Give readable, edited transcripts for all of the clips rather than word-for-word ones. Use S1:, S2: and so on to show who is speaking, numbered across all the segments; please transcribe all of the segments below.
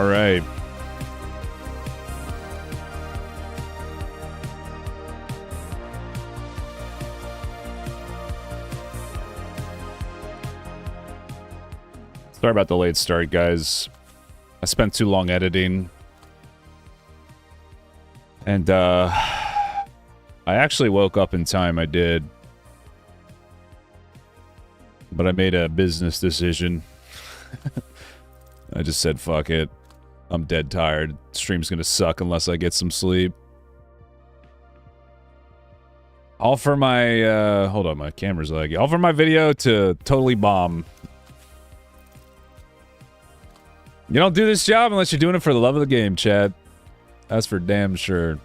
S1: All right. Sorry about the late start, guys. I spent too long editing. And, I actually woke up in time, I did. But I made a business decision. I just said, fuck it. I'm dead tired. Stream's gonna suck unless I get some sleep. All for my, hold on, my camera's laggy. All for my video to totally bomb. You don't do this job unless you're doing it for the love of the game, Chad. That's for damn sure.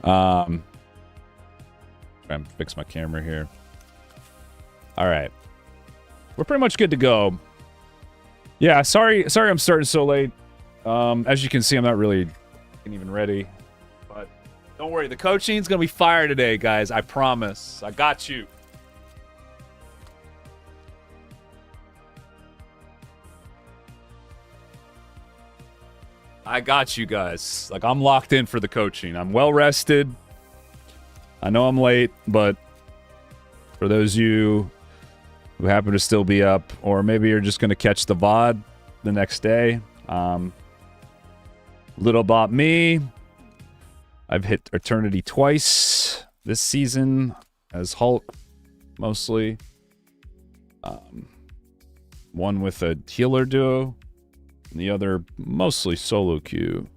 S1: Try and fix my camera here. Alright. We're pretty much good to go. Yeah, sorry I'm starting so late. As you can see, I'm not really even ready. But don't worry, the coaching's gonna be fire today, guys. I promise. I got you. I got you guys. Like, I'm locked in for the coaching. I'm well rested. I know I'm late, but for those of you who happen to still be up, or maybe you're just going to catch the VOD the next day, little about me. I've hit Eternity twice this season as Hulk, mostly. One with a healer duo. And the other mostly solo queue.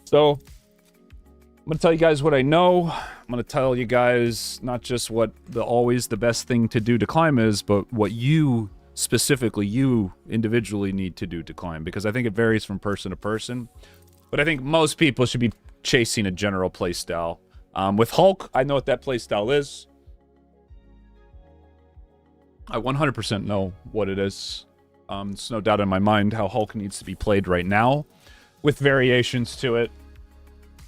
S1: So, I'm going to tell you guys what I know. I'm going to tell you guys not just what always the best thing to do to climb is, but what you, specifically you, individually need to do to climb. Because I think it varies from person to person. But I think most people should be chasing a general playstyle. With Hulk, I know what that playstyle is. I 100% know what it is. It's no doubt in my mind how Hulk needs to be played right now, with variations to it.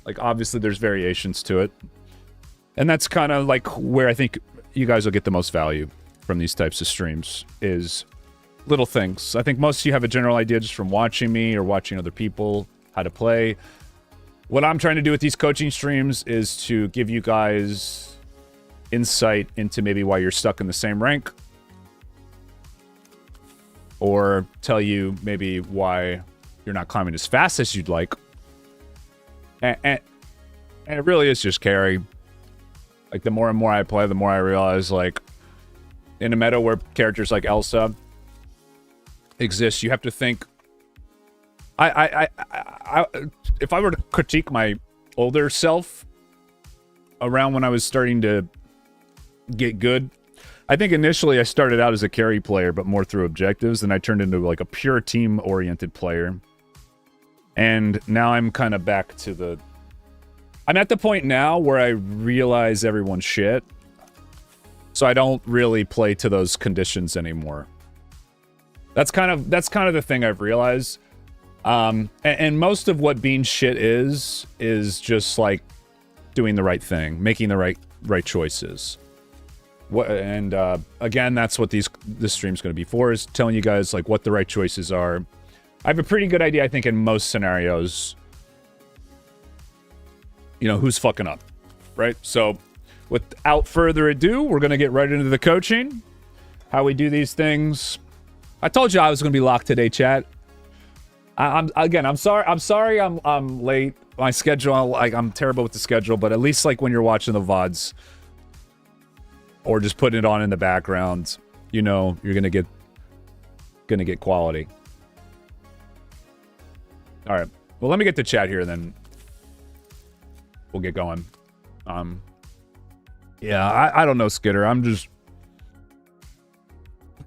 S1: Like, obviously, there's variations to it. And that's kind of like where I think you guys will get the most value from these types of streams, is little things. I think most of you have a general idea just from watching me or watching other people how to play. What I'm trying to do with these coaching streams is to give you guys insight into maybe why you're stuck in the same rank, or tell you maybe why you're not climbing as fast as you'd like. And it really is just carry. Like, the more and more I play, the more I realize, like, in a meta where characters like Elsa exist, you have to think... if I were to critique my older self around when I was starting to get good, I think initially I started out as a carry player, but more through objectives, and I turned into like a pure team-oriented player. And now I'm kind of back to the... I'm at the point now where I realize everyone's shit, so I don't really play to those conditions anymore. That's kind of the thing I've realized. And most of what being shit is just like doing the right thing, making the right choices. Again, that's what this stream's going to be for, is telling you guys like what the right choices are. I have a pretty good idea, I think, in most scenarios, you know, who's fucking up, right? So, without further ado, we're going to get right into the coaching, how we do these things. I told you I was going to be locked today, chat. I'm sorry I'm late. My schedule, like, I'm terrible with the schedule, but at least like when you're watching the VODs, or just putting it on in the background, you know, you're gonna get quality. All right. Well, let me get to chat here, then we'll get going. Yeah, I don't know, Skitter.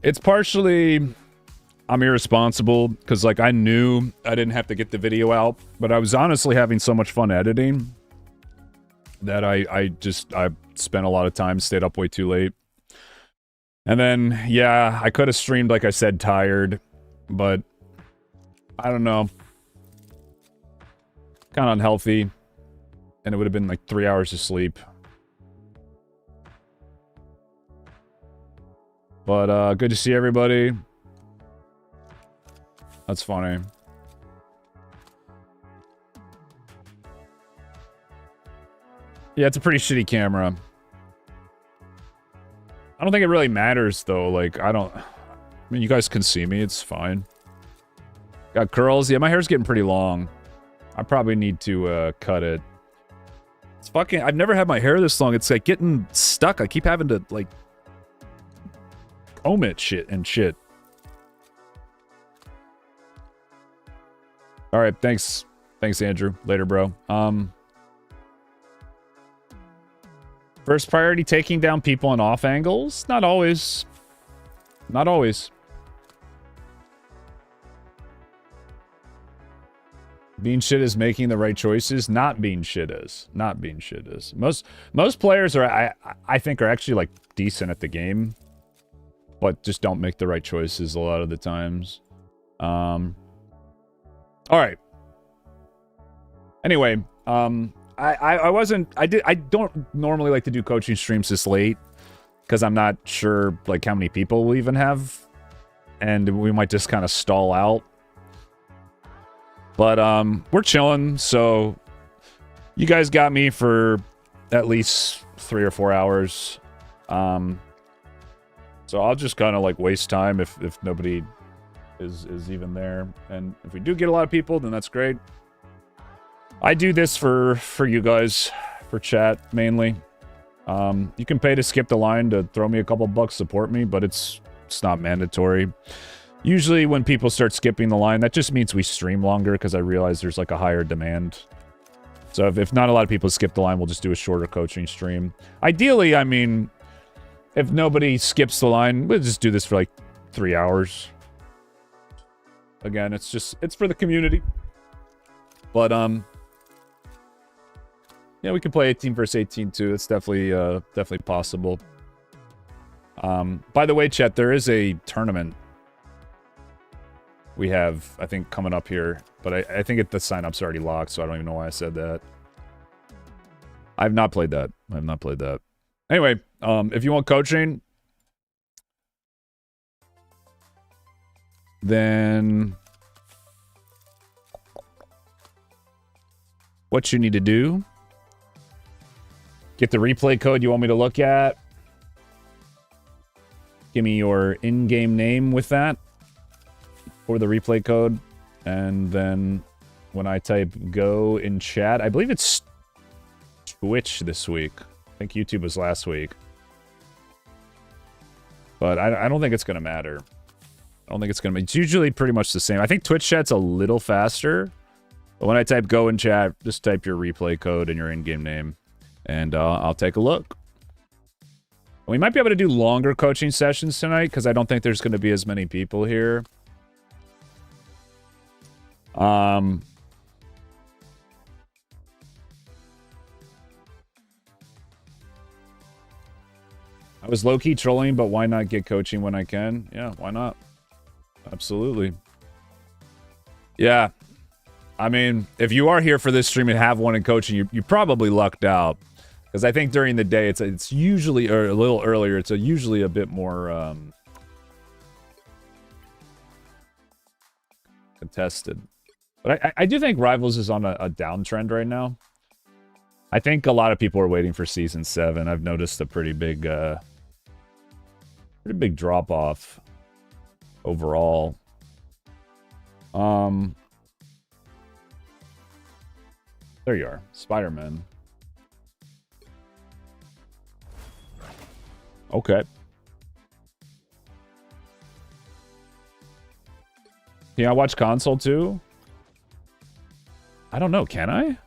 S1: It's partially I'm irresponsible because, like, I knew I didn't have to get the video out, but I was honestly having so much fun editing that I spent a lot of time, stayed up way too late. And then, yeah, I could have streamed, like I said, tired, but I don't know. Kind of unhealthy, and it would have been like 3 hours of sleep. But good to see everybody. That's funny. Yeah, it's a pretty shitty camera. I don't think it really matters, though. Like, I mean, you guys can see me. It's fine. Got curls. Yeah, my hair's getting pretty long. I probably need to cut it. It's fucking... I've never had my hair this long. It's, like, getting stuck. I keep having to, like... comb it shit. Alright, thanks. Thanks, Andrew. Later, bro. First priority, taking down people in off angles? Not always. Not always. Being shit is making the right choices. Not being shit is. Not being shit is. Most players are, I think, are actually, like, decent at the game. But just don't make the right choices a lot of the times. Alright. Anyway, I don't normally like to do coaching streams this late because I'm not sure like how many people we'll even have, and we might just kind of stall out. But we're chilling, so you guys got me for at least 3 or 4 hours. So I'll just kind of like waste time if nobody is even there, and if we do get a lot of people, then that's great. I do this for you guys, for chat, mainly. You can pay to skip the line to throw me a couple bucks, support me, but it's not mandatory. Usually when people start skipping the line, that just means we stream longer, because I realize there's like a higher demand. So if not a lot of people skip the line, we'll just do a shorter coaching stream. Ideally, I mean, if nobody skips the line, we'll just do this for like 3 hours. Again, it's for the community. But, yeah, we can play 18 versus 18 too. It's definitely possible. By the way, chat, there is a tournament we have, I think, coming up here. But I think the sign-up's already locked, so I don't even know why I said that. I've not played that. Anyway, if you want coaching, then what you need to do, get the replay code you want me to look at. Give me your in-game name with that for the replay code. And then when I type go in chat, I believe it's Twitch this week. I think YouTube was last week. But I don't think it's going to matter. I don't think it's going to be... It's usually pretty much the same. I think Twitch chat's a little faster. But when I type go in chat, just type your replay code and your in-game name. And I'll take a look. We might be able to do longer coaching sessions tonight, because I don't think there's going to be as many people here. I was low-key trolling, but why not get coaching when I can? Yeah, why not? Absolutely. Yeah. I mean, if you are here for this stream and have one in coaching, you probably lucked out. Because I think during the day, it's usually, or a little earlier, it's usually a bit more contested. But I do think Rivals is on a downtrend right now. I think a lot of people are waiting for Season 7. I've noticed a pretty big drop-off overall. There you are. Spider-Man. Okay. Can I watch console too? I don't know. Can I?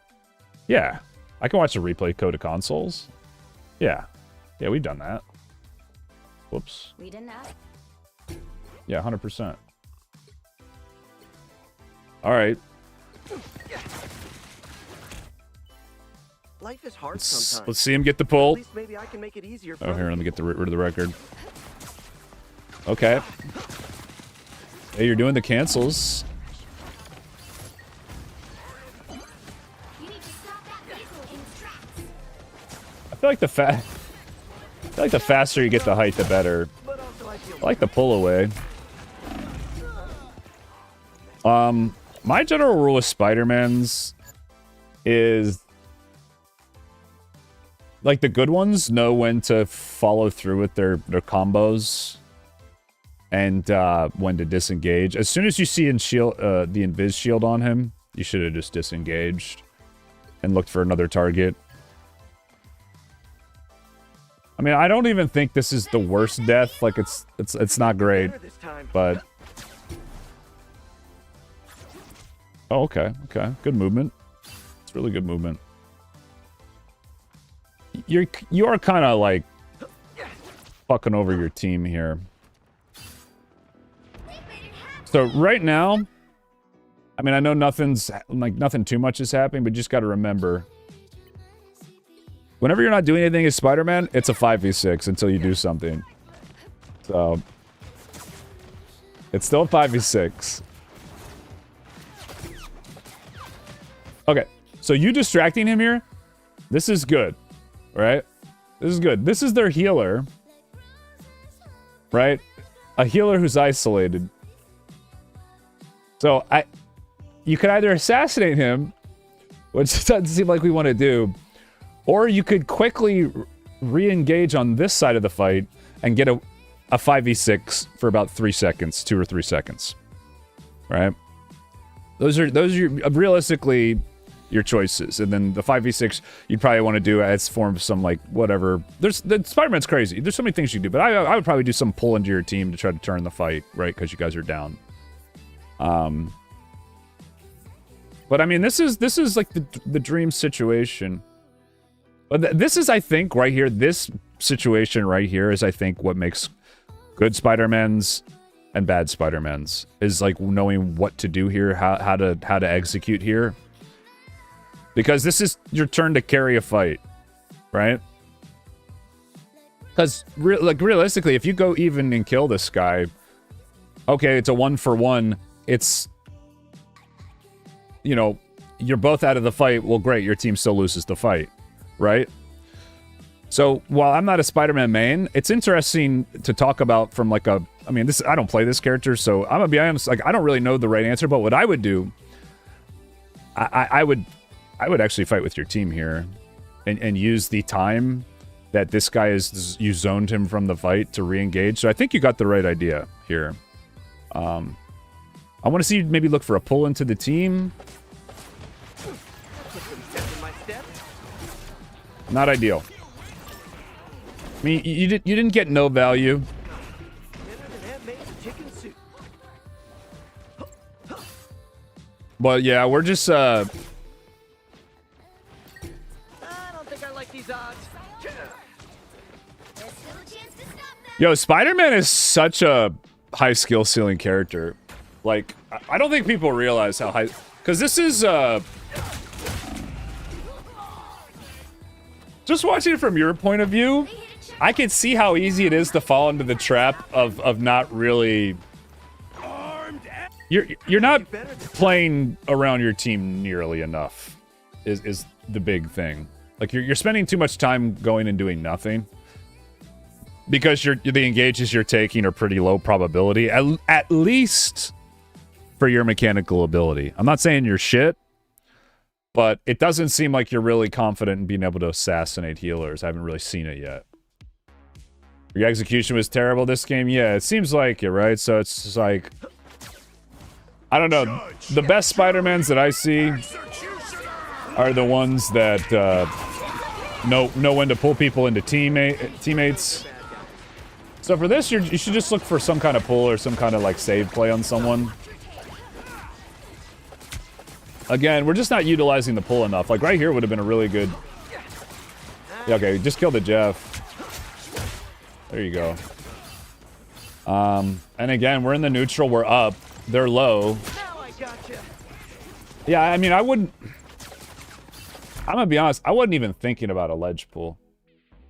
S1: Yeah. I can watch the replay code of consoles. Yeah. Yeah, we've done that. Whoops.
S2: We didn't ask.
S1: Yeah, 100%. All right.
S3: Life is hard sometimes.
S1: Let's see him get the pull.
S3: At least maybe I can make it easier for
S1: Oh, here,
S3: you.
S1: let me get rid of the record. Okay. Hey, you're doing the cancels. I feel like the faster you get the height, the better. I like the pull away. My general rule with Spider-Mans is, like, the good ones know when to follow through with their combos and when to disengage. As soon as you see the invis shield on him, you should have just disengaged and looked for another target. I mean, I don't even think this is the worst death. Like, it's not great, but... Oh, okay, okay. Good movement. It's really good movement. You are kind of, like, fucking over your team here. So, right now... I mean, I know nothing too much is happening, but you just gotta remember... Whenever you're not doing anything as Spider-Man, it's a 5v6 until you do something. So... It's still a 5v6. Okay, so you distracting him here, this is good, right? This is good. This is their healer, right? A healer who's isolated. So you could either assassinate him, which doesn't seem like we want to do, or you could quickly re-engage on this side of the fight and get a 5v6 for about 3 seconds, 2 or 3 seconds, right? Those are realistically your choices. And then the 5v6 you'd probably want to do as form of some, like, whatever. Spider-Man's crazy. There's so many things you can do, but I would probably do some pull into your team to try to turn the fight, right? Because you guys are down. But I mean, this is like the dream situation. But this is, I think, right here, this situation right here is, I think, what makes good Spider-Mans and bad Spider-Mans, is like knowing what to do here, how to execute here. Because this is your turn to carry a fight, right? Because realistically, if you go even and kill this guy, okay, it's a 1-for-1. It's, you know, you're both out of the fight. Well, great, your team still loses the fight, right? So while I'm not a Spider-Man main, it's interesting to talk about from like a, I mean, I don't play this character, so I'm gonna be honest, like, I don't really know the right answer, but what I would do, I would actually fight with your team here and use the time that this guy is, you zoned him from the fight to re-engage. So I think you got the right idea here. I want to see you maybe look for a pull into the team. Not ideal. I mean, you didn't get no value. But yeah, we're just
S3: I don't think I like these odds.
S1: Yo, Spider-Man is such a high skill ceiling character. Like, I don't think people realize how high, because this is just watching it from your point of view, I can see how easy it is to fall into the trap of not really. You're not playing around your team nearly enough. Is the big thing. Like, you're spending too much time going and doing nothing. Because the engages you're taking are pretty low probability, at least for your mechanical ability. I'm not saying you're shit, but it doesn't seem like you're really confident in being able to assassinate healers. I haven't really seen it yet. Your execution was terrible this game? Yeah, it seems like it, right? So it's just like, I don't know. The best Spider-Mans that I see are the ones that know when to pull people into teammates. So for this, you should just look for some kind of pull or some kind of, like, save play on someone. Again, we're just not utilizing the pull enough. Like, right here would have been a really good... Yeah, okay, just kill the Jeff. There you go. And again, we're in the neutral, we're up. They're low. Yeah, I mean, I wouldn't... I'm gonna be honest, I wasn't even thinking about a ledge pull.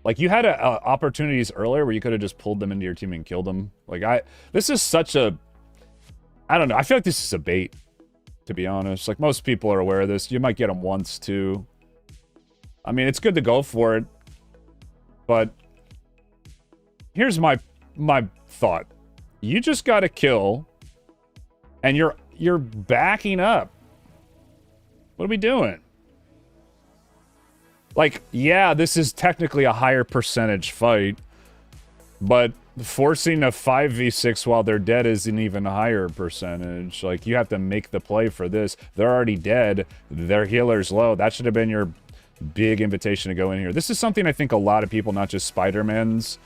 S1: Like, you had opportunities earlier where you could have just pulled them into your team and killed them. Like, this is such a... I don't know, I feel like this is a bait, to be honest. Like, most people are aware of this. You might get them once, too. I mean, it's good to go for it. But here's my thought. You just gotta kill, and you're backing up. What are we doing? Like, yeah, this is technically a higher percentage fight, but forcing a 5v6 while they're dead is an even higher percentage. Like, you have to make the play for this. They're already dead. Their healer's low. That should have been your big invitation to go in here. This is something I think a lot of people, not just Spider-Mans,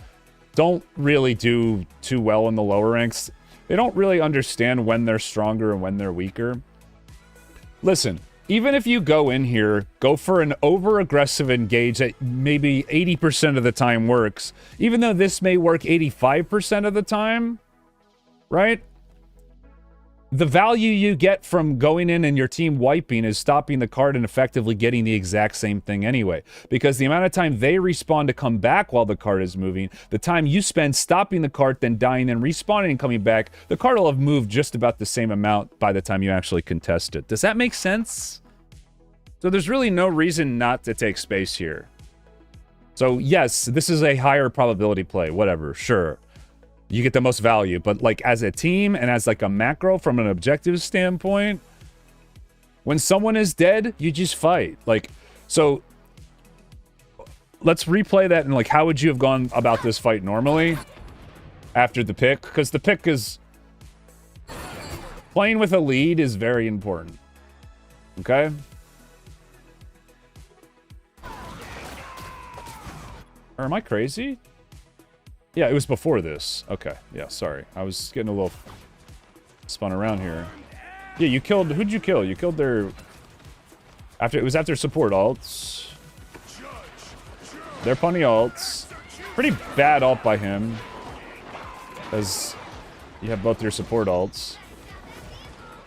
S1: don't really do too well in the lower ranks. They don't really understand when they're stronger and when they're weaker. Listen, even if you go in here, go for an over-aggressive engage that maybe 80% of the time works, even though this may work 85% of the time, right? The value you get from going in and your team wiping is stopping the card and effectively getting the exact same thing anyway. Because the amount of time they respawn to come back while the card is moving, the time you spend stopping the card, then dying, then respawning and coming back, the card will have moved just about the same amount by the time you actually contest it. Does that make sense? So there's really no reason not to take space here. So yes, this is a higher probability play, whatever, sure. You get the most value, but like as a team and as like a macro from an objective standpoint, when someone is dead, you just fight. Like, so let's replay that and like, how would you have gone about this fight normally after the pick? Because the pick is, playing with a lead is very important. Okay? Or am I crazy? Yeah, it was before this. Okay, yeah, sorry. I was getting a little spun around here. Yeah, you killed... Who'd you kill? You killed their... It was after support ults. Their punny ults. Pretty bad ult by him. Because you have both your support ults.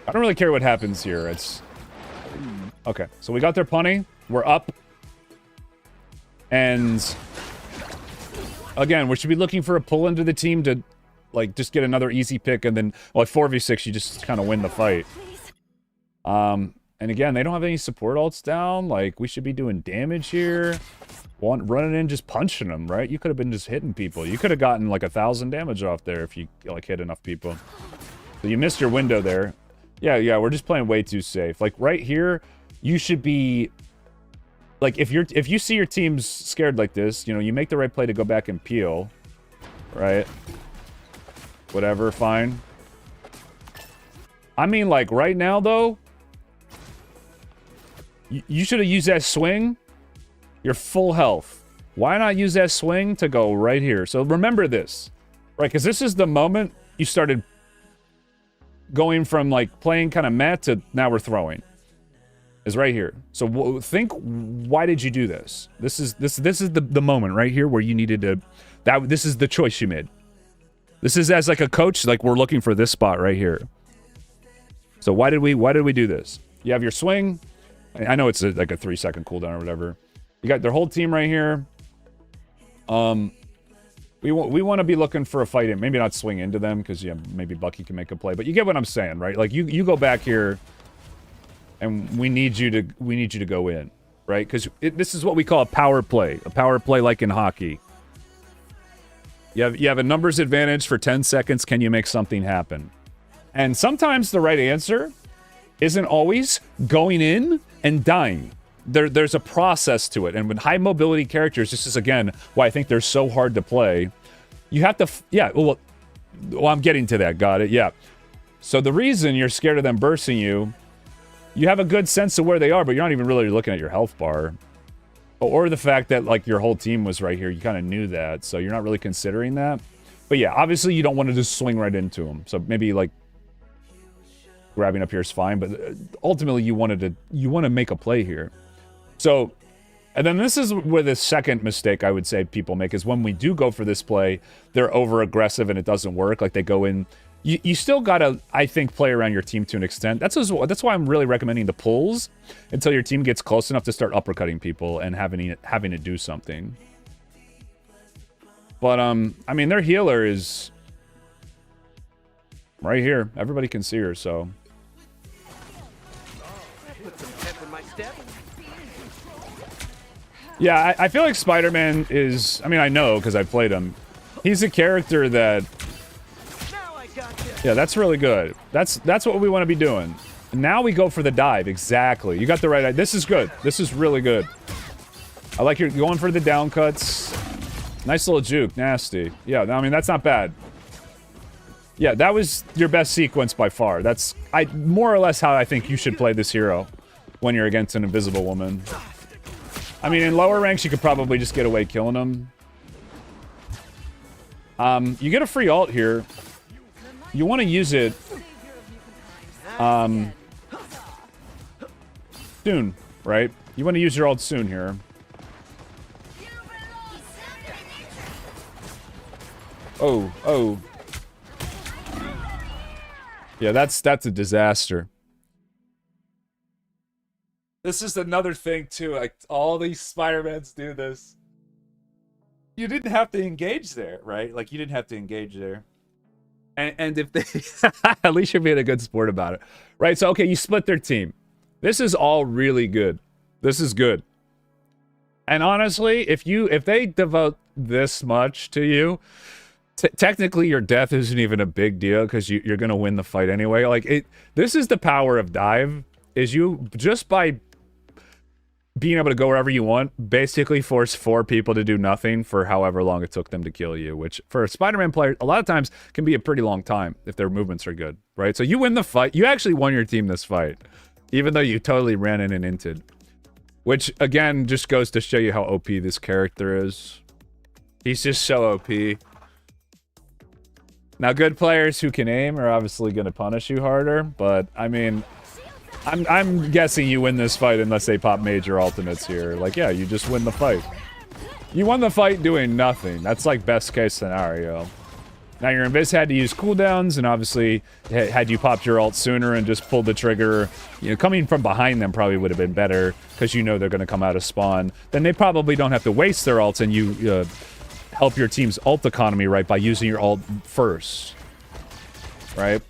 S1: I don't really care what happens here. It's... Okay, so we got their punny. We're up. And... Again, we should be looking for a pull into the team to, like, just get another easy pick, and then, well, like 4v6, you just kind of win the fight. And again, they don't have any support ults down. Like, we should be doing damage here. Running in, just punching them, right? You could have been just hitting people. You could have gotten, like, 1,000 damage off there if you, like, hit enough people. So you missed your window there. Yeah, we're just playing way too safe. Like, right here, you should be... Like, if you see your team's scared like this, you know, you make the right play to go back and peel, right? Whatever, fine. I mean, like, right now, though, you should have used that swing. You're full health. Why not use that swing to go right here? So remember this, right? Because this is the moment you started going from, like, playing kind of meh to now we're throwing. Is right here. So think, why did you do this? This is the moment right here where you needed to, this is the choice you made. This is as like a coach, like we're looking for this spot right here. So why did we do this? You have your swing. I know it's like a 3-second cooldown or whatever. You got their whole team right here. We want to be looking for a fight in, maybe not swing into them because yeah, maybe Bucky can make a play, but you get what I'm saying, right? Like you go back here. And we need you to go in, right? Because this is what we call a power play like in hockey. You have a numbers advantage for 10 seconds. Can you make something happen? And sometimes the right answer isn't always going in and dying. There's a process to it. And with high mobility characters, this is again why I think they're so hard to play. You have to, well, I'm getting to that. Got it. Yeah. So the reason you're scared of them bursting you. You have a good sense of where they are, but you're not even really looking at your health bar. Or the fact that, like, your whole team was right here. You kind of knew that, so you're not really considering that. But yeah, obviously you don't want to just swing right into them. So maybe, like, grabbing up here is fine, but ultimately you want to make a play here. So, and then this is where the second mistake I would say people make is when we do go for this play, they're over-aggressive and it doesn't work. Like, they go in... You still gotta, I think, play around your team to an extent. That's why I'm really recommending the pulls until your team gets close enough to start uppercutting people and having to do something. But I mean, their healer is right here. Everybody can see her, so. Yeah, I feel like Spider-Man is. I mean, I know because I played him. He's a character that. Yeah, that's really good. That's what we want to be doing. Now we go for the dive. Exactly. You got the right idea. This is good. This is really good. I like you're going for the down cuts. Nice little juke. Nasty. Yeah, I mean, that's not bad. Yeah, that was your best sequence by far. That's more or less how I think you should play this hero when you're against an invisible woman. I mean, in lower ranks, you could probably just get away killing them. You get a free ult here. You want to use it soon, right? You want to use your ult soon here. Oh. Yeah, that's a disaster. This is another thing too. Like all these Spider-Mans do this. You didn't have to engage there, right? Like you didn't have to engage there. And if they at least you're being a good sport about it. Right? So okay, you split their team. This is all really good. This is good. And honestly, if they devote this much to you, technically your death isn't even a big deal because you're gonna win the fight anyway. Like this is the power of dive, is you just by being able to go wherever you want, basically force 4 people to do nothing for however long it took them to kill you, which for a Spider-Man player, a lot of times can be a pretty long time if their movements are good, right? So you win the fight. You actually won your team this fight, even though you totally ran in and inted. Which, again, just goes to show you how OP this character is. He's just so OP. Now, good players who can aim are obviously going to punish you harder, but, I mean... I'm guessing you win this fight unless they pop major ultimates here. Like, yeah, you just win the fight. You won the fight doing nothing. That's like best case scenario. Now your invis had to use cooldowns, and obviously had you popped your ult sooner and just pulled the trigger, you know, coming from behind them probably would have been better because you know they're going to come out of spawn. Then they probably don't have to waste their ults, and you help your team's ult economy, right, by using your ult first, right?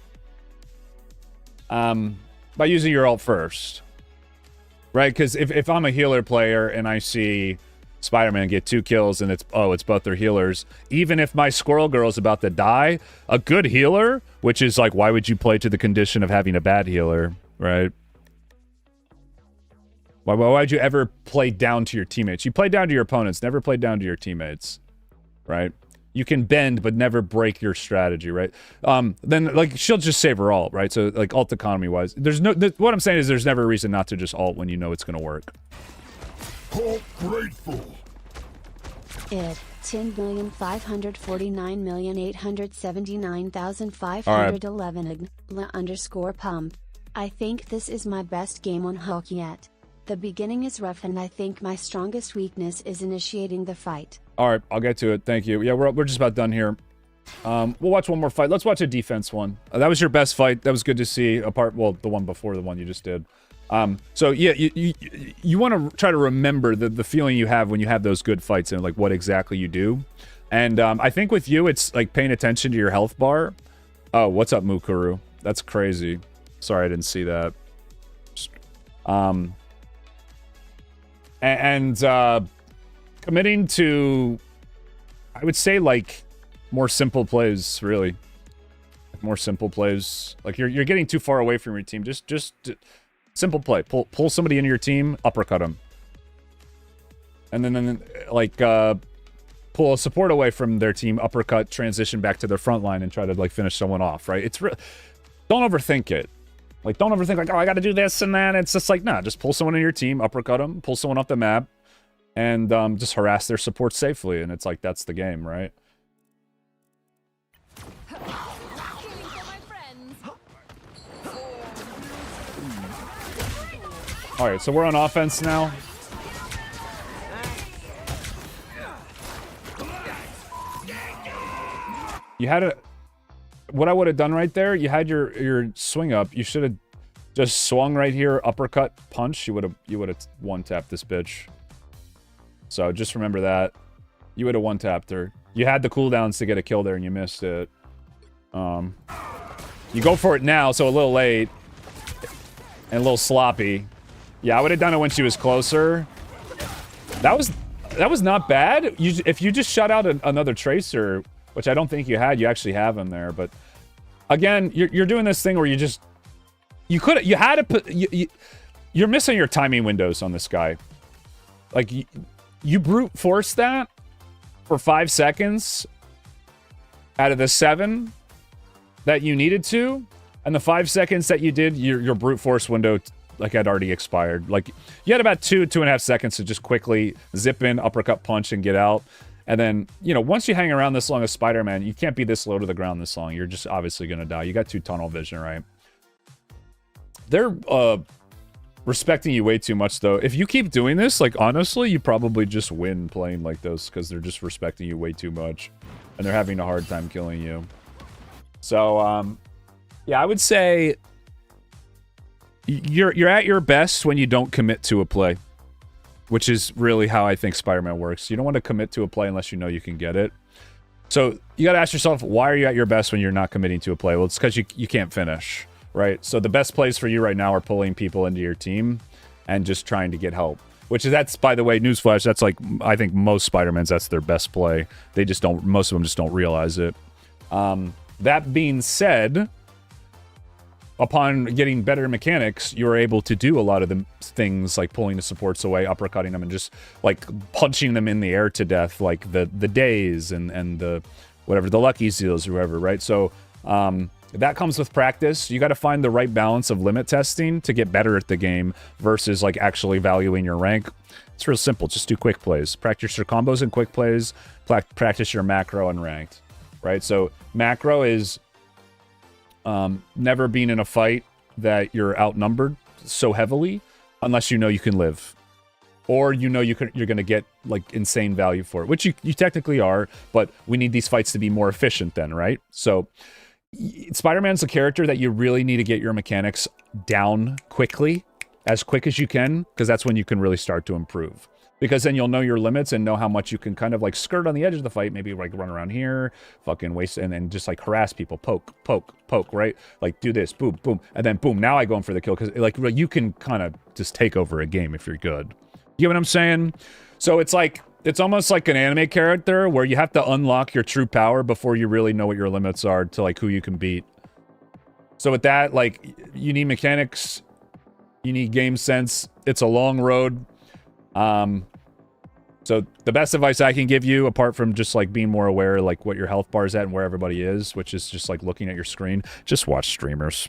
S1: By using your ult first, right? Because if I'm a healer player and I see Spider-Man get 2 kills and it's both their healers, even if my Squirrel Girl's about to die, a good healer, which is like, why would you play to the condition of having a bad healer, right? Why would you ever play down to your teammates? You play down to your opponents, never play down to your teammates, right? You can bend, but never break your strategy, right? Then, like, she'll just save her ult, right? So, like, ult economy-wise, there's no... what I'm saying is there's never a reason not to just ult when you know it's gonna work.
S2: Call grateful.
S4: 10,549,879,511 underscore pump. I think this is my best game on Hulk yet. The beginning is rough and I think my strongest weakness is initiating the fight.
S1: Alright, I'll get to it. Thank you. Yeah, we're just about done here. We'll watch one more fight. Let's watch a defense one. That was your best fight. That was good to see. Well, the one before the one you just did. So yeah, you want to try to remember the feeling you have when you have those good fights and like what exactly you do. And I think with you, it's like paying attention to your health bar. Oh, what's up, Mukuru? That's crazy. Sorry, I didn't see that. Committing to, I would say, like, more simple plays, really. More simple plays. Like, you're getting too far away from your team. Just simple play. Pull somebody into your team, uppercut them. And then like, pull a support away from their team, uppercut, transition back to their front line, and try to, like, finish someone off, right? It's real. Don't overthink it. Like, don't overthink, like, oh, I gotta do this and that. It's just like, nah, just pull someone in your team, uppercut them, pull someone off the map, and just harass their support safely. And it's like, that's the game, right? Alright, so we're on offense now. You had a... What I would have done right there, you had your swing up. You should have just swung right here, uppercut, punch. You would have one-tapped this bitch. So just remember that. You would have one-tapped her. You had the cooldowns to get a kill there and you missed it. You go for it now, so a little late. And a little sloppy. Yeah, I would have done it when she was closer. That was not bad. If you just shut out another Tracer, which I don't think you had, you actually have him there, but again, you're doing this thing where you had to put, you're missing your timing windows on this guy. Like, you brute force that for 5 seconds out of the 7 that you needed to, and the 5 seconds that you did, your brute force window, like, had already expired. Like, you had about 2.5 seconds to just quickly zip in, uppercut punch, and get out. And then, you know, once you hang around this long as Spider-Man, you can't be this low to the ground this long. You're just obviously going to die. You got 2 tunnel vision, right? They're respecting you way too much, though. If you keep doing this, like, honestly, you probably just win playing like this because they're just respecting you way too much. And they're having a hard time killing you. So, yeah, I would say you're at your best when you don't commit to a play. Which is really how I think Spider-Man works. You don't want to commit to a play unless you know you can get it. So you got to ask yourself, why are you at your best when you're not committing to a play? Well, it's because you can't finish, right? So the best plays for you right now are pulling people into your team and just trying to get help. That's, by the way, newsflash, that's like, I think most Spider-Mans, that's their best play. They just don't, most of them just don't realize it. That being said, upon getting better mechanics, you're able to do a lot of the things like pulling the supports away, uppercutting them, and just like punching them in the air to death, like the days and the whatever, the lucky seals or whoever, right? So that comes with practice. You got to find the right balance of limit testing to get better at the game versus like actually valuing your rank. It's real simple. Just do quick plays. Practice your combos and quick plays. Practice your macro and ranked, right? So macro is never being in a fight that you're outnumbered so heavily unless you know you can live. Or you know you're going to get like insane value for it, which you technically are, but we need these fights to be more efficient then, right? So Spider-Man's a character that you really need to get your mechanics down quickly, as quick as you can, because that's when you can really start to improve. Because then you'll know your limits and know how much you can kind of like skirt on the edge of the fight, maybe like run around here, fucking waste, and then just like harass people, poke, right? Like do this, boom, boom, and then boom, now I go in for the kill, because like you can kind of just take over a game if you're good. You get what I'm saying? So it's like, it's almost like an anime character where you have to unlock your true power before you really know what your limits are to like who you can beat. So with that, like, you need mechanics, you need game sense, it's a long road. So the best advice I can give you, apart from just like being more aware like what your health bar is at and where everybody is, which is just like looking at your screen, just watch streamers.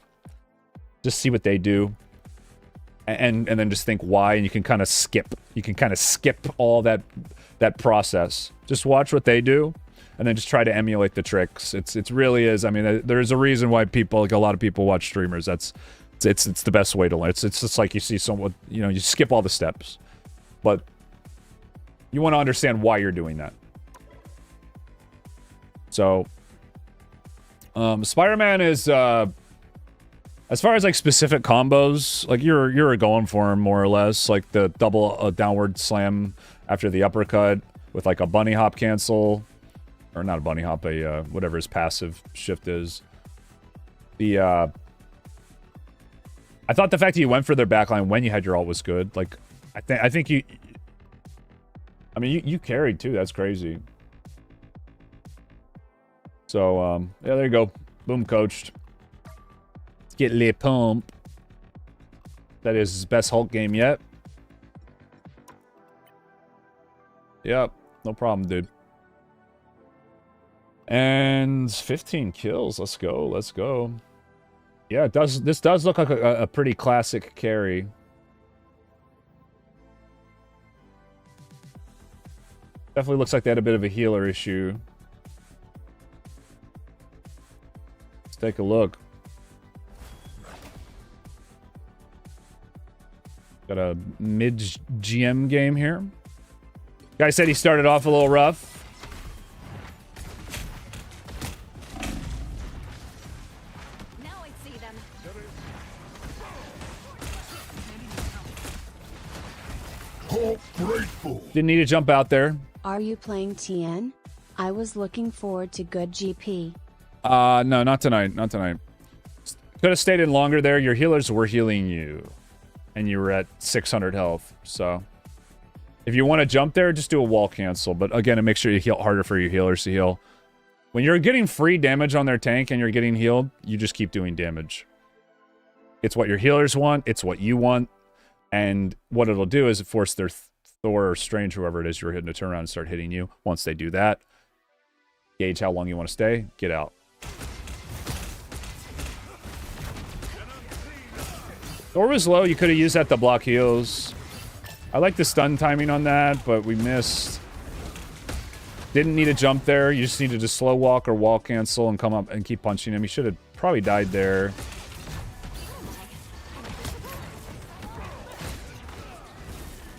S1: Just see what they do. And then just think why, and you can kind of skip. You can kind of skip all that process. Just watch what they do, and then just try to emulate the tricks. It really is. I mean, there's a reason why people, like a lot of people, watch streamers. It's the best way to learn. It's just like you see someone, you know, you skip all the steps, but you want to understand why you're doing that. So, Spider-Man is, as far as like specific combos, like you're going for him more or less, like the double downward slam after the uppercut with like a bunny hop cancel, or not a bunny hop, a whatever his passive shift is. I thought the fact that you went for their backline when you had your ult was good. Like, I think you. I mean, you carried too. That's crazy. So, yeah, there you go. Boom, coached. Let's get Le Pump. That is his best Hulk game yet. Yep, no problem, dude. And 15 kills. Let's go. Let's go. Yeah, it does. This does look like a pretty classic carry. Definitely looks like they had a bit of a healer issue. Let's take a look. Got a mid-GM game here. Guy said he started off a little rough.
S3: Now I see them.
S2: Hulk grateful.
S1: Didn't need to jump out there.
S4: Are you playing TN? I was looking forward to good GP.
S1: No, not tonight. Not tonight. Could have stayed in longer there. Your healers were healing you. And you were at 600 health. So, if you want to jump there, just do a wall cancel. But again, it makes sure you heal harder for your healers to heal. When you're getting free damage on their tank and you're getting healed, you just keep doing damage. It's what your healers want. It's what you want. And what it'll do is force their Thor or Strange, whoever it is you're hitting, to turn around and start hitting you. Once they do that, gauge how long you want to stay. Get out. Thor was low. You could have used that to block heals. I like the stun timing on that, but we missed. Didn't need a jump there. You just needed to slow walk or wall cancel and come up and keep punching him. He should have probably died there.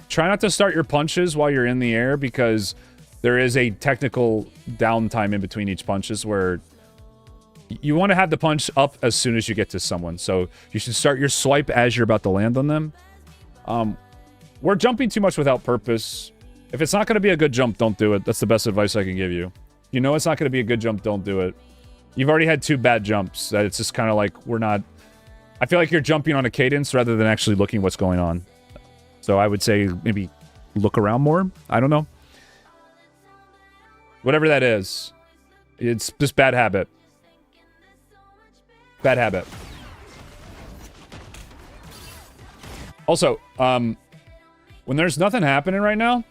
S1: Try not to start your punches while you're in the air, because there is a technical downtime in between each punches where you want to have the punch up as soon as you get to someone. So you should start your swipe as you're about to land on them. We're jumping too much without purpose. If it's not going to be a good jump, don't do it. That's the best advice I can give you. You know it's not going to be a good jump, don't do it. You've already had 2 bad jumps. That it's just kind of like we're not... I feel like you're jumping on a cadence rather than actually looking what's going on. So I would say maybe look around more. I don't know. Whatever that is. It's just bad habit. Bad habit. Also, when there's nothing happening right now,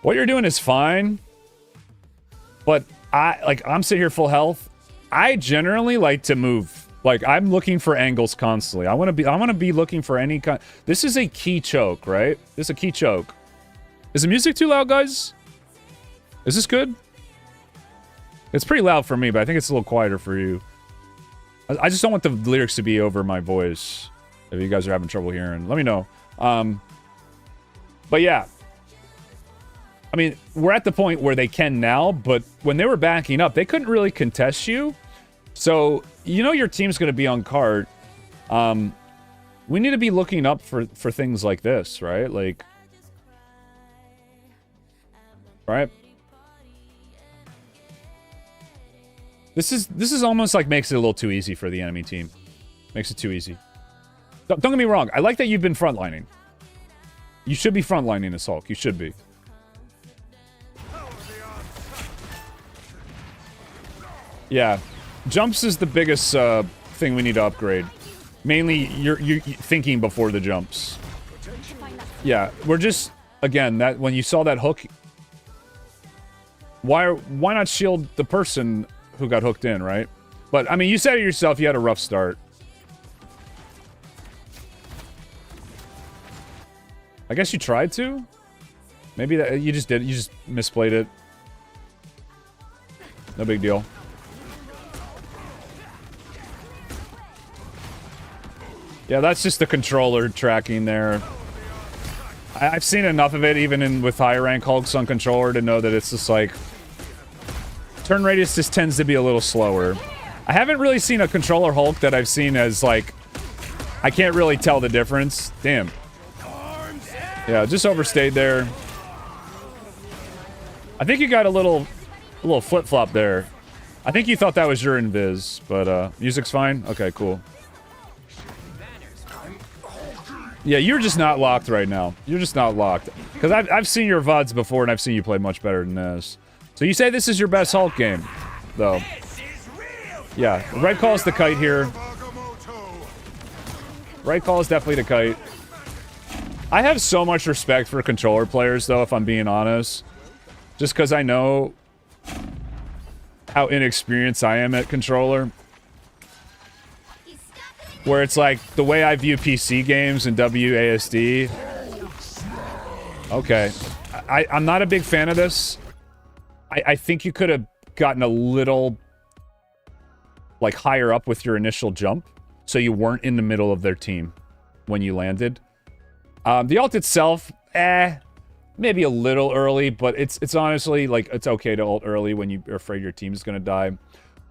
S1: what you're doing is fine. But I'm sitting here full health. I generally like to move. Like, I'm looking for angles constantly. I want to be looking for any kind. This is a key choke, right? This is a key choke. Is the music too loud, guys? Is this good? It's pretty loud for me, but I think it's a little quieter for you. I just don't want the lyrics to be over my voice. If you guys are having trouble hearing, let me know. But yeah. I mean, we're at the point where they can now, but when they were backing up, they couldn't really contest you. So, you know your team's going to be on cart. We need to be looking up for things like this, right? Like... Right? This is almost like makes it a little too easy for the enemy team. Makes it too easy. Don't get me wrong. I like that you've been frontlining. You should be frontlining this Hulk. You should be. Yeah. Jumps is the biggest thing we need to upgrade. Mainly, you're thinking before the jumps. Yeah, we're just... Again, that when you saw that hook... Why not shield the person who got hooked in, right? But, I mean, you said it yourself, you had a rough start. I guess you tried to? Maybe that you just did. You just misplayed it. No big deal. Yeah, that's just the controller tracking there. I've seen enough of it, even with higher rank Hulks on controller, to know that it's just like... Turn radius just tends to be a little slower. I haven't really seen a controller Hulk that I've seen as, like... I can't really tell the difference. Damn. Yeah, just overstayed there. I think you got a little flip-flop there. I think you thought that was your invis, but music's fine? Okay, cool. Yeah, you're just not locked right now. You're just not locked. Because I've seen your VODs before, and I've seen you play much better than this. So you say this is your best Hulk game, though. Yeah, right call is the kite here. Right call is definitely the kite. I have so much respect for controller players, though, if I'm being honest. Just because I know how inexperienced I am at controller. Where it's like, the way I view PC games and WASD. Okay. I'm not a big fan of this. I think you could have gotten a little, like, higher up with your initial jump. So you weren't in the middle of their team when you landed. The ult itself, maybe a little early, but it's honestly, like, it's okay to ult early when you're afraid your team is going to die.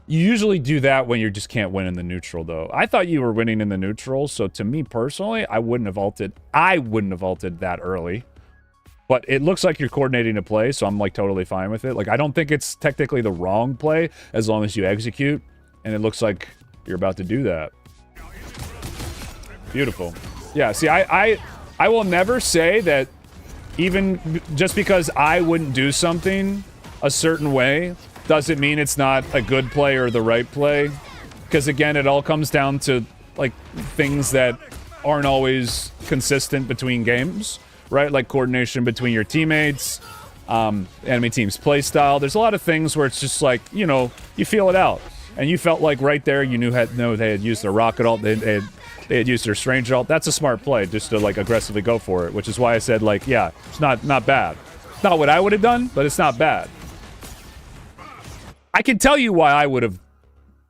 S1: You usually do that when you just can't win in the neutral, though. I thought you were winning in the neutral, so to me personally, I wouldn't have ulted that early. But it looks like you're coordinating a play, so I'm, like, totally fine with it. Like, I don't think it's technically the wrong play, as long as you execute. And it looks like you're about to do that. Beautiful. Yeah, see, I will never say that even just because I wouldn't do something a certain way doesn't mean it's not a good play or the right play. Because again, it all comes down to like things that aren't always consistent between games, right? Like coordination between your teammates, enemy team's play style. There's a lot of things where it's just like, you know, you feel it out. And you felt like right there, you knew they had used their rocket ult, they had used their strange ult. That's a smart play, just to like aggressively go for it, which is why I said like, yeah, it's not bad. Not what I would have done, but it's not bad. I can tell you why I would have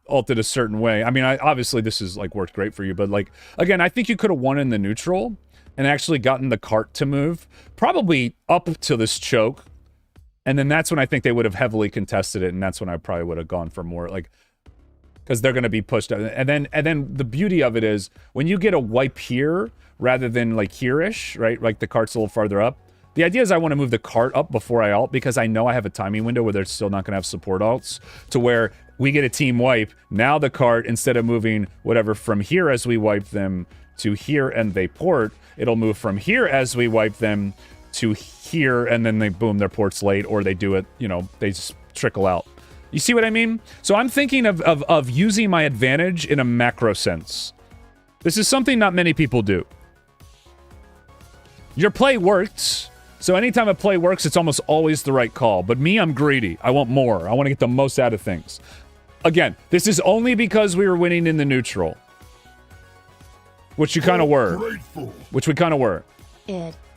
S1: ulted a certain way. I mean, obviously this is like worked great for you, but like again, I think you could have won in the neutral and actually gotten the cart to move, probably up to this choke, and then that's when I think they would have heavily contested it, and that's when I probably would have gone for more like. Because they're going to be pushed out. And then the beauty of it is, when you get a wipe here, rather than like here-ish, right? Like the cart's a little farther up. The idea is I want to move the cart up before I ult, because I know I have a timing window where they're still not going to have support ults, to where we get a team wipe. Now the cart, instead of moving whatever from here as we wipe them to here and they port, it'll move from here as we wipe them to here, and then they boom, their port's late, or they do it, you know, they just trickle out. You see what I mean? So I'm thinking of using my advantage in a macro sense. This is something not many people do. Your play works, so anytime a play works, it's almost always the right call. But me, I'm greedy. I want more. I want to get the most out of things. Again, this is only because we were winning in the neutral. Which you kind of were. Which we kind of were.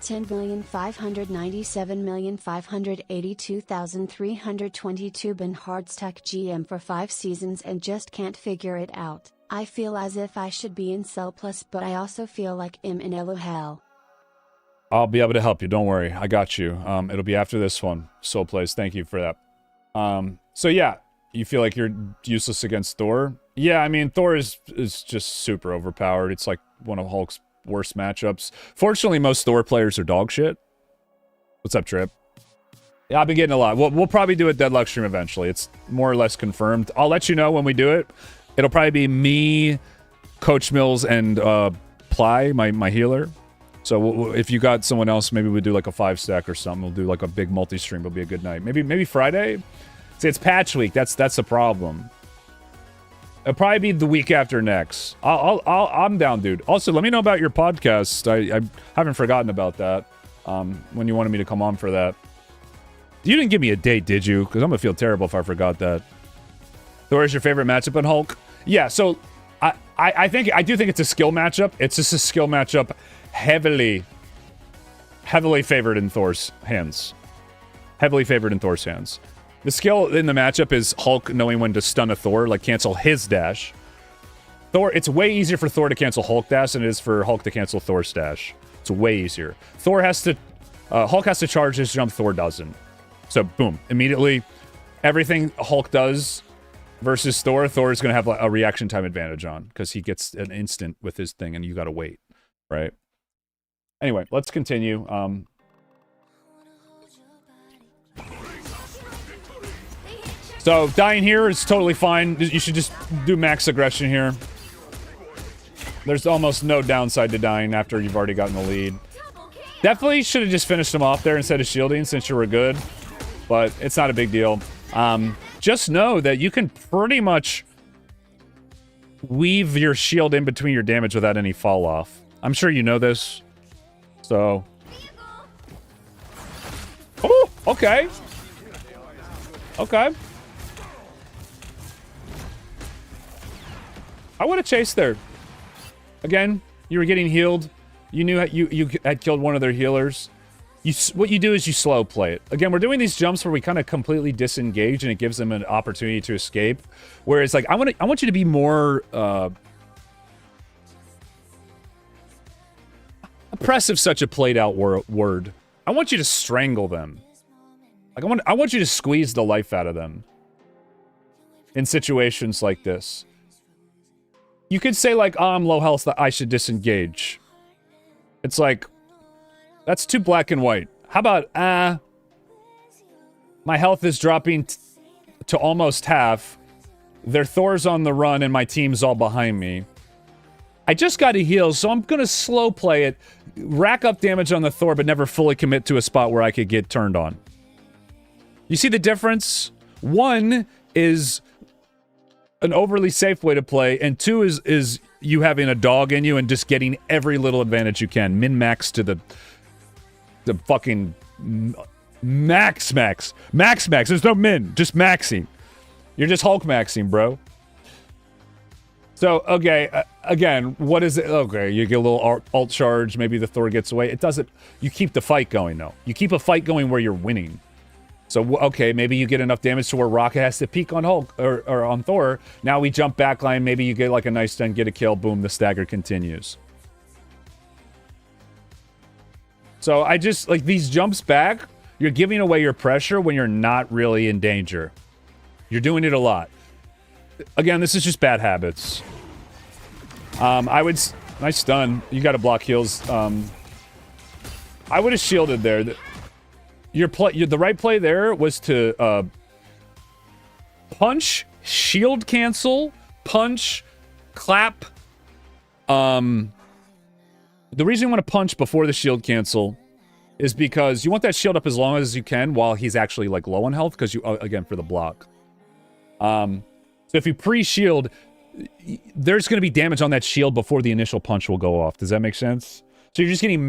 S4: 10,597,582,322 been hardstuck GM for 5 seasons and just can't figure it out. I feel as if I should be in Cell Plus, but I also feel like I'm in Elo Hell.
S1: I'll be able to help you. Don't worry. I got you. It'll be after this one. Soul Plays. Thank you for that. So yeah, you feel like you're useless against Thor? Yeah, I mean, Thor is just super overpowered. It's like one of Hulk's worst matchups. Fortunately, most Thor players are dog shit. What's up, Trip? Yeah, I've been getting a lot. We'll probably do a Deadlock stream eventually. It's more or less confirmed. I'll let you know when we do it. It'll probably be me, Coach Mills, and Ply, my healer. So if you got someone else, maybe we'll do like a 5-stack or something. We'll do like a big multi-stream. It'll be a good night. Maybe Friday? See, it's patch week. That's the problem. It'll probably be the week after next. I'm down, dude. Also, let me know about your podcast. I haven't forgotten about that. When you wanted me to come on for that. You didn't give me a date, did you? Because I'm gonna feel terrible if I forgot that. Thor is your favorite matchup in Hulk? Yeah. So I do think it's a skill matchup. It's just a skill matchup, heavily favored in Thor's hands. Heavily favored in Thor's hands. The skill in the matchup is Hulk knowing when to stun a Thor, like cancel his dash. Thor, it's way easier for Thor to cancel Hulk dash than it is for Hulk to cancel Thor's dash. It's way easier. Hulk has to charge his jump, Thor doesn't. So boom, immediately, everything Hulk does versus Thor is going to have a reaction time advantage on, because he gets an instant with his thing and you got to wait, right? Anyway, let's continue. So, dying here is totally fine. You should just do max aggression here. There's almost no downside to dying after you've already gotten the lead. Definitely should have just finished him off there instead of shielding, since you were good. But it's not a big deal. Just know that you can pretty much weave your shield in between your damage without any fall off. I'm sure you know this. So... Oh, okay. Okay. I would have chased there. Again, you were getting healed. You knew you had killed one of their healers. What you do is you slow play it. Again, we're doing these jumps where we kind of completely disengage, and it gives them an opportunity to escape. Whereas, like, I want you to be more oppressive. Such a played out word. I want you to strangle them. Like, I want you to squeeze the life out of them in situations like this. You could say, like, oh, I'm low health, that I should disengage. It's like, that's too black and white. How about, my health is dropping to almost half. Their Thor's on the run and my team's all behind me. I just got to heal, so I'm going to slow play it, rack up damage on the Thor, but never fully commit to a spot where I could get turned on. You see the difference? One is an overly safe way to play, and two is you having a dog in you and just getting every little advantage you can. Min-max to the fucking max. There's no min, just maxing. You're just Hulk maxing, bro. So, okay, again, what is it? Okay, you get a little alt charge, maybe the Thor gets away. It doesn't... You keep the fight going, though. You keep a fight going where you're winning. So, okay, maybe you get enough damage to where Rocket has to peek on Hulk, or on Thor. Now we jump backline, maybe you get like a nice stun, get a kill, boom, the stagger continues. So, I just... Like, these jumps back, you're giving away your pressure when you're not really in danger. You're doing it a lot. Again, this is just bad habits. I would... Nice stun. You gotta block heals. I would have shielded there. The right play there was to punch, shield cancel, punch, clap. The reason you want to punch before the shield cancel is because you want that shield up as long as you can while he's actually like low on health, because you again for the block. So if you pre-shield, there's going to be damage on that shield before the initial punch will go off. Does that make sense? So you're just getting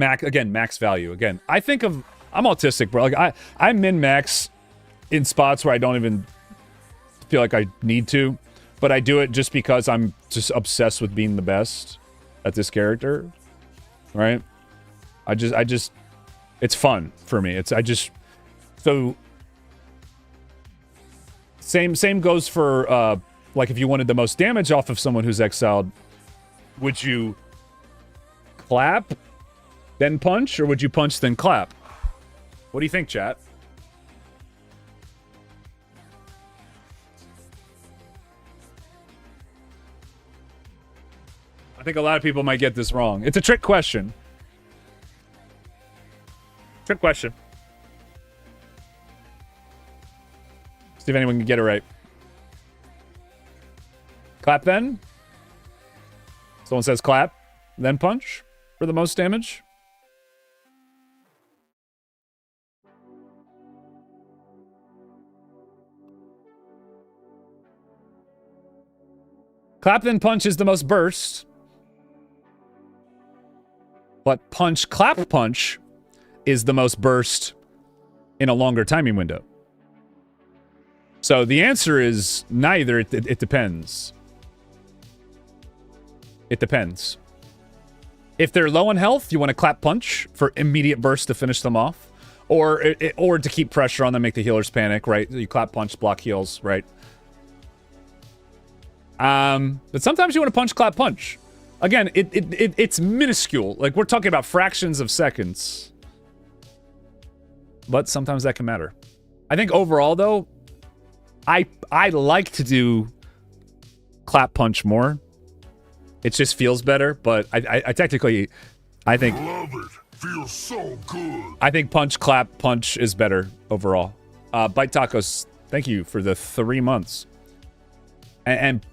S1: max value. Again, I think of... I'm autistic, bro. Like, I min-max in spots where I don't even feel like I need to. But I do it just because I'm just obsessed with being the best at this character. Right? I just... It's fun for me. So... Same goes for, like, if you wanted the most damage off of someone who's exiled, would you clap, then punch, or would you punch, then clap? What do you think, chat? I think a lot of people might get this wrong. It's a trick question. Trick question. See if anyone can get it right. Clap then? Someone says clap, then punch for the most damage. Clap then punch is the most burst. But punch clap punch is the most burst in a longer timing window. So the answer is neither. It depends. It depends. If they're low on health, you want to clap punch for immediate burst to finish them off. Or to keep pressure on them, make the healers panic, right? You clap punch, block heals, right? But sometimes you want to punch, clap, punch. Again, it's minuscule. Like, we're talking about fractions of seconds. But sometimes that can matter. I think overall, though, I like to do clap punch more. It just feels better, but I technically, I think...
S2: Love it. Feels so good.
S1: I think punch, clap, punch is better overall. Bite Tacos, thank you for the 3 months. And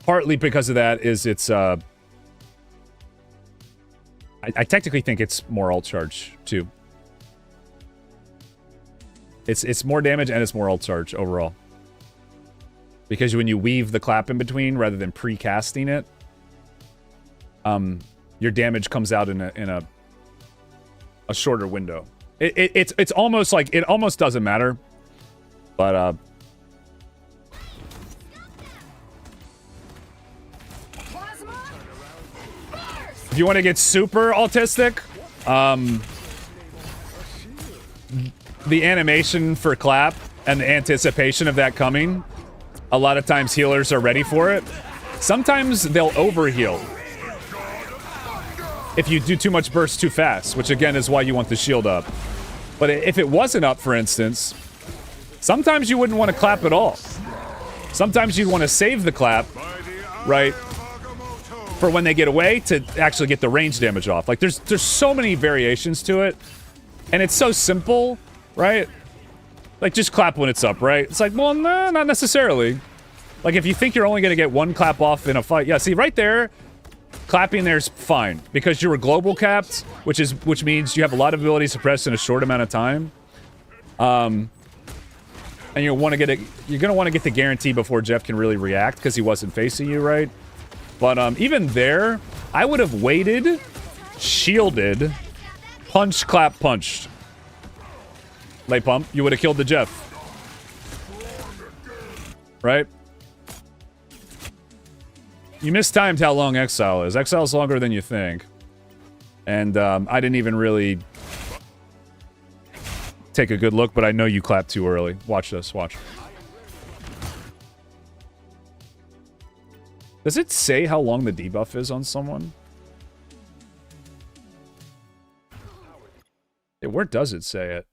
S1: partly because of that is it's... I technically think it's more ult charge, too. It's more damage and it's more ult charge overall. Because when you weave the clap in between rather than pre-casting it, your damage comes out in a shorter window. It's almost like it almost doesn't matter, but if you want to get super autistic, the animation for clap and the anticipation of that coming, a lot of times healers are ready for it. Sometimes they'll overheal if you do too much burst too fast, which again is why you want the shield up. But if it wasn't up, for instance, sometimes you wouldn't want to clap at all. Sometimes you'd want to save the clap, right, for when they get away to actually get the range damage off. Like, there's so many variations to it, and it's so simple, right? Like, just clap when it's up, right? It's like, well, no, not necessarily. Like, if you think you're only going to get one clap off in a fight, yeah, see, right there, clapping there's fine, because you were global capped, which means you have a lot of abilities suppressed in a short amount of time. And you're gonna want to get the guarantee before Jeff can really react because he wasn't facing you, right? But even there, I would have waited, shielded, punch, clap, punched. Late pump, you would have killed the Jeff. Right? You mistimed how long Exile is. Exile is longer than you think. And I didn't even really take a good look, but I know you clapped too early. Watch this, watch. Does it say how long the debuff is on someone? Where does it say it?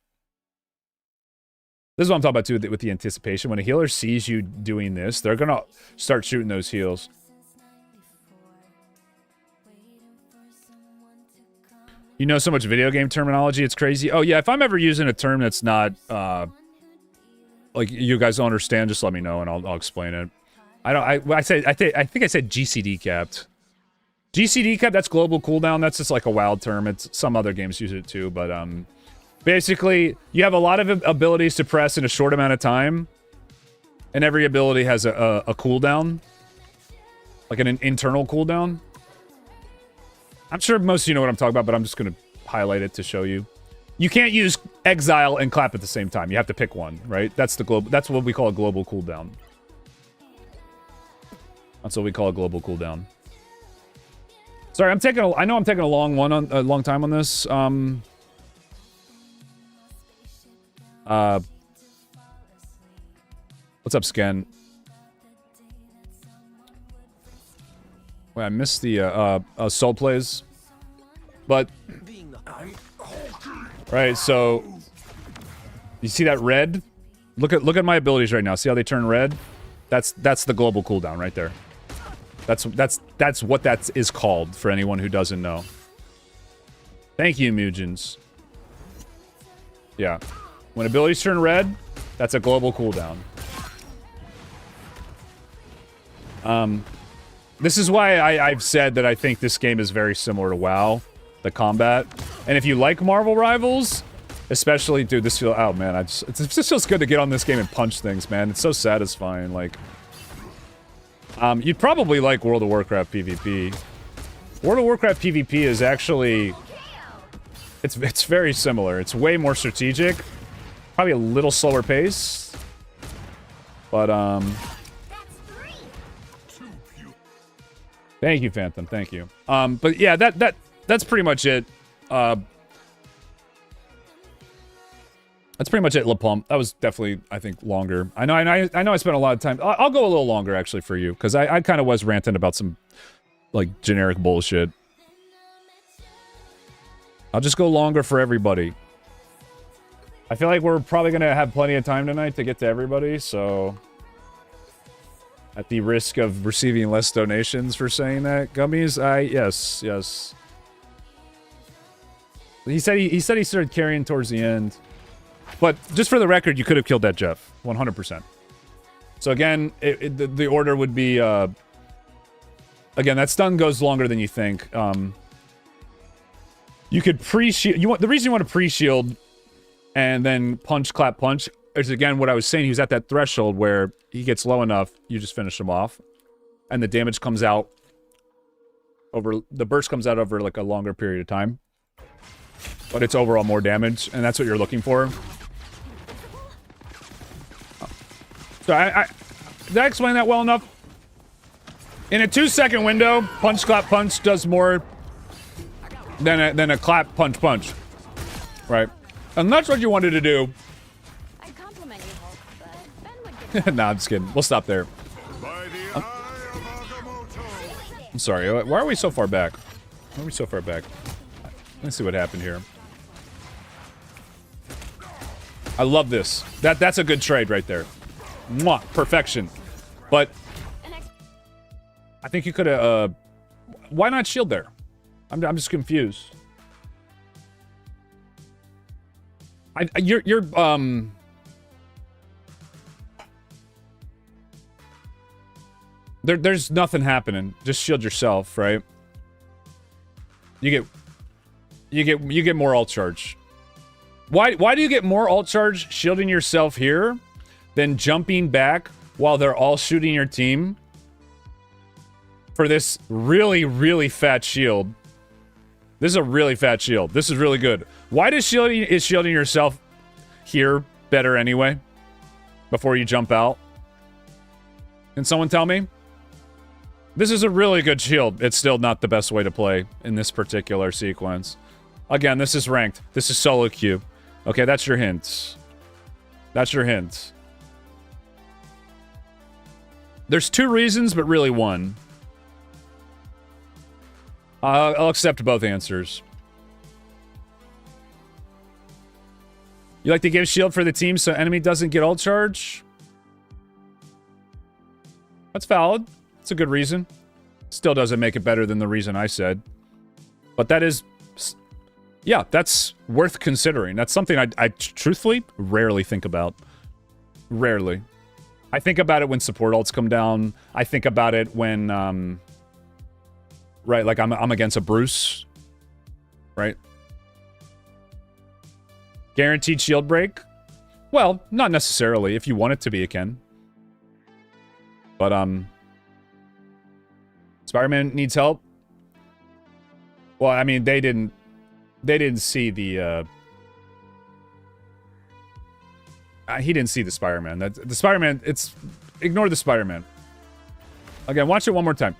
S1: This is what I'm talking about too with the anticipation. When a healer sees you doing this, they're gonna start shooting those heals. You know so much video game terminology, it's crazy. Oh yeah, if I'm ever using a term that's not like you guys don't understand, just let me know and I'll explain it. I think I said GCD capped. GCD capped, that's global cooldown. That's just like a wild term. It's some other games use it too, but basically you have a lot of abilities to press in a short amount of time, and every ability has a cooldown, like an internal cooldown. I'm sure most of you know what I'm talking about, but I'm just going to highlight it to show you. You can't use Exile and Clap at the same time. You have to pick one, right? That's what we call a global cooldown. That's what we call a global cooldown. Sorry, I know I'm taking a long time on this. What's up, Sken? Wait, I missed the soul plays, but right. So you see that red? Look at my abilities right now. See how they turn red? That's the global cooldown right there. That's what that is called for anyone who doesn't know. Thank you, Mugens. Yeah, when abilities turn red, that's a global cooldown. This is why I've said that I think this game is very similar to WoW, the combat. And if you like Marvel Rivals, especially, dude, this feels, oh man, it just feels good to get on this game and punch things, man. It's so satisfying, like. You'd probably like World of Warcraft PvP. World of Warcraft PvP is actually, it's very similar. It's way more strategic, probably a little slower pace, but thank you, Phantom. Thank you. But yeah, that's pretty much it. That's pretty much it, La Pump. That was definitely, I think, longer. I know I spent a lot of time. I'll go a little longer, actually, for you, because I kind of was ranting about some, like, generic bullshit. I'll just go longer for everybody. I feel like we're probably going to have plenty of time tonight to get to everybody, so... At the risk of receiving less donations for saying that, Gummies, yes. He said he started carrying towards the end. But just for the record, you could have killed that Jeff, 100%. So again, the order would be again, that stun goes longer than you think. You could pre-shield. The reason you want to pre-shield and then punch, clap, punch is again what I was saying. He was at that threshold where he gets low enough, you just finish him off, and the damage comes out over the burst comes out over like a longer period of time. But it's overall more damage, and that's what you're looking for. So did I explain that well enough? In a 2-second window, punch, clap, punch does more than a clap, punch, punch. Right? And that's what you wanted to do.
S3: I compliment you, Hulk, but Ben would
S1: Nah, I'm just kidding. We'll stop there. I'm sorry. Why are we so far back? Why are we so far back? Let's see what happened here. I love this. That's a good trade right there. Mwah, perfection. But I think you could have. Why not shield there? I'm just confused. You're There's nothing happening. Just shield yourself, right? You get more ult charge. Why do you get more ult charge shielding yourself here than jumping back while they're all shooting your team for this really, really fat shield. This is a really fat shield. This is really good. Why is shielding yourself here better anyway? Before you jump out? Can someone tell me? This is a really good shield. It's still not the best way to play in this particular sequence. Again, this is ranked. This is solo queue. Okay, that's your hint. That's your hint. There's 2 reasons, but really 1. I'll accept both answers. You like to give shield for the team so enemy doesn't get ult charge? That's valid. It's a good reason. Still doesn't make it better than the reason I said. But that is... Yeah, that's worth considering. That's something I truthfully rarely think about. Rarely. I think about it when support ults come down. I think about it when... right, like I'm against a Bruce. Right? Guaranteed shield break? Well, not necessarily. If you want it to be, it can. But, Spider-Man needs help? Well, I mean, they didn't see the, he didn't see the Spider-Man. The Spider-Man, it's... Ignore the Spider-Man. Again, watch it one more time.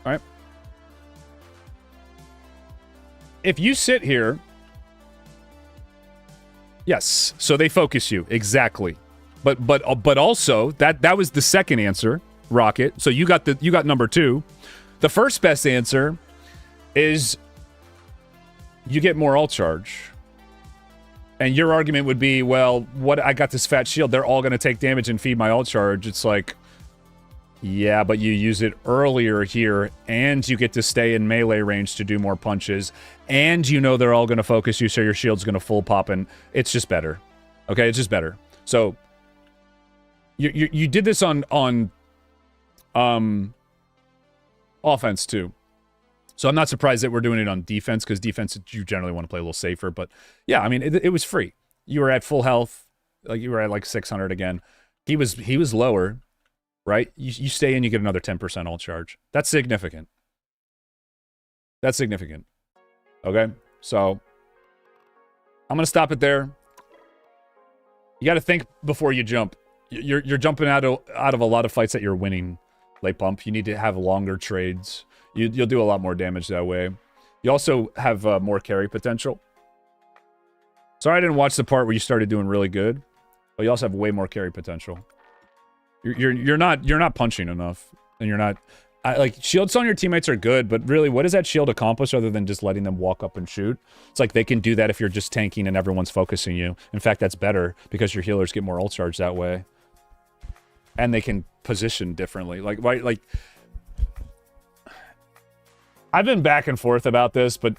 S1: All right. If you sit here... Yes, so they focus you. Exactly. But also, that was the second answer, Rocket. So you got number 2. The first best answer is you get more ult charge. And your argument would be, well, I got this fat shield. They're all going to take damage and feed my ult charge. It's like... Yeah, but you use it earlier here, and you get to stay in melee range to do more punches, and you know they're all going to focus you, so your shield's going to full pop, and it's just better. Okay, it's just better. So, you did this on offense, too. So I'm not surprised that we're doing it on defense, because defense, you generally want to play a little safer, but yeah, I mean, it was free. You were at full health, like you were at like 600 again. He was lower. Right? You stay in, you get another 10% ult charge. That's significant. That's significant. Okay? So, I'm going to stop it there. You got to think before you jump. You're jumping out of a lot of fights that you're winning, late pump. You need to have longer trades. You'll do a lot more damage that way. You also have more carry potential. Sorry I didn't watch the part where you started doing really good, but you also have way more carry potential. You're not punching enough, and you're not... like, shields on your teammates are good, but really, what does that shield accomplish other than just letting them walk up and shoot? It's like they can do that if you're just tanking and everyone's focusing you. In fact, that's better, because your healers get more ult charge that way. And they can position differently. Like, right, like... I've been back and forth about this, but...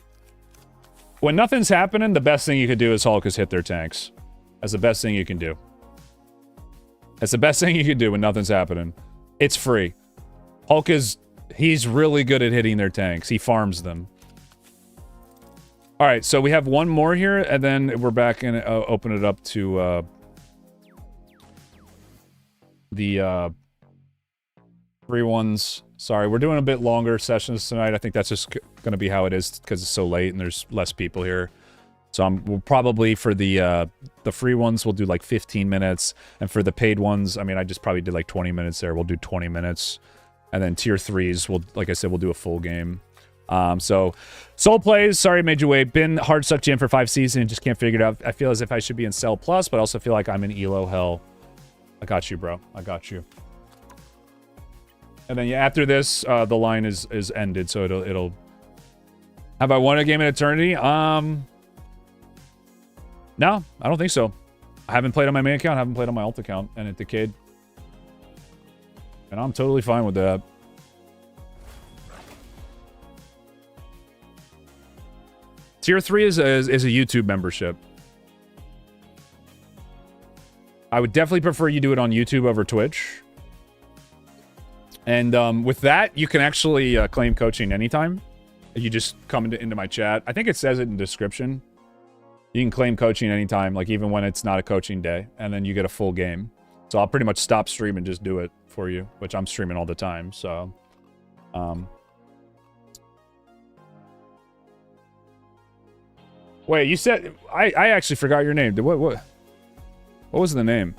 S1: When nothing's happening, the best thing you could do is Hulk is hit their tanks. That's the best thing you can do. That's the best thing you can do when nothing's happening. It's free. Hulk he's really good at hitting their tanks. He farms them. Alright, so we have one more here, and then we're back and open it up to the free ones. Sorry, we're doing a bit longer sessions tonight. I think that's just going to be how it is because it's so late and there's less people here. So we'll probably, for the free ones, we'll do like 15 minutes. And for the paid ones, I mean, I just probably did like 20 minutes there. We'll do 20 minutes. And then tier 3s, like I said, we'll do a full game. So, Soul Plays, sorry I made you wait. Been hard suck jam for 5 seasons and just can't figure it out. I feel as if I should be in Cell Plus, but I also feel like I'm in Elo Hell. I got you, bro. I got you. And then yeah, after this, the line is ended, so it'll... Have I won a game in Eternity? No, I don't think so. I haven't played on my main account, I haven't played on my alt account, and it decayed. And I'm totally fine with that. Tier 3 is a YouTube membership. I would definitely prefer you do it on YouTube over Twitch. And with that, you can actually claim coaching anytime. You just come into my chat. I think it says it in the description. You can claim coaching anytime, like even when it's not a coaching day, and then you get a full game. So I'll pretty much stop streaming and just do it for you, which I'm streaming all the time. So, wait, you said I actually forgot your name. What was the name?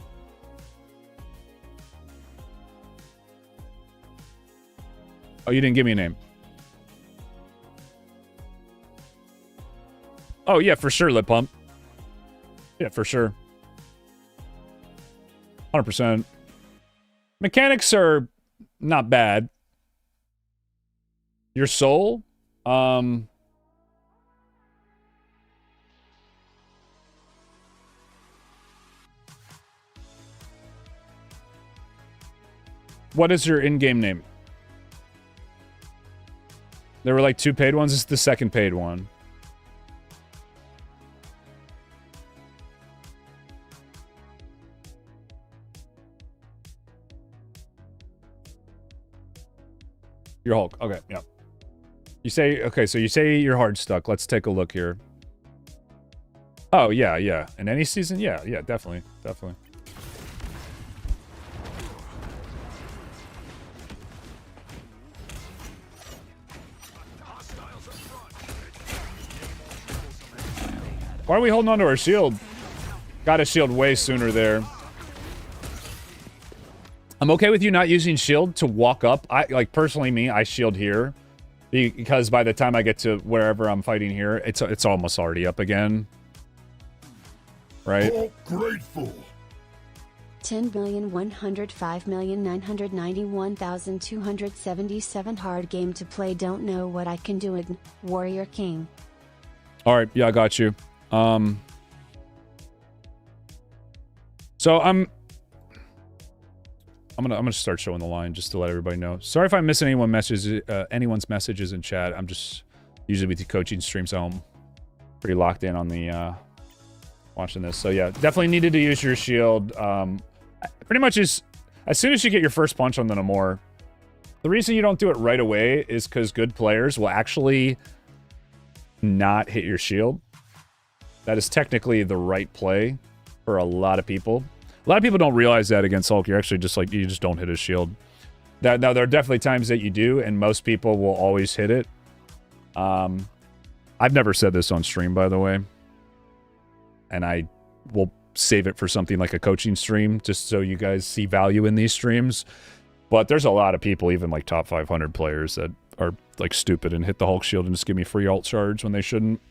S1: Oh, you didn't give me a name. Oh, yeah, for sure, Lip Pump. Yeah, for sure. 100%. Mechanics are not bad. Your soul? What is your in-game name? There were like 2 paid ones. This is the second paid one. You're Hulk. Okay, yeah. You say, okay, so you say you're hard stuck. Let's take a look here. Oh, yeah, yeah. In any season? Yeah, yeah, definitely. Definitely. Why are we holding on to our shield? Got a shield way sooner there. I'm okay with you not using shield to walk up. Like personally me, I shield here because by the time I get to wherever I'm fighting here, it's almost already up again. Right?
S2: Oh, grateful.
S4: 10,105,991,277 hard game to play. Don't know what I can do. Warrior King.
S1: All right, yeah, I got you. So I'm gonna start showing the line just to let everybody know. Sorry if I'm missing anyone's messages in chat. I'm just usually with the coaching streams, so I'm pretty locked in on the watching this. So yeah, definitely needed to use your shield. Pretty much as soon as you get your first punch on the Namor. The reason you don't do it right away is because good players will actually not hit your shield. That is technically the right play for a lot of people. A lot of people don't realize that against Hulk. You're actually just like, you just don't hit his shield. Now, there are definitely times that you do, and most people will always hit it. I've never said this on stream, by the way. And I will save it for something like a coaching stream, just so you guys see value in these streams. But there's a lot of people, even like top 500 players, that are like stupid and hit the Hulk shield and just give me free alt charge when they shouldn't.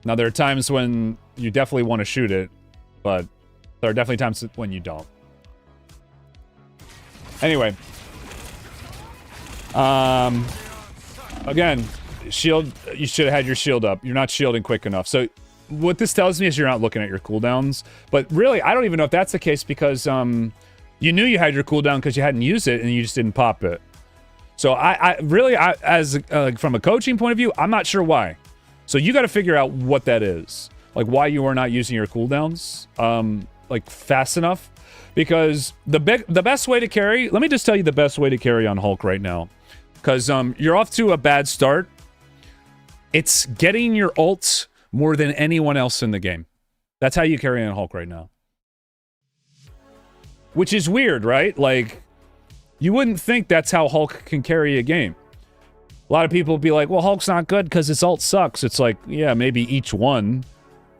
S1: Now, there are times when you definitely want to shoot it, but there are definitely times when you don't. Anyway. Again, shield, you should have had your shield up. You're not shielding quick enough. So what this tells me is you're not looking at your cooldowns. But really, I don't even know if that's the case because you knew you had your cooldown because you hadn't used it and you just didn't pop it. So I really, as from a coaching point of view, I'm not sure why. So you got to figure out what that is. Like why you are not using your cooldowns like fast enough. Because the best way to carry, let me just tell you the best way to carry on Hulk right now. Because you're off to a bad start. It's getting your ults more than anyone else in the game. That's how you carry on Hulk right now. Which is weird, right? Like, you wouldn't think that's how Hulk can carry a game. A lot of people be like, well, Hulk's not good because his ult sucks. It's like, yeah, maybe each one.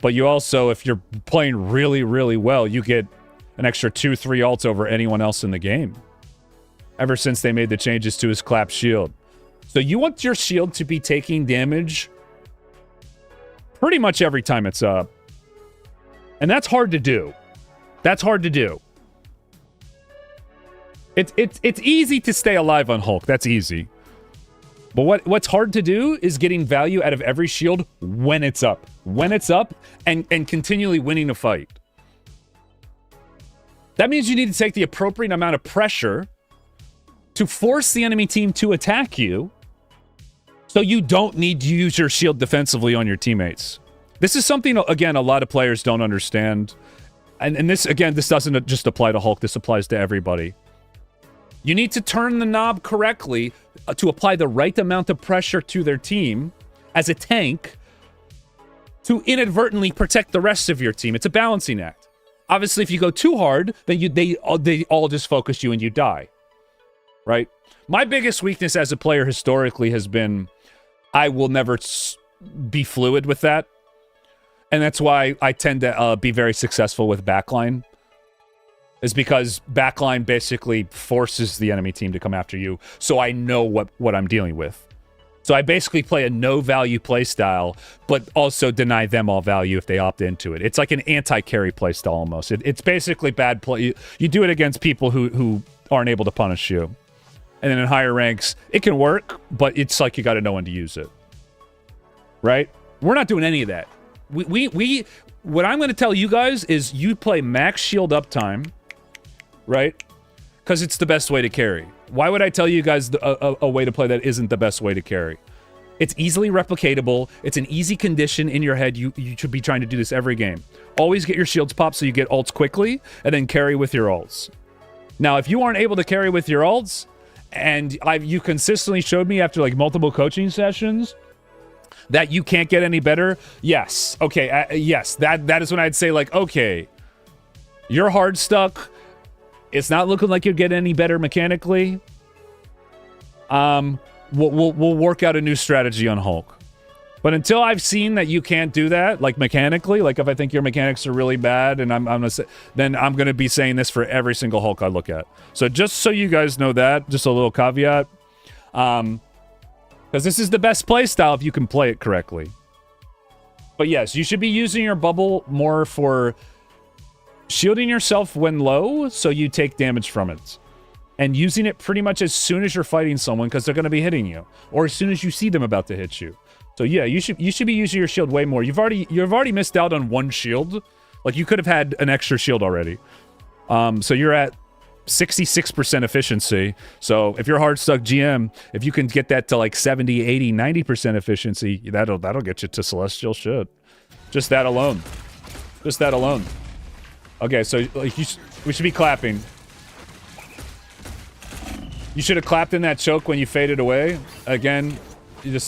S1: But you also, if you're playing really, really well, you get an extra 2-3 ults over anyone else in the game. Ever since they made the changes to his clap shield. So you want your shield to be taking damage pretty much every time it's up. And that's hard to do. That's hard to do. It's easy to stay alive on Hulk. That's easy. But what's hard to do is getting value out of every shield when it's up. When it's up and continually winning a fight. That means you need to take the appropriate amount of pressure to force the enemy team to attack you so you don't need to use your shield defensively on your teammates. This is something, again, a lot of players don't understand. and this, again, this doesn't just apply to Hulk. This applies to everybody. You need to turn the knob correctly to apply the right amount of pressure to their team as a tank to inadvertently protect the rest of your team. It's a balancing act. Obviously, if you go too hard, then they all just focus you and you die. Right? My biggest weakness as a player historically has been I will never be fluid with that. And that's why I tend to be very successful with backline. Is because backline basically forces the enemy team to come after you. So I know what I'm dealing with. So I basically play a no-value playstyle, but also deny them all value if they opt into it. It's like an anti-carry playstyle almost. It's basically bad play. You do it against people who aren't able to punish you. And then in higher ranks, it can work, but it's like you got to know when to use it. Right? We're not doing any of that. What I'm going to tell you guys is you play max shield uptime, right? Because it's the best way to carry. Why would I tell you guys a way to play that isn't the best way to carry? It's easily replicatable. It's an easy condition in your head. You should be trying to do this every game. Always get your shields popped so you get ults quickly, and then carry with your ults. Now, if you aren't able to carry with your ults, and you consistently showed me after like multiple coaching sessions that you can't get any better, yes. Okay, yes. That is when I'd say like, okay, you're hard stuck. It's not looking like you're getting any better mechanically. We'll work out a new strategy on Hulk. But until I've seen that you can't do that, like mechanically, like if I think your mechanics are really bad, and I'm gonna say, then I'm gonna be saying this for every single Hulk I look at. So just so you guys know that, just a little caveat, because this is the best play style if you can play it correctly. But yes, you should be using your bubble more for shielding yourself when low, so you take damage from it. And using it pretty much as soon as you're fighting someone, because they're going to be hitting you. Or as soon as you see them about to hit you. So yeah, you should be using your shield way more. You've already missed out on one shield. Like, you could have had an extra shield already. So you're at 66% efficiency. So if you're hard stuck GM, if you can get that to like 70, 80, 90% efficiency, that'll get you to celestial shit. Just that alone. Just that alone. Okay, so like we should be clapping. You should have clapped in that choke when you faded away. Again,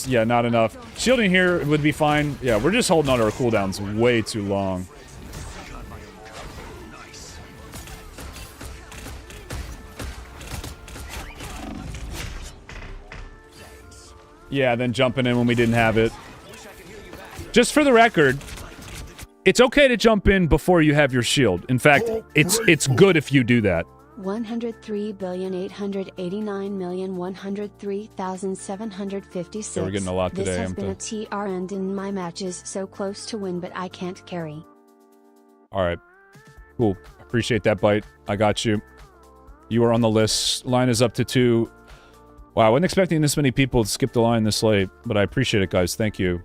S1: yeah, not enough. Shielding here would be fine. Yeah, we're just holding on to our cooldowns way too long. Yeah, then jumping in when we didn't have it. Just for the record, it's okay to jump in before you have your shield. In fact, it's good if you do that.
S4: 103,889,103,756.
S1: So we're getting a lot today.
S4: This has been a TR, and in my matches so close to win, but I can't carry.
S1: All right. Cool. Appreciate that, Bite. I got you. You are on the list. Line is up to 2. Wow, I wasn't expecting this many people to skip the line this late, but I appreciate it, guys. Thank you.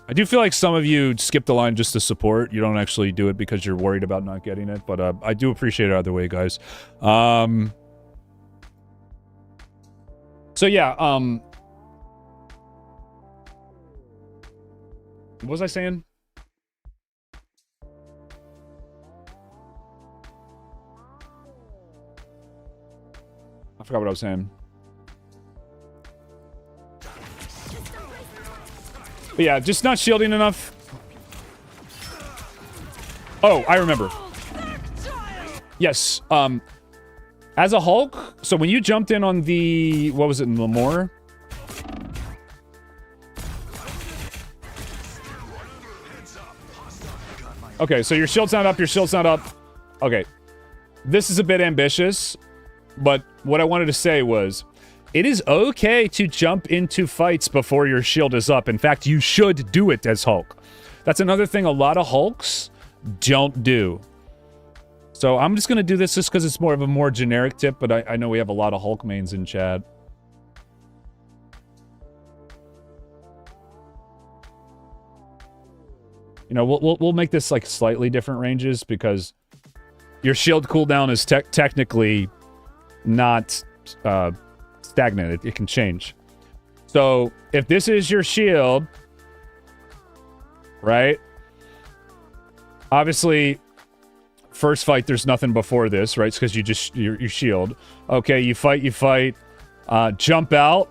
S1: I do feel like some of you skip the line just to support. You don't actually do it because you're worried about not getting it, but I do appreciate it either way, guys. So yeah, what was I saying? I forgot what I was saying. But yeah, just not shielding enough. Oh, I remember. Yes, as a Hulk, so when you jumped in on the, what was it, in Lamore? Okay, so your shield's not up, your shield's not up. Okay, this is a bit ambitious, but what I wanted to say was, it is okay to jump into fights before your shield is up. In fact, you should do it as Hulk. That's another thing a lot of Hulks don't do. So I'm just going to do this just because it's more of a more generic tip, but I know we have a lot of Hulk mains in chat. You know, we'll make this like slightly different ranges because your shield cooldown is technically not stagnant. It can change. So if this is your shield, right? Obviously, first fight, there's nothing before this, right? It's because you shield. Okay, you fight. Jump out.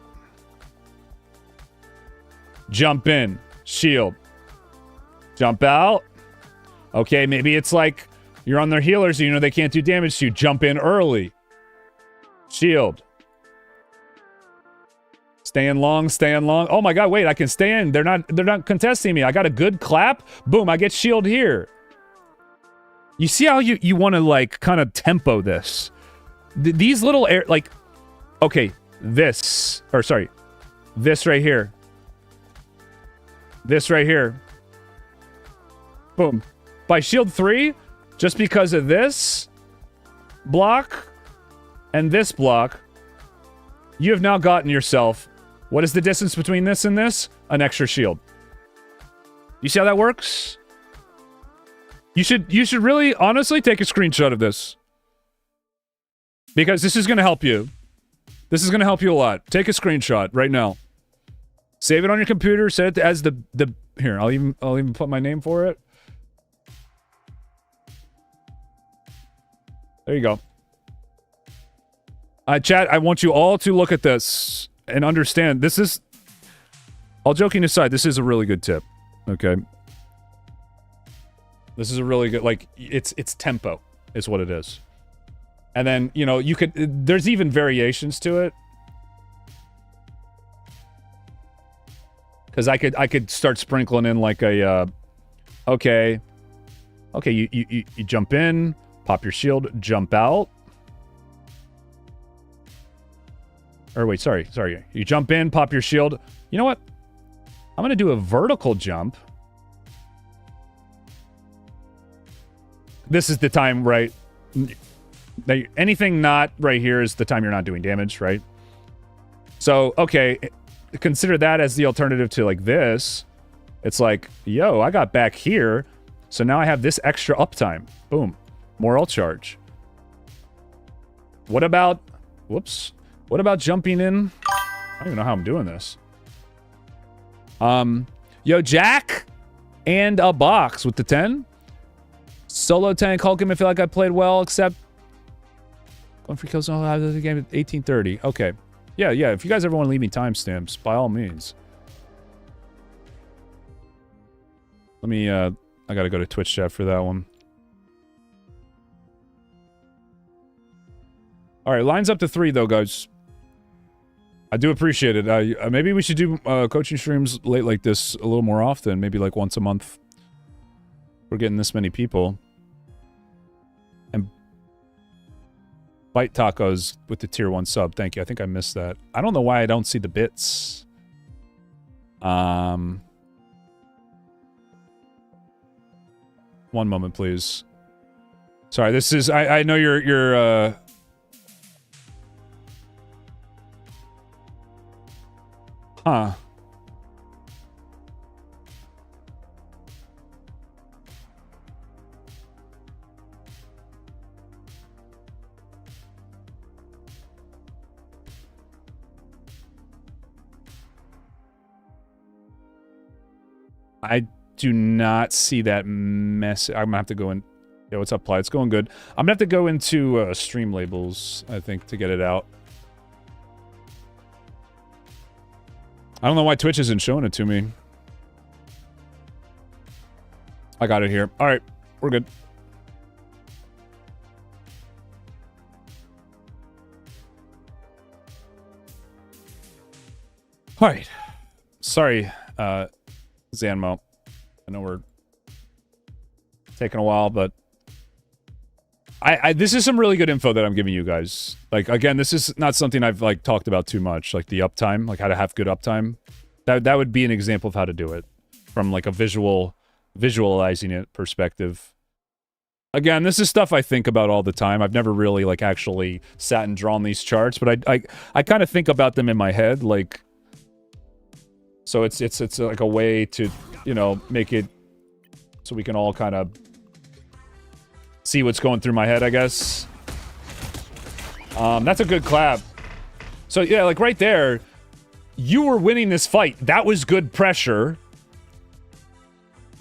S1: Jump in. Shield. Jump out. Okay, maybe it's like you're on their healers, you know they can't do damage to you. Jump in early. Shield. Stay in long. Oh my god, wait, I can stay in. They're not contesting me. I got a good clap. Boom, I get shield here. You see how you want to, like, kind of tempo this. These little air, like, okay, this right here. This right here. Boom. By shield 3, just because of this block and this block, you have now gotten yourself, what is the distance between this and this? An extra shield. You see how that works? You should really, honestly, take a screenshot of this. Because this is going to help you. This is going to help you a lot. Take a screenshot right now. Save it on your computer. Set it as the here. I'll even put my name for it. There you go. Chat, I want you all to look at this and understand. This is, all joking aside, this is a really good tip. Okay. This is a really good, like, it's tempo is what it is. And then, you know, you could, there's even variations to it. Because I could start sprinkling in like a, okay, you jump in, pop your shield, jump out. Or wait, sorry. You jump in, pop your shield. You know what? I'm going to do a vertical jump. This is the time, right? Anything not right here is the time you're not doing damage, right? So, okay, consider that as the alternative to, like, this. It's like, yo, I got back here, so now I have this extra uptime. Boom. More ult charge. What about... Whoops. What about jumping in? I don't even know how I'm doing this. Yo, Jack and a box with the 10. Solo tank Hulk him. I feel like I played well, except going for kills out of the game at 1830. Okay. Yeah. If you guys ever want to leave me timestamps, by all means. Let me, I gotta go to Twitch chat for that one. Alright, lines up to 3 though, guys. I do appreciate it. Maybe we should do coaching streams late like this a little more often. Maybe like once a month. We're getting this many people. And Bite Tacos with the tier 1 sub. Thank you. I think I missed that. I don't know why I don't see the bits. One moment, please. Sorry, this is... I know you're Huh. I do not see that mess. I'm gonna have to go in. Yeah, what's up, Ply? It's going good. I'm gonna have to go into stream labels, I think, to get it out. I don't know why Twitch isn't showing it to me. I got it here. All right, we're good. All right. Sorry, Zanmo. I know we're taking a while, but this is some really good info that I'm giving you guys. Like, again, this is not something I've, like, talked about too much. Like, the uptime, like, how to have good uptime. That would be an example of how to do it. From, like, a visualizing it perspective. Again, this is stuff I think about all the time. I've never really, like, actually sat and drawn these charts, but I kind of think about them in my head, like... So it's like a way to, you know, make it so we can all kind of see what's going through my head, I guess. That's a good clap. So yeah, like right there, you were winning this fight. That was good pressure.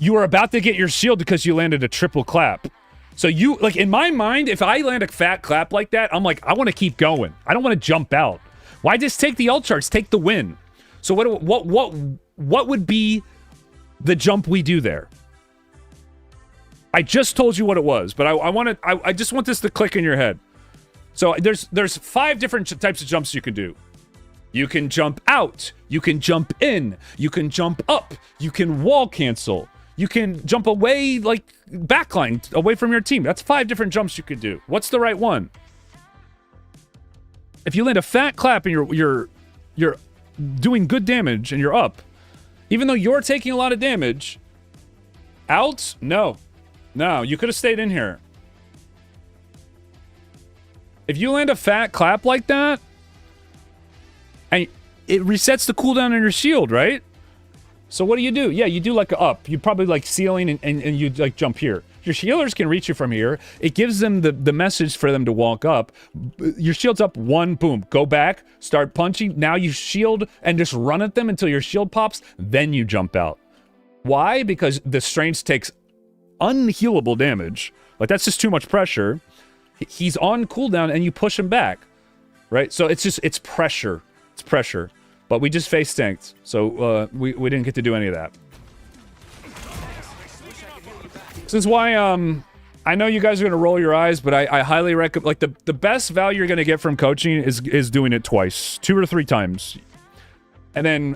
S1: you are about to get your shield because you landed a triple clap. So you, like, in my mind, if I land a fat clap like that, I'm like, I want to keep going. I don't want to jump out. Why just take the ult charge? Take the win. So what would be the jump we do there? I just told you what it was, but I just want this to click in your head. So there's 5 different types of jumps you can do. You can jump out. You can jump in. You can jump up. You can wall cancel. You can jump away, like, backline, away from your team. That's 5 different jumps you could do. What's the right one? If you land a fat clap and you're doing good damage and you're up, even though you're taking a lot of damage, out? No. No, you could have stayed in here. If you land a fat clap like that, and it resets the cooldown on your shield, right? So what do? Yeah, you do like a up. You probably like ceiling and you like jump here. Your healers can reach you from here. It gives them the message for them to walk up. Your shield's up 1, boom. Go back, start punching. Now you shield and just run at them until your shield pops. Then you jump out. Why? Because the Strange takes unhealable damage. Like, that's just too much pressure. He's on cooldown and you push him back, right? So it's pressure. It's pressure. But we just face tanked, so we didn't get to do any of that. This is why I know you guys are gonna roll your eyes, but I highly recommend, like, the best value you're gonna get from coaching is doing it twice, 2 or 3 times, and then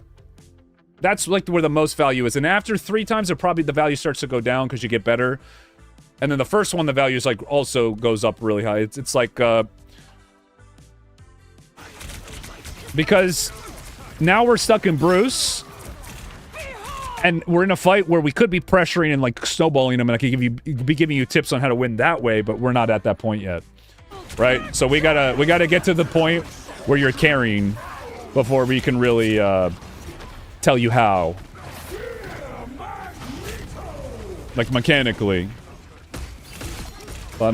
S1: that's like where the most value is. And after 3 times, probably the value starts to go down because you get better. And then the first one, the value is like also goes up really high. It's like because now we're stuck in Bruce, and we're in a fight where we could be pressuring and like snowballing him, and I could be giving you tips on how to win that way, but we're not at that point yet, right? So we gotta get to the point where you're carrying before we can really tell you how, like mechanically. But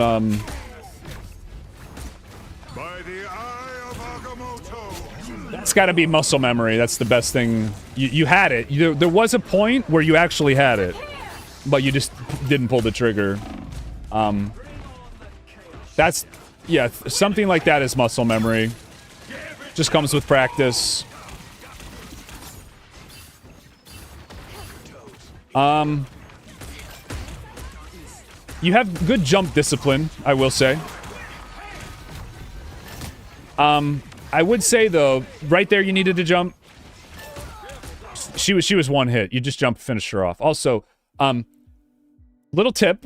S2: By the eye of Agamotto.
S1: that's got to be muscle memory. That's the best thing. You had it. There was a point where you actually had it, but you just didn't pull the trigger. That's, yeah, something like that is muscle memory. Just comes with practice. You have good jump discipline, I will say. I would say, though, right there you needed to jump. She was 1 hit. You just jump, finish her off. Also, little tip.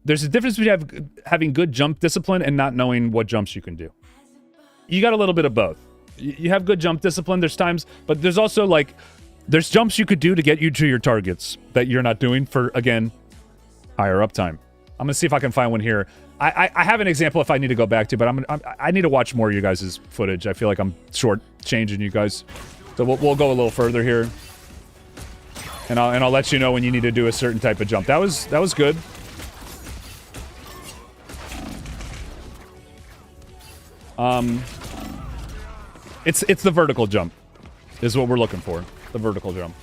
S1: There's a difference between having good jump discipline and not knowing what jumps you can do. You got a little bit of both. You have good jump discipline, there's times, but there's also, like, there's jumps you could do to get you to your targets that you're not doing for, again, higher uptime. I'm gonna see if I can find one here. I have an example if I need to go back to, but I need to watch more of you guys' footage. I feel like I'm short-changing you guys. So we'll go a little further here. And I'll let you know when you need to do a certain type of jump. That was good. It's the vertical jump is what we're looking for. The vertical jump.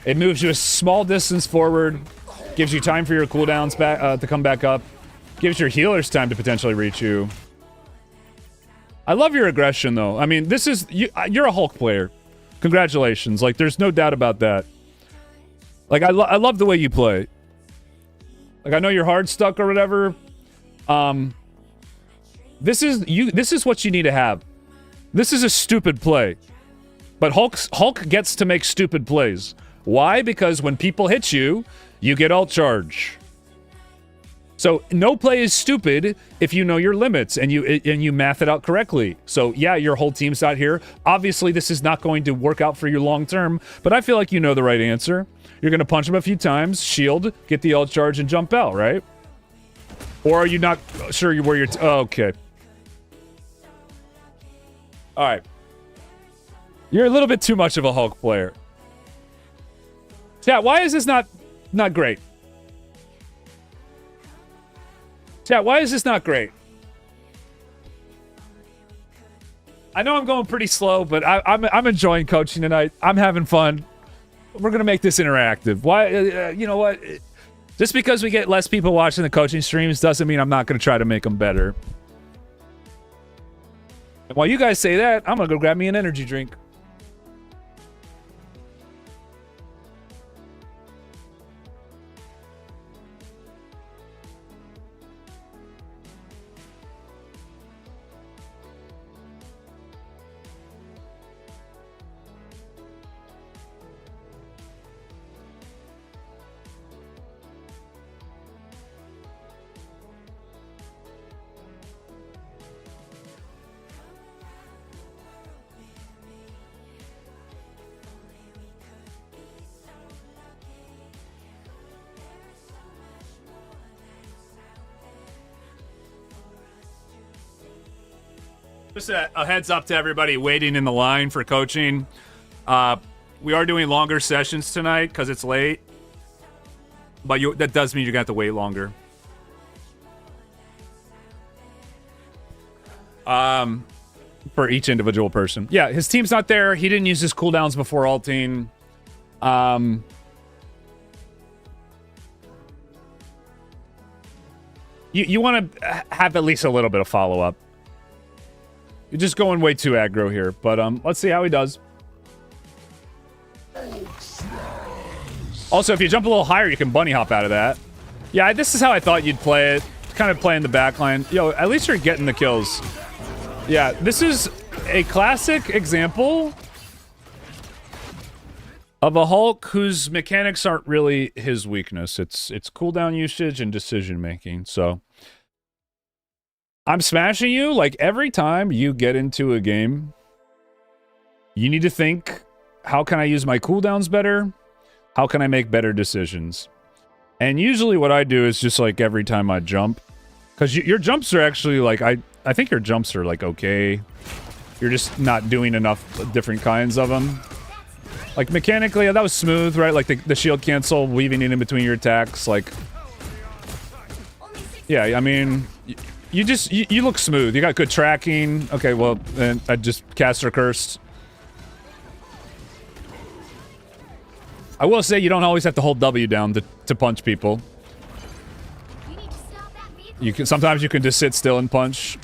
S1: It moves you a small distance forward, gives you time for your cooldowns back to come back up, gives your healers time to potentially reach you. I love your aggression, though. I mean, this is you're a Hulk player. Congratulations. Like, there's no doubt about that. Like, I love the way you play. Like, I know you're hard stuck or whatever. This is what you need to have. This is a stupid play. But Hulk gets to make stupid plays. Why? Because when people hit you, you get ult charge. So no play is stupid if you know your limits and you math it out correctly. So yeah, your whole team's out here. Obviously, this is not going to work out for you long term, but I feel like you know the right answer. You're going to punch him a few times, shield, get the ult charge, and jump out, right? Or are you not sure where you're... Oh, okay. All right. You're a little bit too much of a Hulk player. Chat, why is this not great? Chat, why is this not great? I know I'm going pretty slow, but I'm enjoying coaching tonight. I'm having fun. We're gonna make this interactive. Why? You know what? Just because we get less people watching the coaching streams doesn't mean I'm not gonna try to make them better. And while you guys say that, I'm gonna go grab me an energy drink. Just a heads up to everybody waiting in the line for coaching. We are doing longer sessions tonight because it's late. But that does mean you're going to have to wait longer. For each individual person. Yeah, his team's not there. He didn't use his cooldowns before ulting. You want to have at least a little bit of follow-up. You're just going way too aggro here, but let's see how he does. Also, if you jump a little higher, you can bunny hop out of that. Yeah, this is how I thought you'd play it. Kind of playing the backline. Yo, at least you're getting the kills. Yeah, this is a classic example of a Hulk whose mechanics aren't really his weakness. It's cooldown usage and decision making, so... I'm smashing you. Like, every time you get into a game, you need to think, how can I use my cooldowns better? How can I make better decisions? And usually what I do is just, like, every time I jump, because your jumps are actually, like, I think your jumps are, like, okay. You're just not doing enough different kinds of them. Like, mechanically, that was smooth, right? Like, the shield cancel, weaving it in between your attacks, like... Yeah, I mean... You look smooth. You got good tracking. Okay, well, then I just caster cursed. I will say you don't always have to hold W down to punch people. You can sometimes you can just sit still and punch.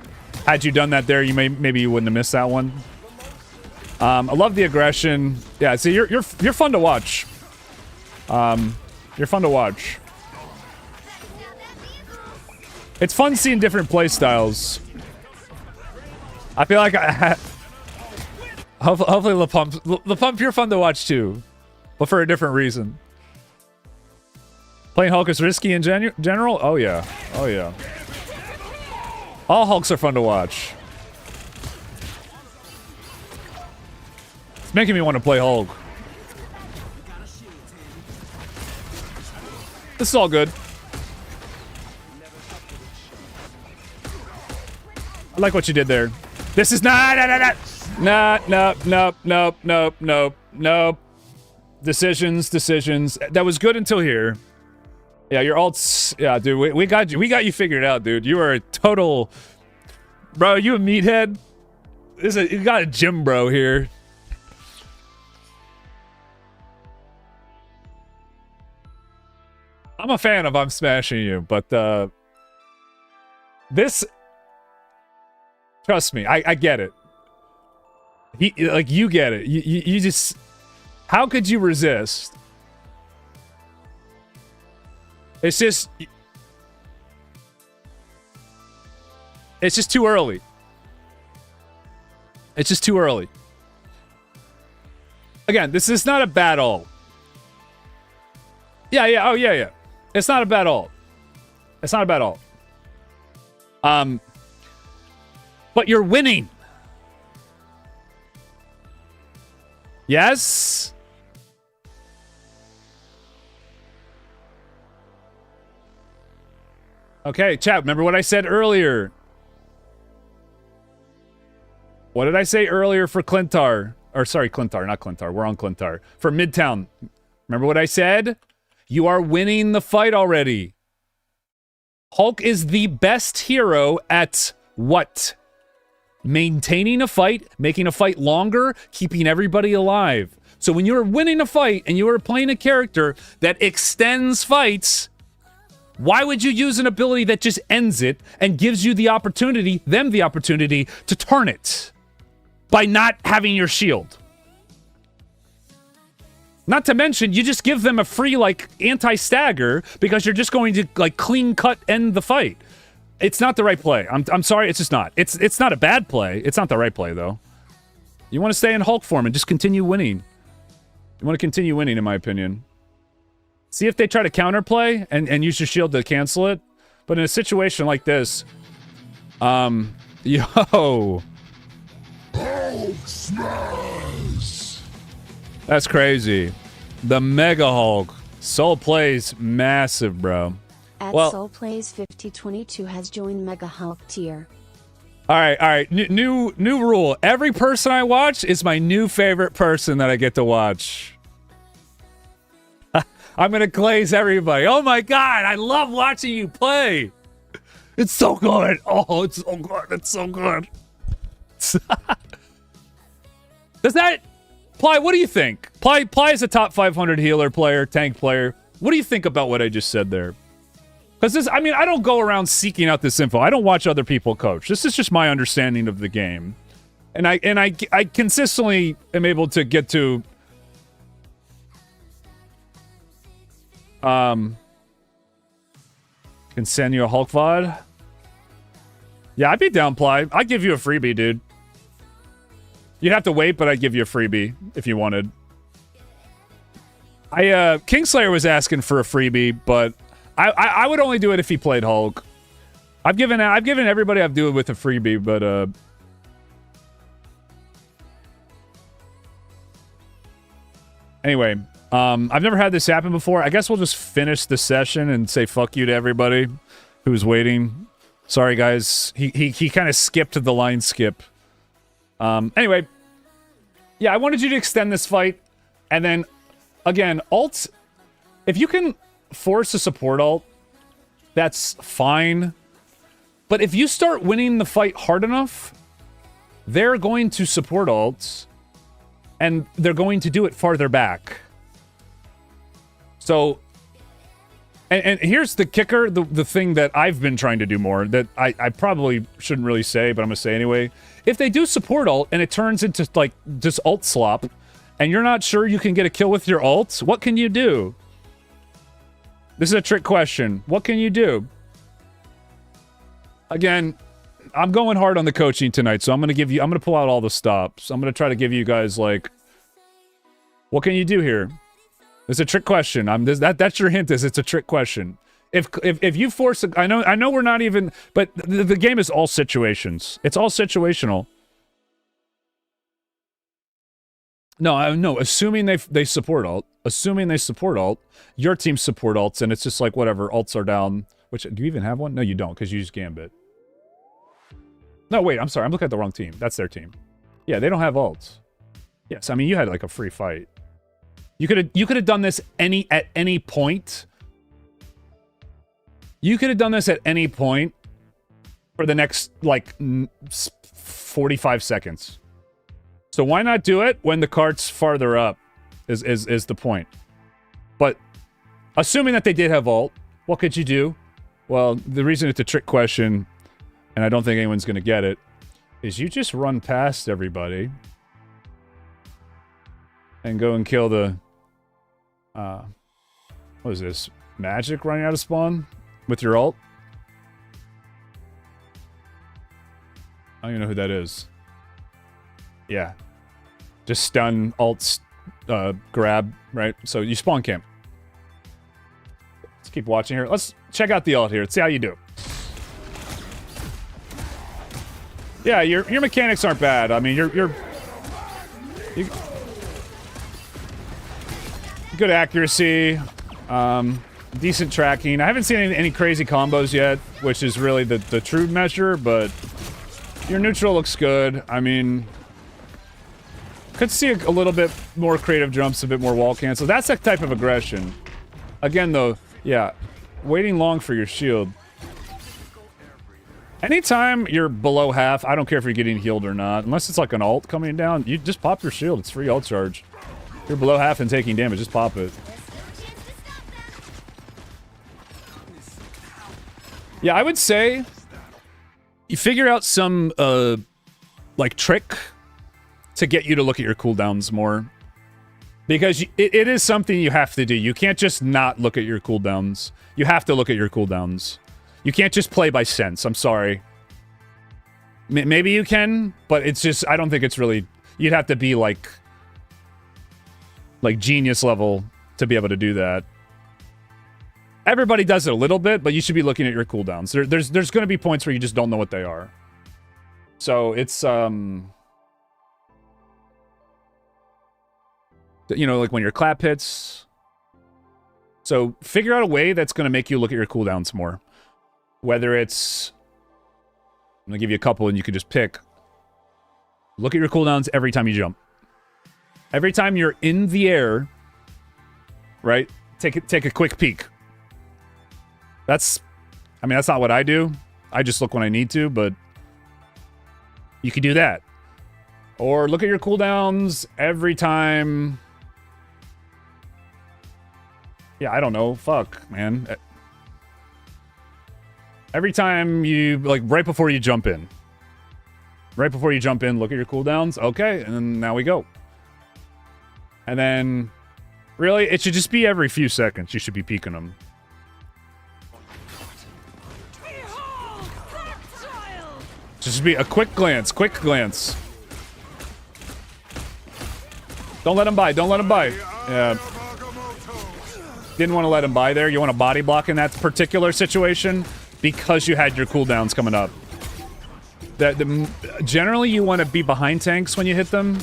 S1: Had you done that there, maybe you wouldn't have missed that one. I love the aggression. Yeah, see, you're fun to watch. You're fun to watch. It's fun seeing different playstyles. I feel like hopefully LaPump, you're fun to watch too, but for a different reason. Playing Hulk is risky in general? Oh yeah. Oh yeah. All Hulks are fun to watch. It's making me want to play Hulk. This is all good. I like what you did there. This is nope. Decisions. That was good until here. Yeah, your ults. Yeah, dude, we got you. We got you figured out, dude. You are a total, bro. You a meathead? You got a gym bro here. I'm a fan of I'm smashing you, but this. Trust me, I get it. You get it. You just... How could you resist? It's just... It's just too early. It's just too early. Again, this is not a bad ult. Yeah. Oh, yeah. It's not a bad ult. It's not a bad ult. But you're winning. Yes? Okay, chat, remember what I said earlier? What did I say earlier for Clintar? Or sorry, Clintar, not Clintar. We're on Clintar. For Midtown. Remember what I said? You are winning the fight already. Hulk is the best hero at what? Maintaining a fight, making a fight longer, keeping everybody alive. So when you're winning a fight and you are playing a character that extends fights, why would you use an ability that just ends it and gives you the opportunity, to turn it by not having your shield? Not to mention, you just give them a free, like, anti-stagger because you're just going to, like, clean-cut end the fight. It's not the right play. I'm sorry, it's just not. It's not a bad play. It's not the right play, though. You want to stay in Hulk form and just continue winning. You want to continue winning, in my opinion. See if they try to counterplay and use your shield to cancel it. But in a situation like this, yo.
S2: Hulk smash!
S1: That's crazy. The Mega Hulk. Soul plays massive, bro.
S4: At
S1: Well,
S4: Soul Plays 5022 has joined Mega Hulk tier.
S1: all right. New rule. Every person I watch is my new favorite person that I get to watch. I'm gonna glaze everybody. Oh my god, I love watching you play. It's so good. Oh, it's so good. It's so good. Does that Ply, what do you think? Ply is a top 500 healer player, tank player. What do you think about what I just said there? Because this, I mean, I don't go around seeking out this info. I don't watch other people coach. This is just my understanding of the game. And I consistently am able to get to can send you a Hulk VOD. Yeah, I'd be down, Ply. I'd give you a freebie, dude. You'd have to wait, but I'd give you a freebie if you wanted. Kingslayer was asking for a freebie, but I would only do it if he played Hulk. I've given everybody I've do it with a freebie, but anyway, I've never had this happen before. I guess we'll just finish the session and say fuck you to everybody who's waiting. Sorry, guys. He kind of skipped the line skip. Anyway, yeah, I wanted you to extend this fight, and then again, ults. If you can force a support ult, that's fine. But if you start winning the fight hard enough, they're going to support ults, and they're going to do it farther back. So, and here's the kicker, the thing that I've been trying to do more, that I probably shouldn't really say, but I'm going to say anyway. If they do support ult, and it turns into, like, just ult slop, and you're not sure you can get a kill with your ults, what can you do? This is a trick question. What can you do? Again, I'm going hard on the coaching tonight, so I'm going to pull out all the stops. I'm going to try to give you guys, like, what can you do here? It's a trick question. That's your hint. It's a trick question. If you force, I know we're not even, but the game is all situations. It's all situational. No, assuming they support ult. Assuming they support ult, your team support ults, and it's just like whatever, ults are down. Which, do you even have one? No, you don't, because you use Gambit. No, wait, I'm sorry, I'm looking at the wrong team. That's their team. Yeah, they don't have ults. Yes, I mean, you had like a free fight. You could have done this at any point. You could have done this at any point for the next, like, 45 seconds. So why not do it when the cart's farther up, is the point. But assuming that they did have ult, what could you do? Well, the reason it's a trick question, and I don't think anyone's going to get it, is you just run past everybody and go and kill the... what is this? Magic running out of spawn? With your ult? I don't even know who that is. Yeah. Just stun, ult, grab, right? So you spawn camp. Let's keep watching here. Let's check out the ult here. Let's see how you do. Yeah, your mechanics aren't bad. I mean, you good accuracy, decent tracking. I haven't seen any crazy combos yet, which is really the true measure, but your neutral looks good. I mean, could see a little bit more creative jumps, a bit more wall cancel. That's that type of aggression. Again, though, yeah, waiting long for your shield. Anytime you're below half, I don't care if you're getting healed or not, unless it's like an ult coming down, you just pop your shield. It's free ult charge. You're below half and taking damage. Just pop it. Yeah, I would say you figure out some like trick to get you to look at your cooldowns more, because it is something you have to do. You can't just not look at your cooldowns. You have to look at your cooldowns. You can't just play by sense. I'm sorry. Maybe you can, but it's just, I don't think it's really, you'd have to be like genius level to be able to do that. Everybody does it a little bit, but you should be looking at your cooldowns. There's going to be points where you just don't know what they are. So it's, you know, like when your clap hits. So figure out a way that's going to make you look at your cooldowns more. Whether it's, I'm going to give you a couple and you can just pick. Look at your cooldowns every time you jump. Every time you're in the air, right? Take a quick peek. That's, I mean, that's not what I do. I just look when I need to, but you could do that. Or look at your cooldowns every time. Yeah, I don't know. Fuck, man. Every time you, like, right before you jump in. Right before you jump in, look at your cooldowns. Okay, and then now we go. And then, really, it should just be every few seconds. You should be peeking them. Just be a quick glance, quick glance. Don't let him buy, don't let him buy. Yeah. Didn't want to let him buy there. You want to body block in that particular situation because you had your cooldowns coming up. Generally, you want to be behind tanks when you hit them.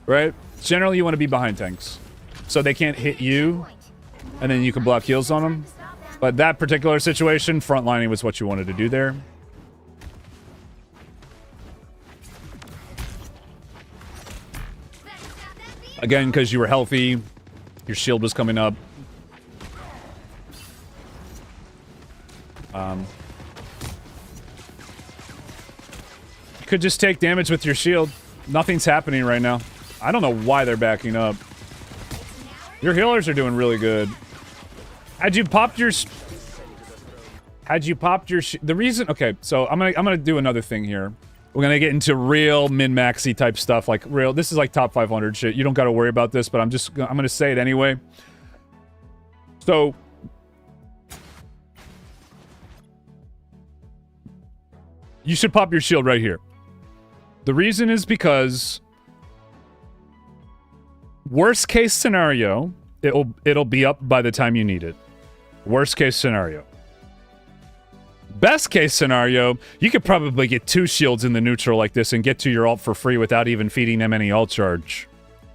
S1: Right? Generally, you want to be behind tanks. So they can't hit you, and then you can block heals on them. But that particular situation, frontlining was what you wanted to do there. Again, because you were healthy, your shield was coming up. You could just take damage with your shield. Nothing's happening right now. I don't know why they're backing up. Your healers are doing really good. Had you popped your... The reason... Okay, so I'm gonna do another thing here. We're gonna get into real min-maxy type stuff, like real... This is like top 500 shit. You don't gotta worry about this, but I'm gonna say it anyway. So... You should pop your shield right here. The reason is because... Worst case scenario, it'll be up by the time you need it. Worst case scenario. Best case scenario, you could probably get 2 shields in the neutral like this and get to your ult for free without even feeding them any ult charge.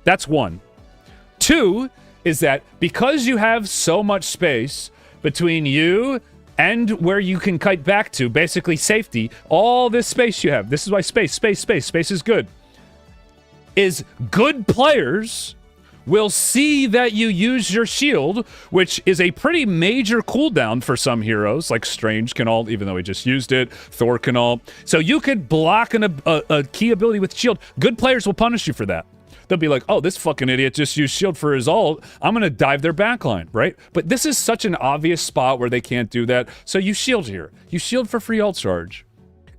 S1: That's 1. 2 is that because you have so much space between you and where you can kite back to, basically safety, all this space you have, this is why space is good, is good players will see that you use your shield, which is a pretty major cooldown for some heroes, like Strange can ult, even though he just used it, Thor can ult. So you could block a key ability with shield. Good players will punish you for that. They'll be like, oh, this fucking idiot just used shield for his ult. I'm going to dive their backline, right? But this is such an obvious spot where they can't do that. So you shield here. You shield for free ult charge.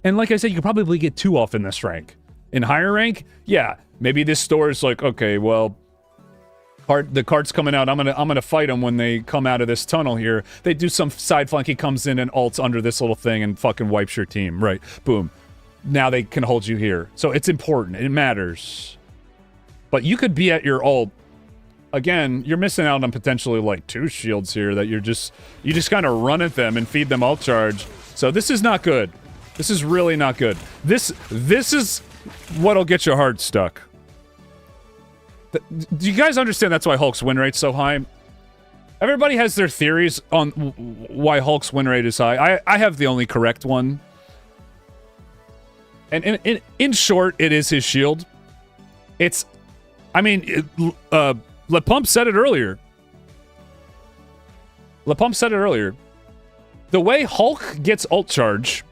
S1: And like I said, you could probably get 2 off in this rank. In higher rank, yeah, maybe this store is like, okay, well, the cart's coming out. I'm gonna fight them when they come out of this tunnel here. They do some side flank. He comes in and ults under this little thing and fucking wipes your team. Right, boom. Now they can hold you here. So it's important. It matters. But you could be at your ult. Again, you're missing out on potentially like 2 shields here that you just kind of run at them and feed them ult charge. So this is not good. This is really not good. This is what'll get your heart stuck. Do you guys understand that's why Hulk's win rate's so high? Everybody has their theories on why Hulk's win rate is high. I have the only correct one. And in short, it is his shield. It's... I mean, LePump said it earlier. LePump said it earlier. The way Hulk gets ult charge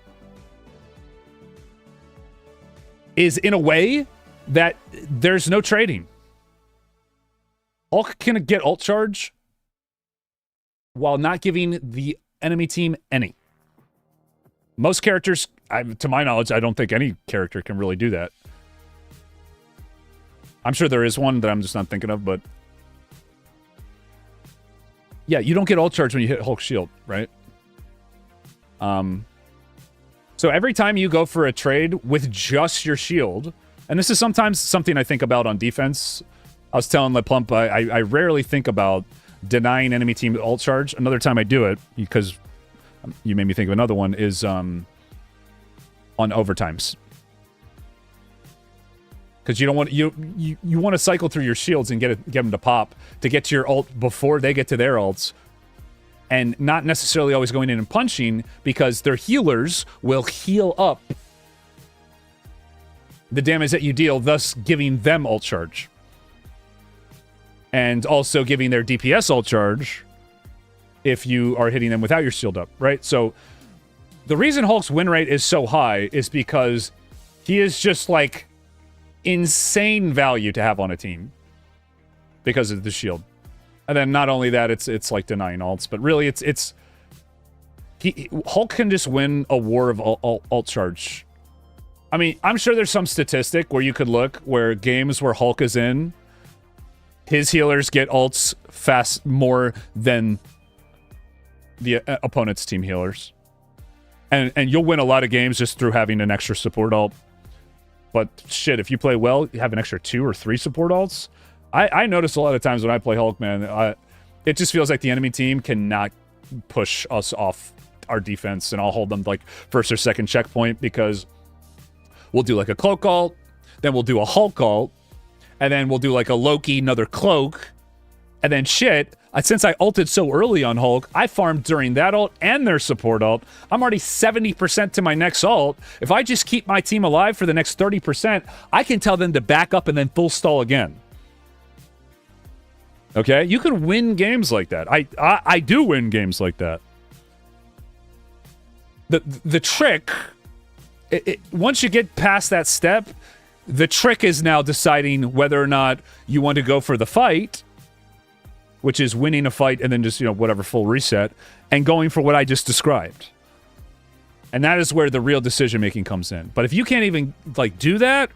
S1: is in a way that there's no trading. Hulk can get ult charge while not giving the enemy team any. Most characters, to my knowledge, I don't think any character can really do that. I'm sure there is one that I'm just not thinking of, but... Yeah, you don't get ult charge when you hit Hulk's shield, right? So every time you go for a trade with just your shield, and this is sometimes something I think about on defense. I was telling LePlump, I rarely think about denying enemy team ult charge. Another time I do it, because you made me think of another one, is on overtimes. Because you don't want you want to cycle through your shields and get them to pop to get to your ult before they get to their ults, and not necessarily always going in and punching, because their healers will heal up the damage that you deal, thus giving them ult charge, and also giving their DPS ult charge if you are hitting them without your shield up, right? So the reason Hulk's win rate is so high is because he is just like insane value to have on a team because of the shield. And then not only that, it's like denying ults, but really Hulk can just win a war of ult charge. I mean, I'm sure there's some statistic where you could look where games where Hulk is in, his healers get ults fast more than the opponent's team healers. And you'll win a lot of games just through having an extra support ult. But shit, if you play well, you have an extra 2 or 3 support ults. I notice a lot of times when I play Hulk, man, it just feels like the enemy team cannot push us off our defense, and I'll hold them like first or second checkpoint, because we'll do like a cloak ult, then we'll do a Hulk ult, and then we'll do like a Loki, another cloak, and then shit, since I ulted so early on Hulk, I farmed during that ult and their support ult. I'm already 70% to my next ult. If I just keep my team alive for the next 30%, I can tell them to back up and then full stall again. Okay? You can win games like that. I do win games like that. The trick, once you get past that step, the trick is now deciding whether or not you want to go for the fight, which is winning a fight and then just, whatever, full reset, and going for what I just described. And that is where the real decision-making comes in. But if you can't even, do that,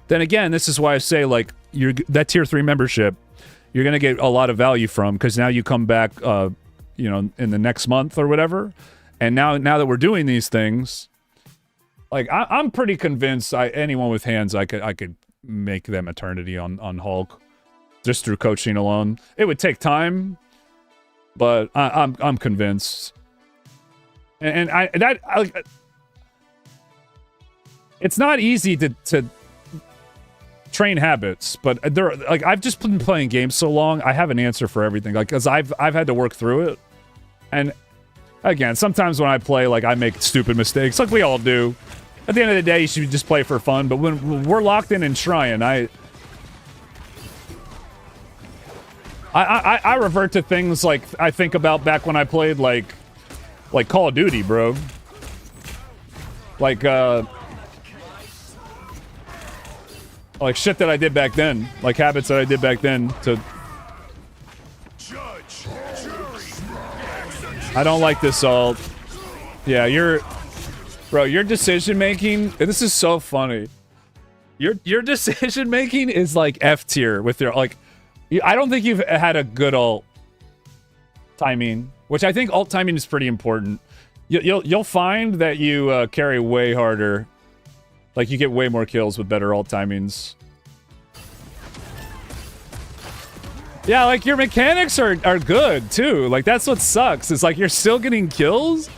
S1: then again, this is why I say, that Tier 3 membership, you're going to get a lot of value from, because now you come back, in the next month or whatever, and now that we're doing these things, I'm pretty convinced anyone with hands, I could make them eternity on Hulk. Just through coaching alone. It would take time, but I'm convinced. And it's not easy to train habits, but I've just been playing games so long, I have an answer for everything. Because I've had to work through it. And again, sometimes when I play, I make stupid mistakes, like we all do. At the end of the day, you should just play for fun. But when we're locked in Shrine, I revert to things I think about back when I played like Call of Duty, bro. Like shit that I did back then, habits that I did back then to. I don't like this ult. Yeah, your decision making. This is so funny. Your decision making is F tier with your I don't think you've had a good ult timing, which I think ult timing is pretty important. You'll find that you carry way harder. You get way more kills with better ult timings. Yeah, your mechanics are good, too. That's what sucks. It's you're still getting kills.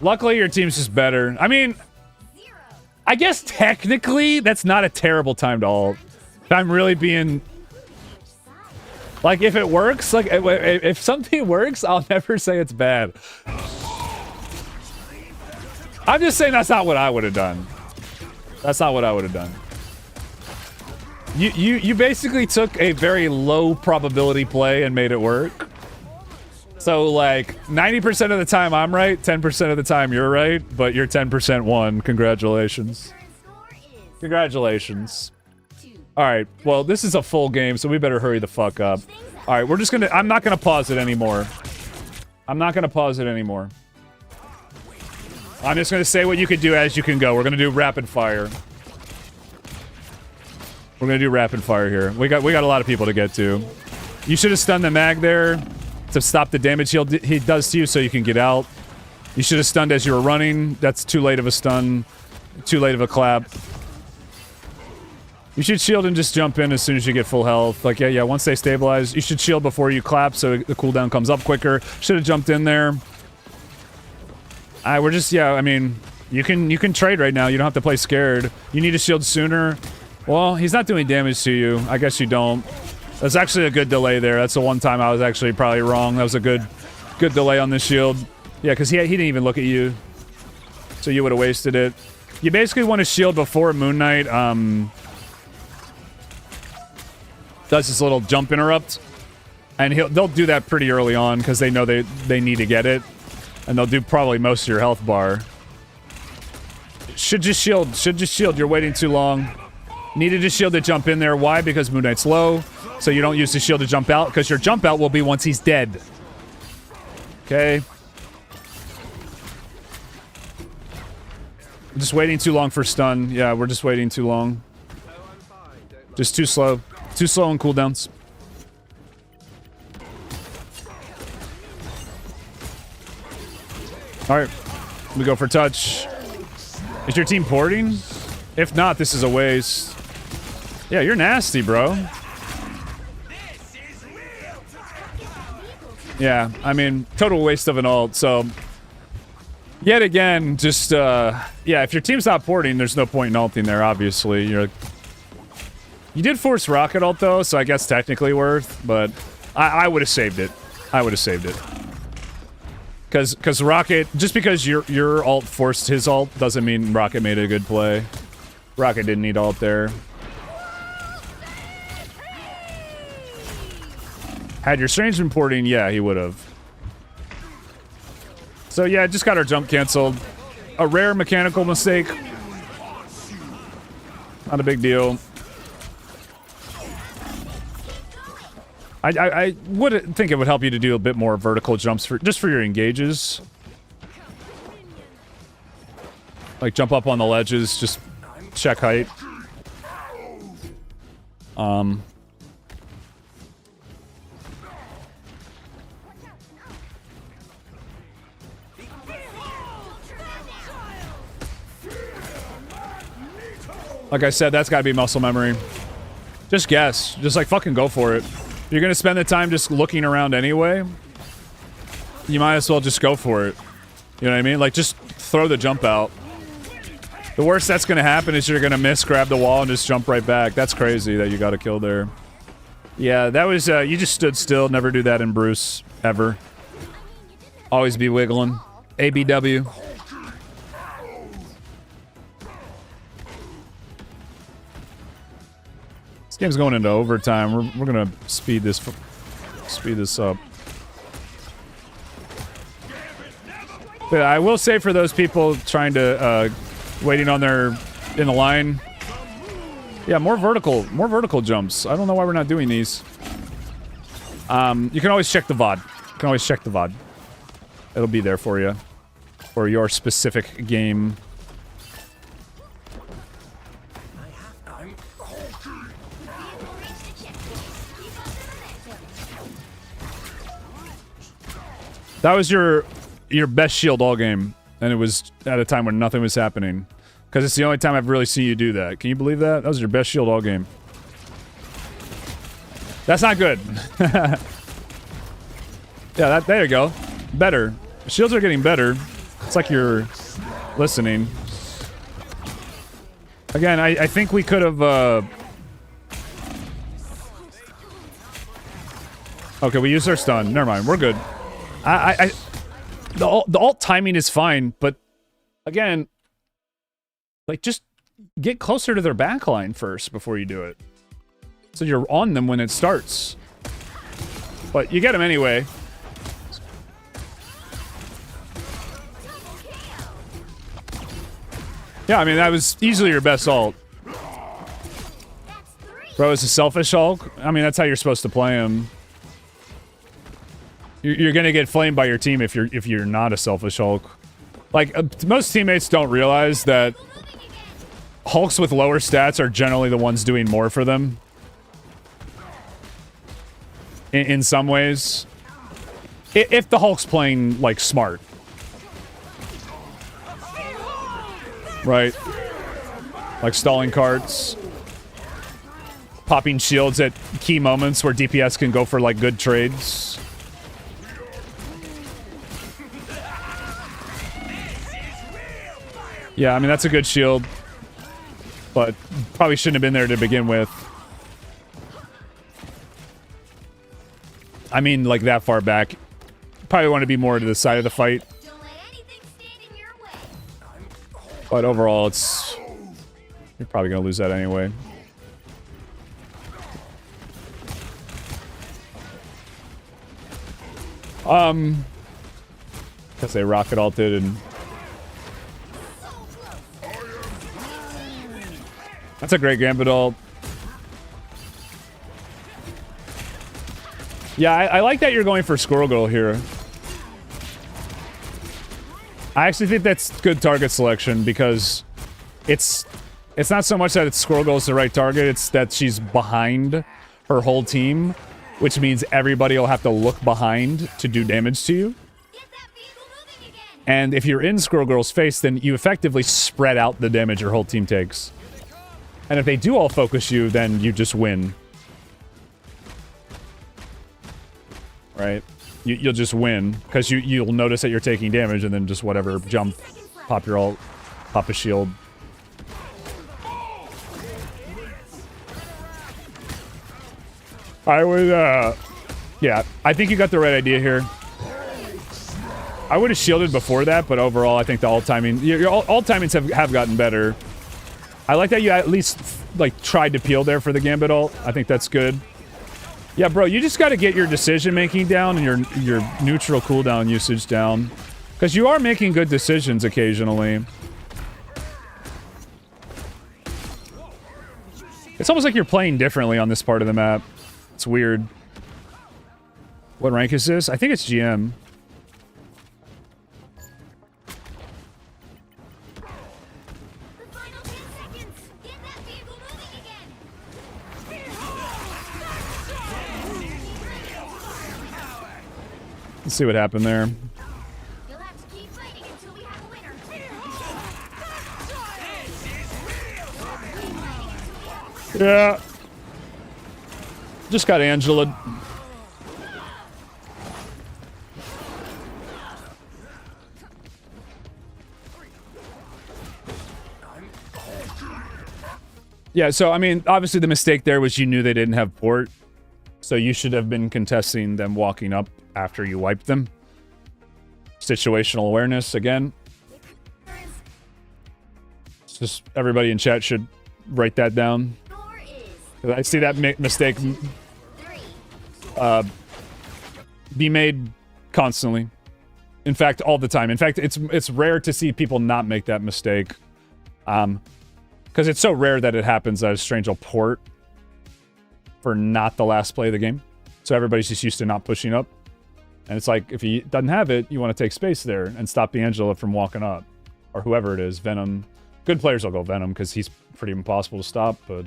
S1: Luckily, your team's just better. I mean, I guess technically that's not a terrible time to ult. If I'm really being... if it works, if something works, I'll never say it's bad. I'm just saying that's not what I would have done. That's not what I would have done. You basically took a very low probability play and made it work. So 90% of the time I'm right, 10% of the time you're right, but you're 10% won. Congratulations. Congratulations. Alright, well, this is a full game, so we better hurry the fuck up. Alright, we're just gonna... I'm not gonna pause it anymore. I'm not gonna pause it anymore. I'm just gonna say what you can do as you can go. We're gonna do rapid fire. We're gonna do rapid fire here. We got a lot of people to get to. You should have stunned the mag there to stop the damage he does to you so you can get out. You should have stunned as you were running. That's too late of a stun. Too late of a clap. You should shield and just jump in as soon as you get full health. Like, yeah, once they stabilize, you should shield before you clap so the cooldown comes up quicker. Should have jumped in there. We're just, yeah, I mean, you can trade right now. You don't have to play scared. You need to shield sooner. Well, he's not doing damage to you. I guess you don't. That's actually a good delay there. That's the one time I was actually probably wrong. That was a good delay on the shield. Yeah, because he didn't even look at you. So you would have wasted it. You basically want to shield before Moon Knight, does this little jump interrupt, and they'll do that pretty early on because they know they need to get it, and they'll do probably most of your health bar. Should just shield. You're waiting too long. Needed to shield to jump in there. Why? Because Moon Knight's low, so you don't use the shield to jump out because your jump out will be once he's dead. Okay. Just waiting too long for stun. Yeah, we're just waiting too long. Just too slow. Too slow on cooldowns. Alright. We go for touch. Is your team porting? If not, this is a waste. Yeah, you're nasty, bro. Yeah, I mean, total waste of an ult, so... Yet again, just, yeah, if your team's not porting, there's no point in ulting there, obviously. You did force rocket ult, though, so I guess technically worth, but I would have saved it. I would have saved it. Because Rocket, just because your ult forced his ult, doesn't mean Rocket made a good play. Rocket didn't need ult there. Had your Strange been porting, yeah, he would have. So yeah, just got our jump canceled. A rare mechanical mistake. Not a big deal. I would think it would help you to do a bit more vertical jumps just for your engages. Like jump up on the ledges, just check height. Like I said, that's gotta be muscle memory. Just guess. Just like fucking go for it. If you're gonna spend the time just looking around anyway, you might as well just go for it. You know what I mean? Like, just throw the jump out. The worst that's gonna happen is you're gonna miss, grab the wall, and just jump right back. That's crazy that you got a kill there. Yeah, that was, you just stood still. Never do that in Bruce, ever. Always be wiggling. ABW. This game's going into overtime. We're gonna speed this up. But I will say for those people trying to waiting on their in the line, yeah, more vertical jumps. I don't know why we're not doing these. You can always check the VoD. You can always check the VoD. It'll be there for you for your specific game. That was your best shield all game, and it was at a time when nothing was happening. Because it's the only time I've really seen you do that. Can you believe that? That was your best shield all game. That's not good. Yeah, there you go. Better. Shields are getting better. It's like you're listening. Again, I think we could have... Okay, we used our stun. Never mind, we're good. The ult timing is fine, but again, like, just get closer to their backline first before you do it, so you're on them when it starts. But you get them anyway. Yeah, I mean, that was easily your best ult. Bro is a selfish Hulk. I mean, that's how you're supposed to play him. You're gonna get flamed by your team if you're not a selfish Hulk. Like most teammates don't realize that Hulks with lower stats are generally the ones doing more for them. In some ways, if the Hulk's playing like smart, right? Like stalling carts, popping shields at key moments where DPS can go for like good trades. Yeah, I mean, that's a good shield, but probably shouldn't have been there to begin with. I mean, like that far back. Probably want to be more to the side of the fight. But overall, it's... You're probably going to lose that anyway. Because they rocket ulted and... That's a great Gambit ult. Yeah, I like that you're going for Squirrel Girl here. I actually think that's good target selection because it's not so much that Squirrel Girl is the right target, it's that she's behind her whole team, which means everybody will have to look behind to do damage to you. And if you're in Squirrel Girl's face, then you effectively spread out the damage your whole team takes. And if they do all focus you, then you just win. Right? You'll just win, because you'll notice that you're taking damage, and then just whatever, jump, pop your ult, pop a shield. I would, yeah, I think you got the right idea here. I would have shielded before that, but overall, I think the ult timing, your ult timings have gotten better. I like that you at least, like, tried to peel there for the Gambit ult. I think that's good. Yeah, bro, you just got to get your decision-making down and your neutral cooldown usage down. Because you are making good decisions occasionally. It's almost like you're playing differently on this part of the map. It's weird. What rank is this? I think it's GM. Let's see what happened there.
S3: You'll have to keep fighting until we have a winner.
S1: Yeah. Just got Angela. Yeah, so, I mean, obviously the mistake there was you knew they didn't have port. So you should have been contesting them walking up after you wiped them. Situational awareness, again. It's just everybody in chat should write that down. I see that mistake be made constantly. In fact, all the time. In fact, it's rare to see people not make that mistake. Because it's so rare that it happens that a strange will port for not the last play of the game. So everybody's just used to not pushing up. And it's like, if he doesn't have it, you want to take space there and stop the Angela from walking up. Or whoever it is, Venom. Good players will go Venom because he's pretty impossible to stop, but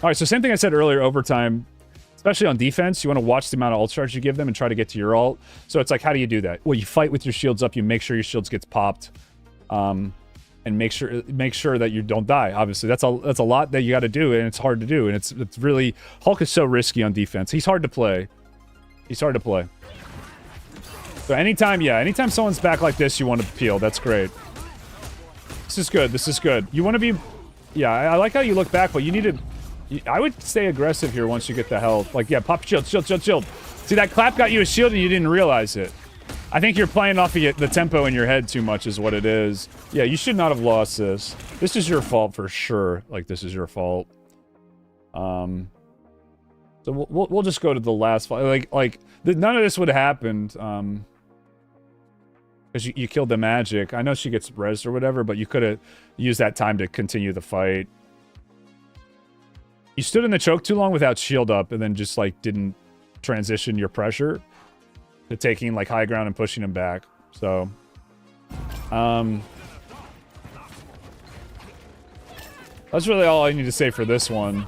S1: Alright, so same thing I said earlier, overtime. Especially on defense, you want to watch the amount of ult charge you give them and try to get to your ult. So it's like, how do you do that? Well, you fight with your shields up, you make sure your shields gets popped. And make sure that you don't die. Obviously, that's a lot that you got to do, and it's hard to do. And it's really, Hulk is so risky on defense. He's hard to play. He's hard to play. So anytime someone's back like this, you want to peel. That's great. This is good. This is good. You want to be, yeah. I like how you look back, but you need to. I would stay aggressive here once you get the health. Like, yeah, pop shield. See, that clap got you a shield and you didn't realize it. I think you're playing off of the tempo in your head too much is what it is. Yeah, you should not have lost this. This is your fault for sure. Like, this is your fault. So we'll just go to the last fight. Like none of this would have happened. Because you killed the magic. I know she gets rezzed or whatever, but you could have used that time to continue the fight. You stood in the choke too long without shield up and then just like didn't transition your pressure to taking like high ground and pushing him back. So that's really all I need to say for this one.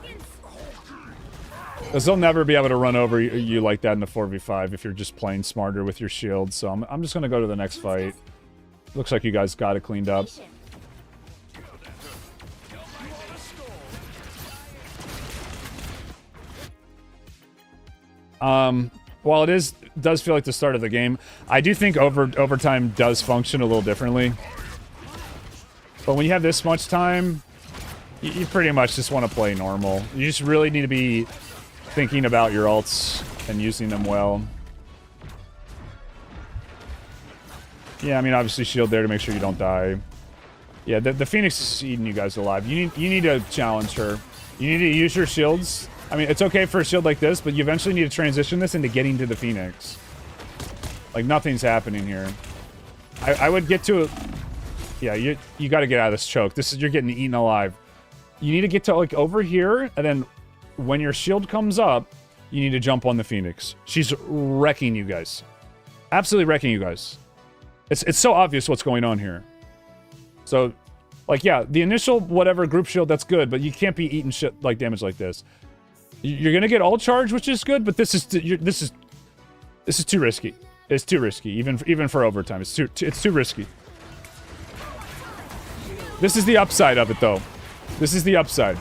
S1: Because they'll never be able to run over you like that in the 4v5 if you're just playing smarter with your shield. So I'm just going to go to the next fight. Looks like you guys got it cleaned up. While it does feel like the start of the game, I do think overtime does function a little differently. But when you have this much time, you pretty much just want to play normal. You just really need to be thinking about your ults and using them well. Yeah, I mean, obviously shield there to make sure you don't die. Yeah, the Phoenix is eating you guys alive. You need to challenge her. You need to use your shields. I mean, it's okay for a shield like this, but you eventually need to transition this into getting to the Phoenix. Like, nothing's happening here. I would get to it. Yeah, you got to get out of this choke. You're getting eaten alive. You need to get to, like, over here, and then when your shield comes up, you need to jump on the Phoenix. She's wrecking you guys. Absolutely wrecking you guys. It's so obvious what's going on here. So, like, yeah, the initial whatever group shield, that's good, but you can't be eating shit like damage like this. You're gonna get ult charge, which is good, but this is too risky. It's too risky, even for overtime. It's too risky. This is the upside of it, though. This is the upside.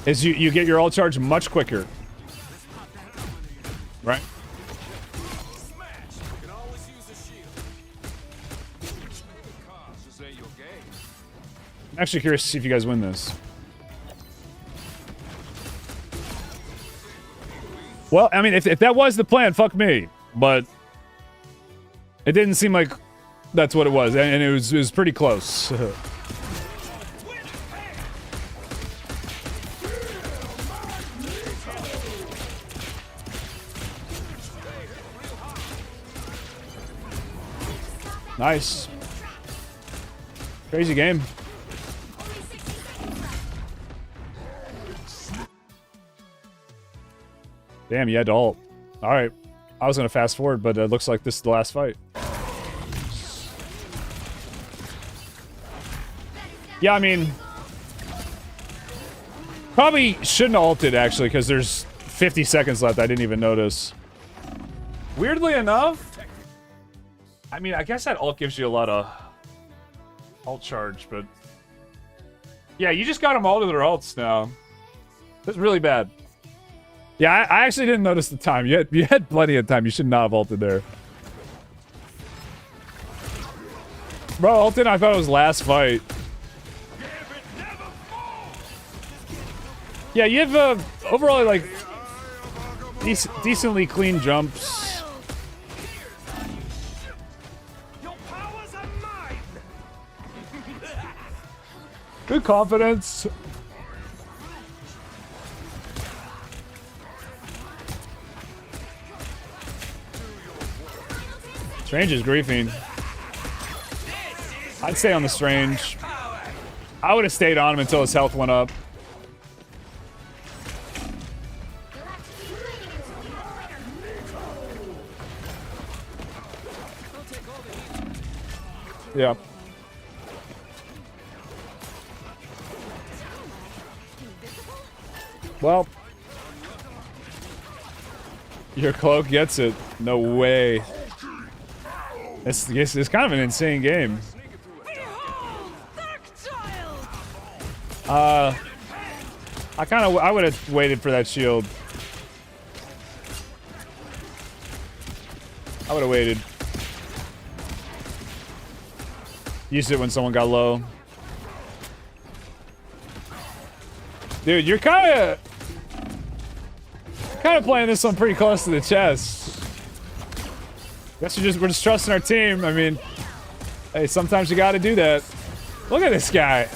S1: Is you get your ult charge much quicker, right? I'm actually curious to see if you guys win this. Well, I mean, if that was the plan, fuck me. But it didn't seem like that's what it was, and it was pretty close. Nice. Crazy game. Damn, you had to ult. Alright. I was gonna fast forward, but it looks like this is the last fight. Yeah, I mean... probably shouldn't have ulted, actually, because there's 50 seconds left. I didn't even notice. Weirdly enough... I mean, I guess that ult gives you a lot of... ult charge, but... yeah, you just got them all to their ults now. That's really bad. Yeah, I actually didn't notice the time. You had plenty of time. You should not have ulted there. Bro, ulted, I thought it was last fight. Yeah, you have overall like decently clean jumps. Good confidence. Strange is griefing. I'd stay on the Strange. I would have stayed on him until his health went up. Yeah. Well. Your cloak gets it. No way. It's kind of an insane game. I would have waited for that shield. I would have waited. Used it when someone got low. Dude, you're kind of playing this one pretty close to the chest. Guess we're just trusting our team. I mean, hey, sometimes you got to do that. Look at this guy.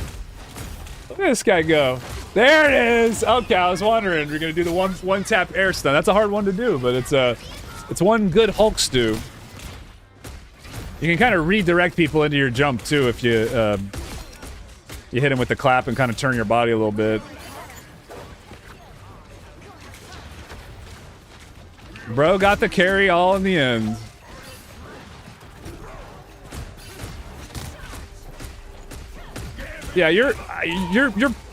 S1: Look at this guy go. There it is. Okay, I was wondering. We're gonna do the one tap air stun. That's a hard one to do, but it's one good Hulk stew. You can kind of redirect people into your jump too if you hit him with the clap and kind of turn your body a little bit. Bro got the carry all in the end. Yeah, you're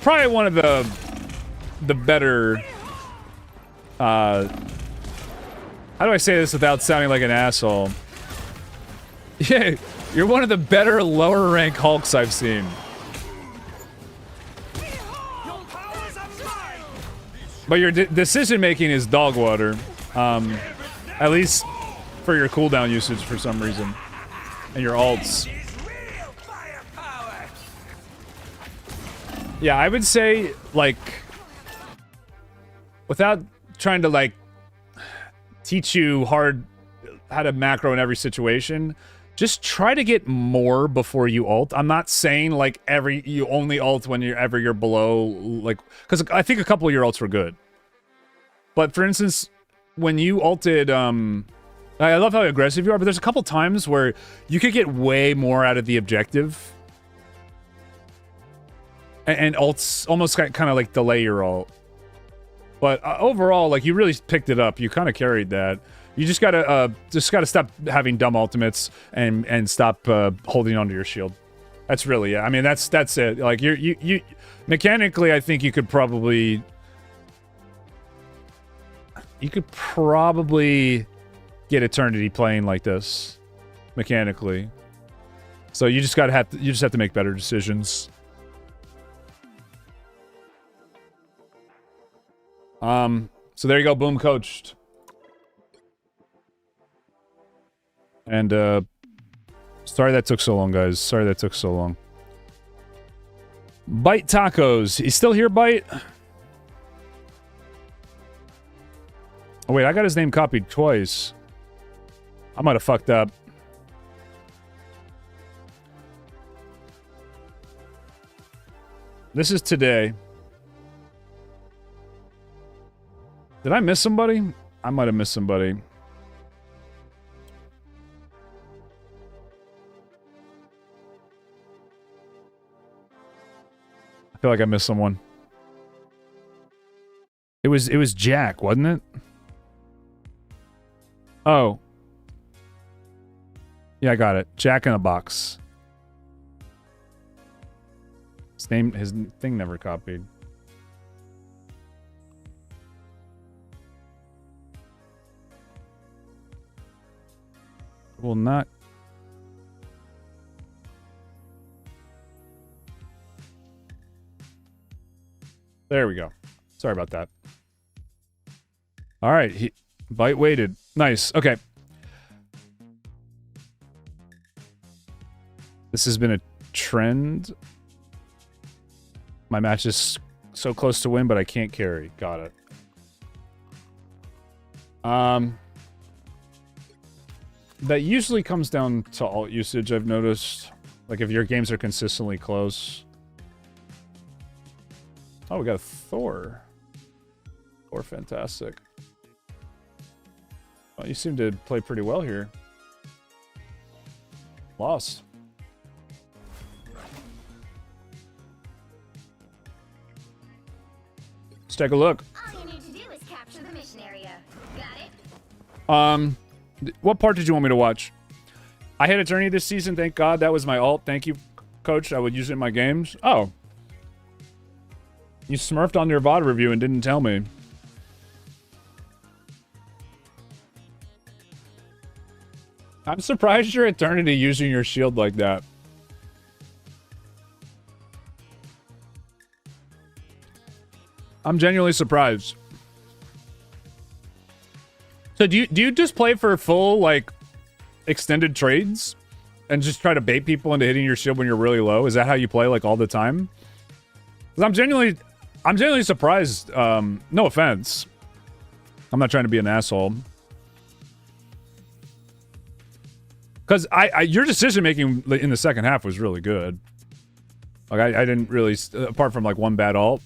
S1: probably one of the better. How do I say this without sounding like an asshole? Yeah, you're one of the better lower rank Hulks I've seen. But your decision making is dog water. At least for your cooldown usage for some reason. And your ults. Yeah, I would say, like, without trying to, like, teach you how to macro in every situation, just try to get more before you ult. I'm not saying, like, you only ult whenever you're below, like, because I think a couple of your ults were good. But, for instance, when you ulted, I love how aggressive you are, but there's a couple times where you could get way more out of the objective. And ults almost kind of like delay your ult. But overall, like, you really picked it up. You kind of carried that. You just gotta stop having dumb ultimates and stop holding onto your shield. That's really it. I mean, that's it. Like, you mechanically, I think you could probably get Eternity playing like this mechanically. So you just have to make better decisions. So there you go, boom coached. And, sorry that took so long, guys. Sorry that took so long. Bite Tacos. He's still here, Bite? Oh, wait, I got his name copied twice. I might have fucked up. This is today. Did I miss somebody? I might have missed somebody. I feel like I missed someone. It was Jack, wasn't it? Oh. Yeah, I got it. Jack in a box. His thing never copied. Will not. There we go. Sorry about that. All right, Bite waited. Nice. Okay. This has been a trend. My match is so close to win, but I can't carry. Got it. That usually comes down to ult usage, I've noticed. Like, if your games are consistently close. Oh, we got a Thor. Thor, fantastic. Well, you seem to play pretty well here. Lost. Let's take a look.
S3: All you need to do is capture the mission area. Got it?
S1: What part did you want me to watch? I had Eternity this season, thank God. That was my ult. Thank you, Coach. I would use it in my games. Oh. You smurfed on your VoD review and didn't tell me. I'm surprised you're Eternity using your shield like that. I'm genuinely surprised. So do you just play for full, like, extended trades? And just try to bait people into hitting your shield when you're really low? Is that how you play, like, all the time? 'Cause I'm genuinely surprised. No offense. I'm not trying to be an asshole. Because your decision-making in the second half was really good. Like, I didn't really... Apart from, like, one bad ult.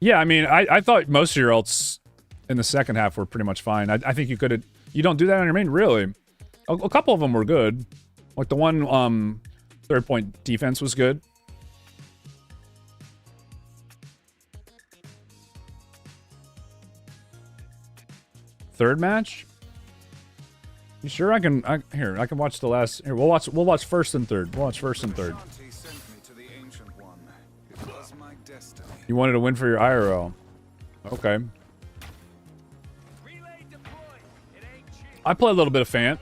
S1: Yeah, I mean, I thought most of your ults in the second half were pretty much fine. I think you could have... You don't do that on your main? Really? A couple of them were good. Like, the one third-point defense was good. third match? You sure I can? Here, I can watch the last. Here, we'll watch first and third. We'll watch first and third. You wanted to win for your IRL. Okay. I play a little bit of Fant.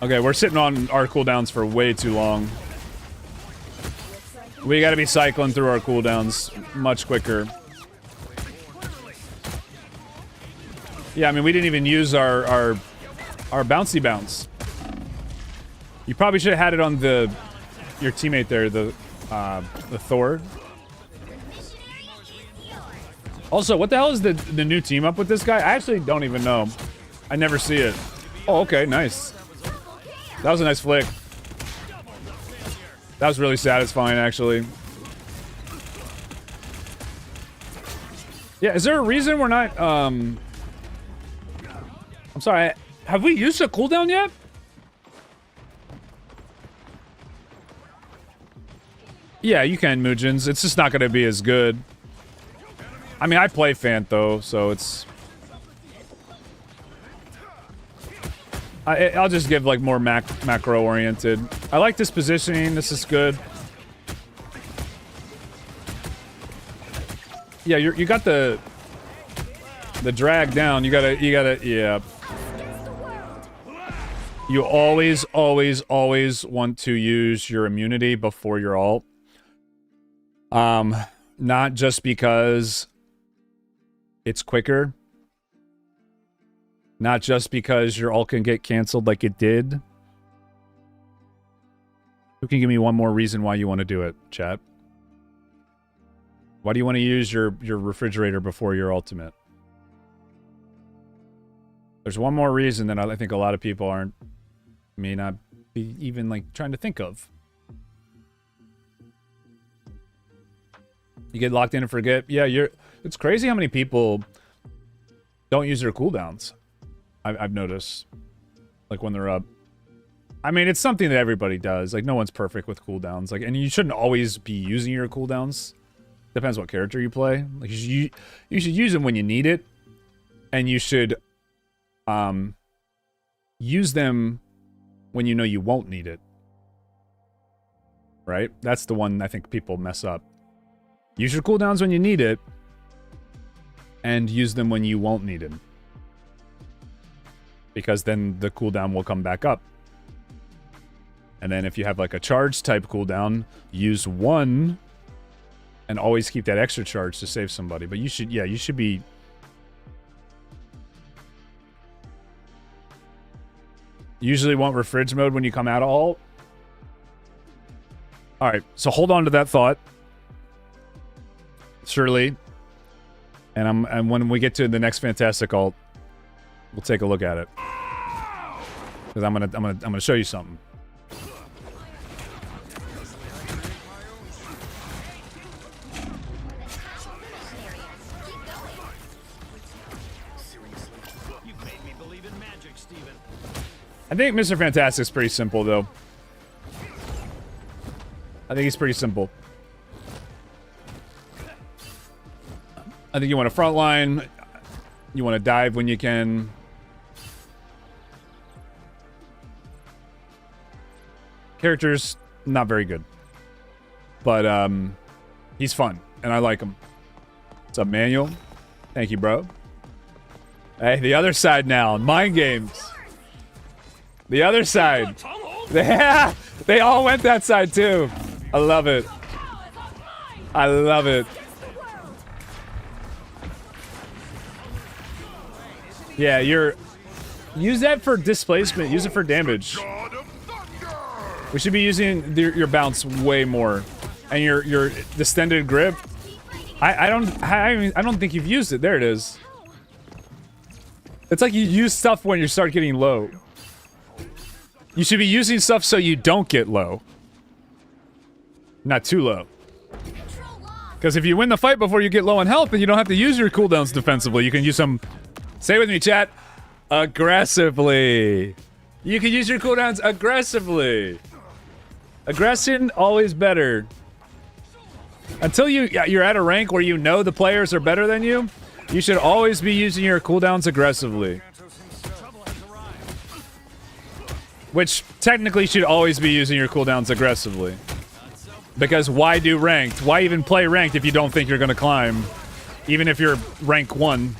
S1: Okay, we're sitting on our cooldowns for way too long. We gotta be cycling through our cooldowns much quicker. Yeah, I mean, we didn't even use our bouncy bounce. You probably should have had it on your teammate there, the Thor. Also, what the hell is the new team up with this guy? I actually don't even know. I never see it. Oh, okay, nice. That was a nice flick. That was really satisfying, actually. Yeah, is there a reason we're not, I'm sorry, have we used a cooldown yet? Yeah, you can, Mujins. It's just not going to be as good. I mean, I play Fant, though, so it's... I'll just give, like, more macro-oriented. I like this positioning. This is good. Yeah, you got the drag down. You gotta, yeah. You always want to use your immunity before your ult. Not just because it's quicker. Not just because your ult can get canceled like it did. Who can give me one more reason why you want to do it, chat? Why do you want to use your refrigerator before your ultimate? There's one more reason that I think a lot of people may not be even like trying to think of. You get locked in and forget. Yeah, it's crazy how many people don't use their cooldowns. I've noticed, like, when they're up. I mean, it's something that everybody does. Like, no one's perfect with cooldowns. Like, and you shouldn't always be using your cooldowns. Depends what character you play. Like, you should use them when you need it, and you should use them when you know you won't need it. Right? That's the one I think people mess up. Use your cooldowns when you need it, and use them when you won't need it. Because then the cooldown will come back up. And then if you have like a charge type cooldown, use one and always keep that extra charge to save somebody. But you should be... Usually want refrig mode when you come out of ult. Alright, so hold on to that thought. Surely. And when we get to the next fantastic ult, we'll take a look at it. Because I'm gonna show you something. I think Mr. Fantastic's pretty simple, though. I think he's pretty simple. I think you want to frontline. You want to dive when you can. Character's not very good. But, he's fun. And I like him. What's up, Manuel? Thank you, bro. Hey, the other side now. Mind games. The other side. Yeah, they all went that side, too. I love it. I love it. Yeah, use that for displacement. Use it for damage. We should be using your bounce way more, and your distended grip. I don't think you've used it. There it is. It's like you use stuff when you start getting low. You should be using stuff so you don't get low. Not too low. Because if you win the fight before you get low on health, then you don't have to use your cooldowns defensively. You can use them. Say with me, chat. Aggressively. You can use your cooldowns aggressively. Aggression, always better. Until you're at a rank where you know the players are better than you, you should always be using your cooldowns aggressively. Which technically should always be using your cooldowns aggressively. Because why do ranked? Why even play ranked if you don't think you're going to climb? Even if you're rank 1.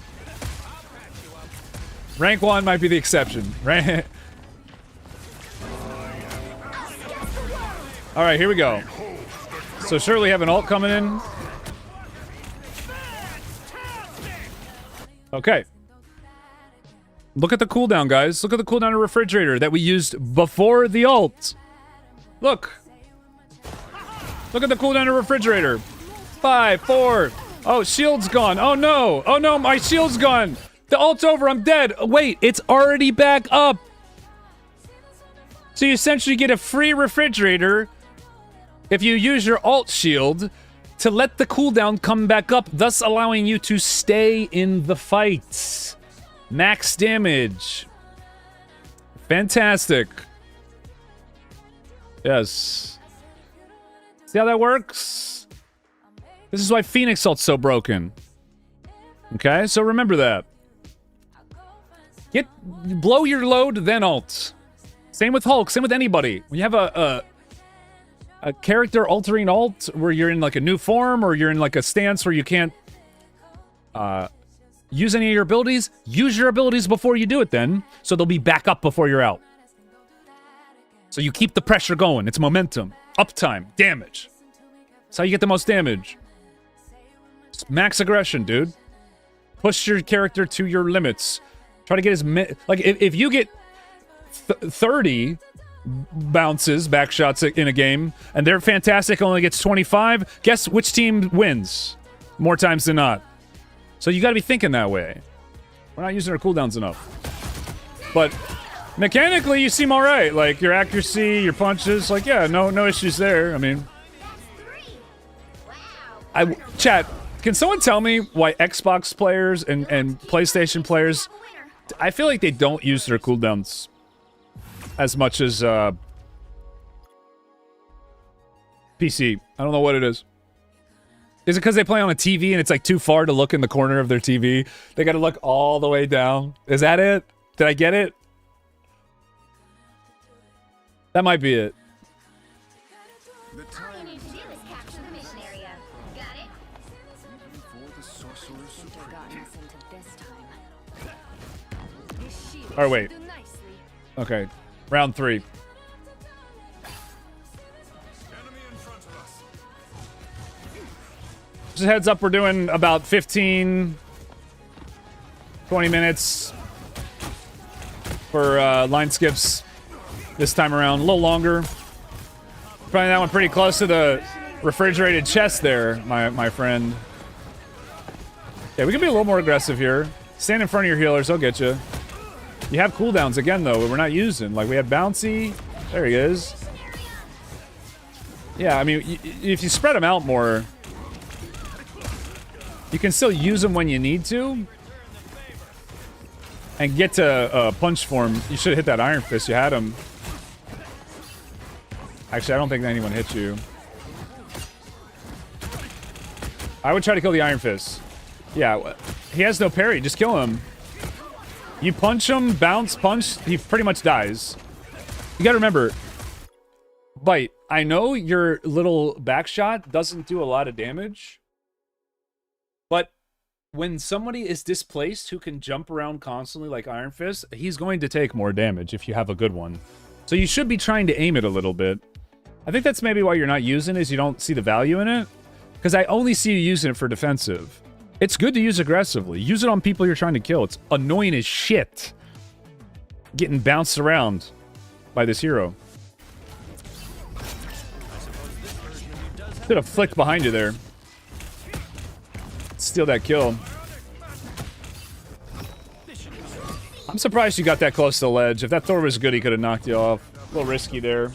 S1: Rank 1 might be the exception, right? Alright, here we go. So surely have an ult coming in. Okay. Look at the cooldown, guys. Look at the cooldown of Refrigerator that we used before the ult. Look. Look at the cooldown of Refrigerator. 5, 4. Oh, shield's gone. Oh no. Oh no, my shield's gone. The ult's over. I'm dead. Wait, it's already back up. So you essentially get a free Refrigerator if you use your ult shield to let the cooldown come back up, thus allowing you to stay in the fight. Max damage. Fantastic. Yes. See how that works? This is why Phoenix ult's so broken. Okay, so remember that. Blow your load, then ult. Same with Hulk, same with anybody. When you have a character altering ult where you're in like a new form or you're in like a stance where you can't use any of your abilities, use your abilities before you do it then, so they'll be back up before you're out. So you keep the pressure going. It's momentum, uptime, damage. That's how you get the most damage. It's max aggression, dude. Push your character to your limits. Try to get as like if you get 30 bounces, back shots in a game, and they're fantastic, only gets 25, guess which team wins more times than not. So you gotta be thinking that way. We're not using our cooldowns enough. But mechanically, you seem alright. Like, your accuracy, your punches, like, yeah, no issues there. I mean... Chat, can someone tell me why Xbox players and PlayStation players... I feel like they don't use their cooldowns as much as PC. I don't know what it is. Is it because they play on a TV and it's like too far to look in the corner of their TV? They gotta look all the way down. Is that it? Did I get it? That might be it.
S3: All you need to do is capture the mission area. Got it?
S1: Or wait. Okay. Round 3. Just heads up, we're doing about 15, 20 minutes for line skips this time around. A little longer. Finding that one pretty close to the refrigerated chest there, my friend. Yeah, we can be a little more aggressive here. Stand in front of your healers, they'll get you. You have cooldowns again, though, but we're not using. Like, we had Bouncy. There he is. Yeah, I mean, if you spread them out more, you can still use them when you need to. And get to punch form. You should have hit that Iron Fist. You had him. Actually, I don't think anyone hit you. I would try to kill the Iron Fist. Yeah, he has no parry. Just kill him. You punch him, bounce, punch, he pretty much dies. You gotta remember, Bite, I know your little back shot doesn't do a lot of damage, but when somebody is displaced who can jump around constantly like Iron Fist, he's going to take more damage if you have a good one. So you should be trying to aim it a little bit. I think that's maybe why you're not using it, is you don't see the value in it. Because I only see you using it for defensive. It's good to use aggressively. Use it on people you're trying to kill. It's annoying as shit getting bounced around by this hero. Did a flick behind you there. Steal that kill. I'm surprised you got that close to the ledge. If that Thor was good, he could have knocked you off. A little risky there.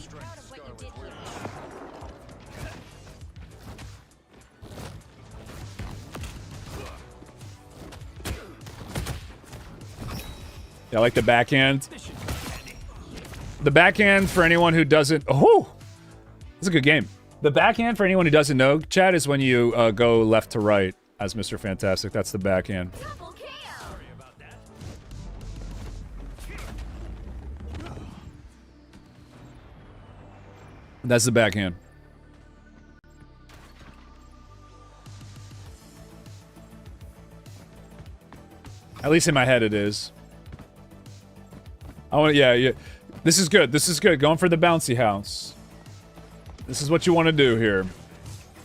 S1: Yeah, I like the backhand. The backhand, for anyone who doesn't... Oh! It's a good game. The backhand, for anyone who doesn't know, Chad, is when you go left to right as Mr. Fantastic. That's the backhand.
S3: Double KO.
S1: That's the backhand. At least in my head it is. I want, yeah. This is good. This is good. Going for the bouncy house. This is what you want to do here.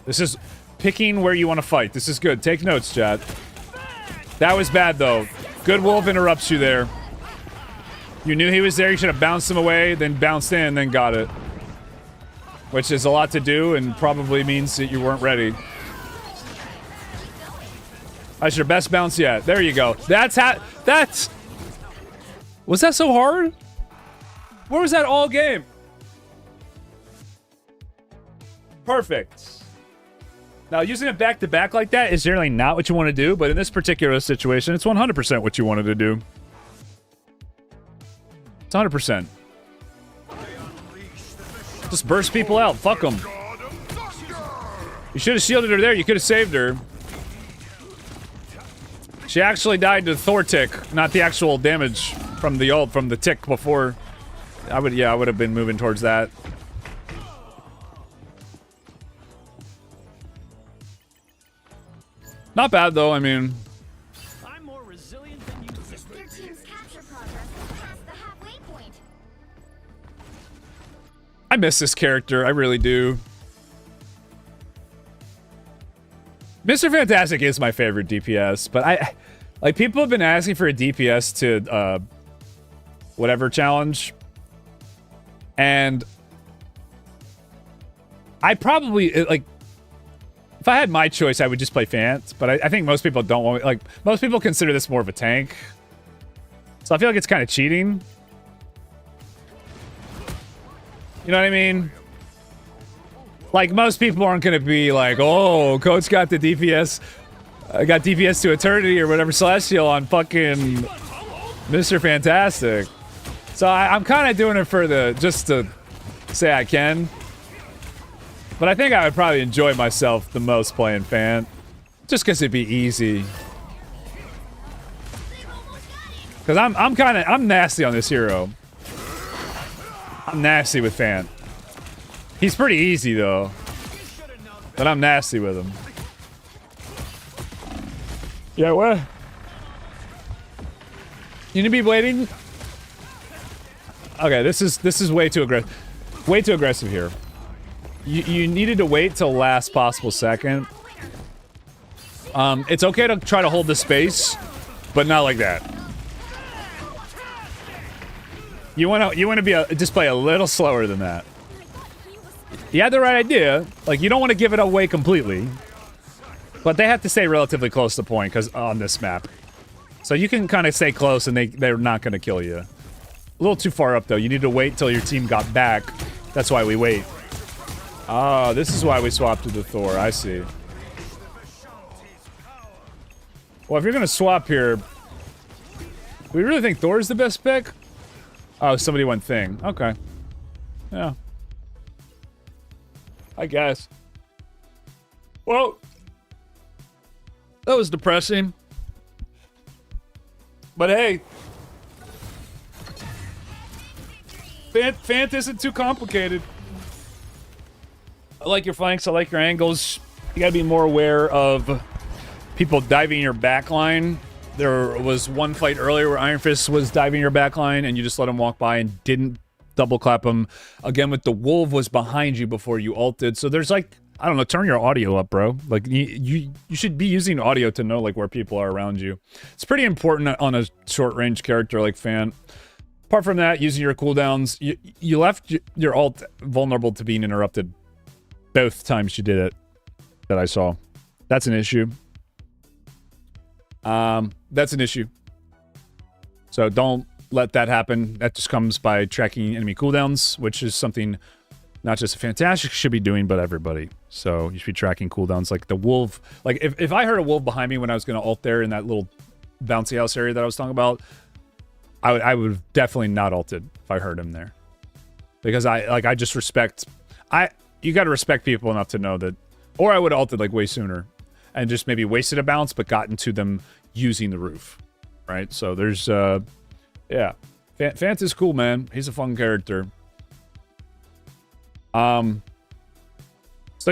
S1: This is picking where you want to fight. This is good. Take notes, chat. That was bad, though. Good wolf interrupts you there. You knew he was there. You should have bounced him away, then bounced in, then got it. Which is a lot to do and probably means that you weren't ready. That's your best bounce yet. There you go. That's how... That's... Was that so hard? Where was that all game? Perfect. Now, using it back-to-back like that is generally not what you want to do, but in this particular situation, it's 100% what you wanted to do. It's 100%. Just burst people out. Fuck them. You should have shielded her there. You could have saved her. She actually died to Thor tick, not the actual damage from the ult, from the tick before. I would have been moving towards that. Not bad though, I mean.
S5: I'm more resilient than you.
S3: Your team's capture progress is past the halfway point.
S1: I miss this character, I really do. Mr. Fantastic is my favorite DPS, but like people have been asking for a DPS to whatever challenge. And I probably like if I had my choice, I would just play Fant, but I think most people don't want, like, most people consider this more of a tank. So I feel like it's kind of cheating. You know what I mean? Like, most people aren't going to be like, oh, Coach got the DPS, got DPS to Eternity or whatever Celestial on fucking Mr. Fantastic. So I'm kind of doing it for the, just to say I can. But I think I would probably enjoy myself the most playing Fant. Just because it'd be easy. Because I'm nasty on this hero. I'm nasty with Fant. He's pretty easy though. But I'm nasty with him. Yeah, what? You need to be waiting? Okay, this is way too aggressive. Way too aggressive here. You needed to wait till last possible second. It's okay to try to hold the space, but not like that. You wanna be just play a little slower than that. You had the right idea. Like, you don't want to give it away completely, but they have to stay relatively close to point because on this map. So you can kind of stay close and they're not going to kill you. A little too far up though. You need to wait till your team got back. That's why we wait. Oh, this is why we swapped to the Thor. I see. Well, if you're going to swap here, do we really think Thor's the best pick? Oh, somebody went Thing. Okay. Yeah. I guess. Well, that was depressing. But hey, Fant isn't too complicated. I like your flanks, I like your angles. You gotta be more aware of people diving your backline. There was one fight earlier where Iron Fist was diving your backline and you just let him walk by and didn't double clap him. Again, with the Wolf was behind you before you ulted. So there's like, I don't know, turn your audio up, bro. Like, you should be using audio to know, like, where people are around you. It's pretty important on a short-range character like Fant. Apart from that, using your cooldowns, you left your ult vulnerable to being interrupted both times you did it that I saw. That's an issue. That's an issue. So don't let that happen. That just comes by tracking enemy cooldowns, which is something not just Fantastic should be doing, but everybody. So you should be tracking cooldowns. Like the Wolf, like if I heard a Wolf behind me when I was going to ult there in that little bouncy house area that I was talking about, I would have definitely not ulted if I heard him there. Because I just respect, you got to respect people enough to know that. Or I would have ulted like way sooner and just maybe wasted a bounce, but gotten to them using the roof, right? So there's, yeah. Fant is cool, man. He's a fun character. So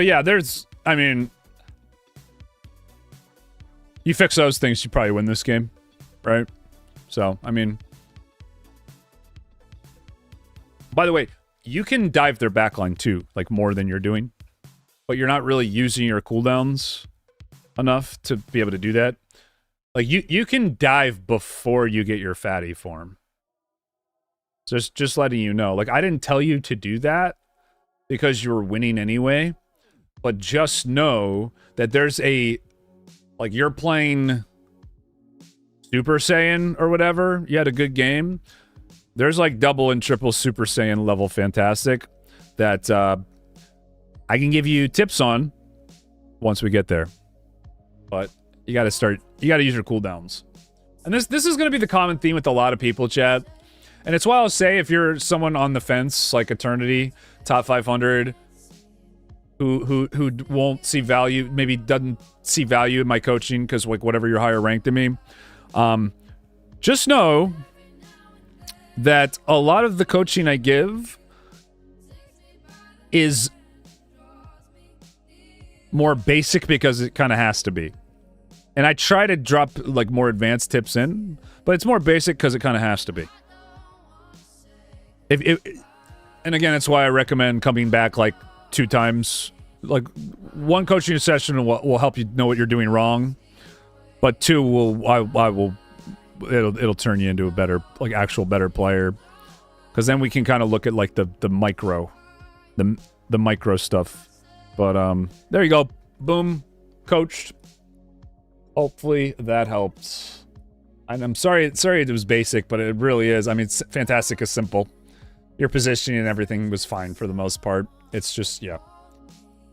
S1: yeah, there's, I mean, you fix those things, you probably win this game, right? So, I mean, by the way, you can dive their backline too, like more than you're doing, but you're not really using your cooldowns enough to be able to do that. Like you can dive before you get your fatty form. Just letting you know. Like I didn't tell you to do that because you were winning anyway, but just know that there's a, like you're playing Super Saiyan or whatever, you had a good game. There's like double and triple Super Saiyan level Fantastic that I can give you tips on once we get there. But you got to use your cooldowns. And this is going to be the common theme with a lot of people, chat. And it's why I'll say if you're someone on the fence, like Eternity, top 500, who won't see value, maybe doesn't see value in my coaching because like whatever you're higher ranked than me, just know that a lot of the coaching I give is more basic because it kind of has to be. And I try to drop like more advanced tips in, but it's more basic because it kind of has to be. And again, it's why I recommend coming back like 2 times. Like 1 coaching session will help you know what you're doing wrong, but 2 it'll turn you into a better, like actual better player. Because then we can kind of look at like the micro stuff. But there you go, boom, coached. Hopefully that helps. And I'm sorry it was basic, but it really is. I mean, Fantastic is simple. Your positioning and everything was fine for the most part. It's just, yeah.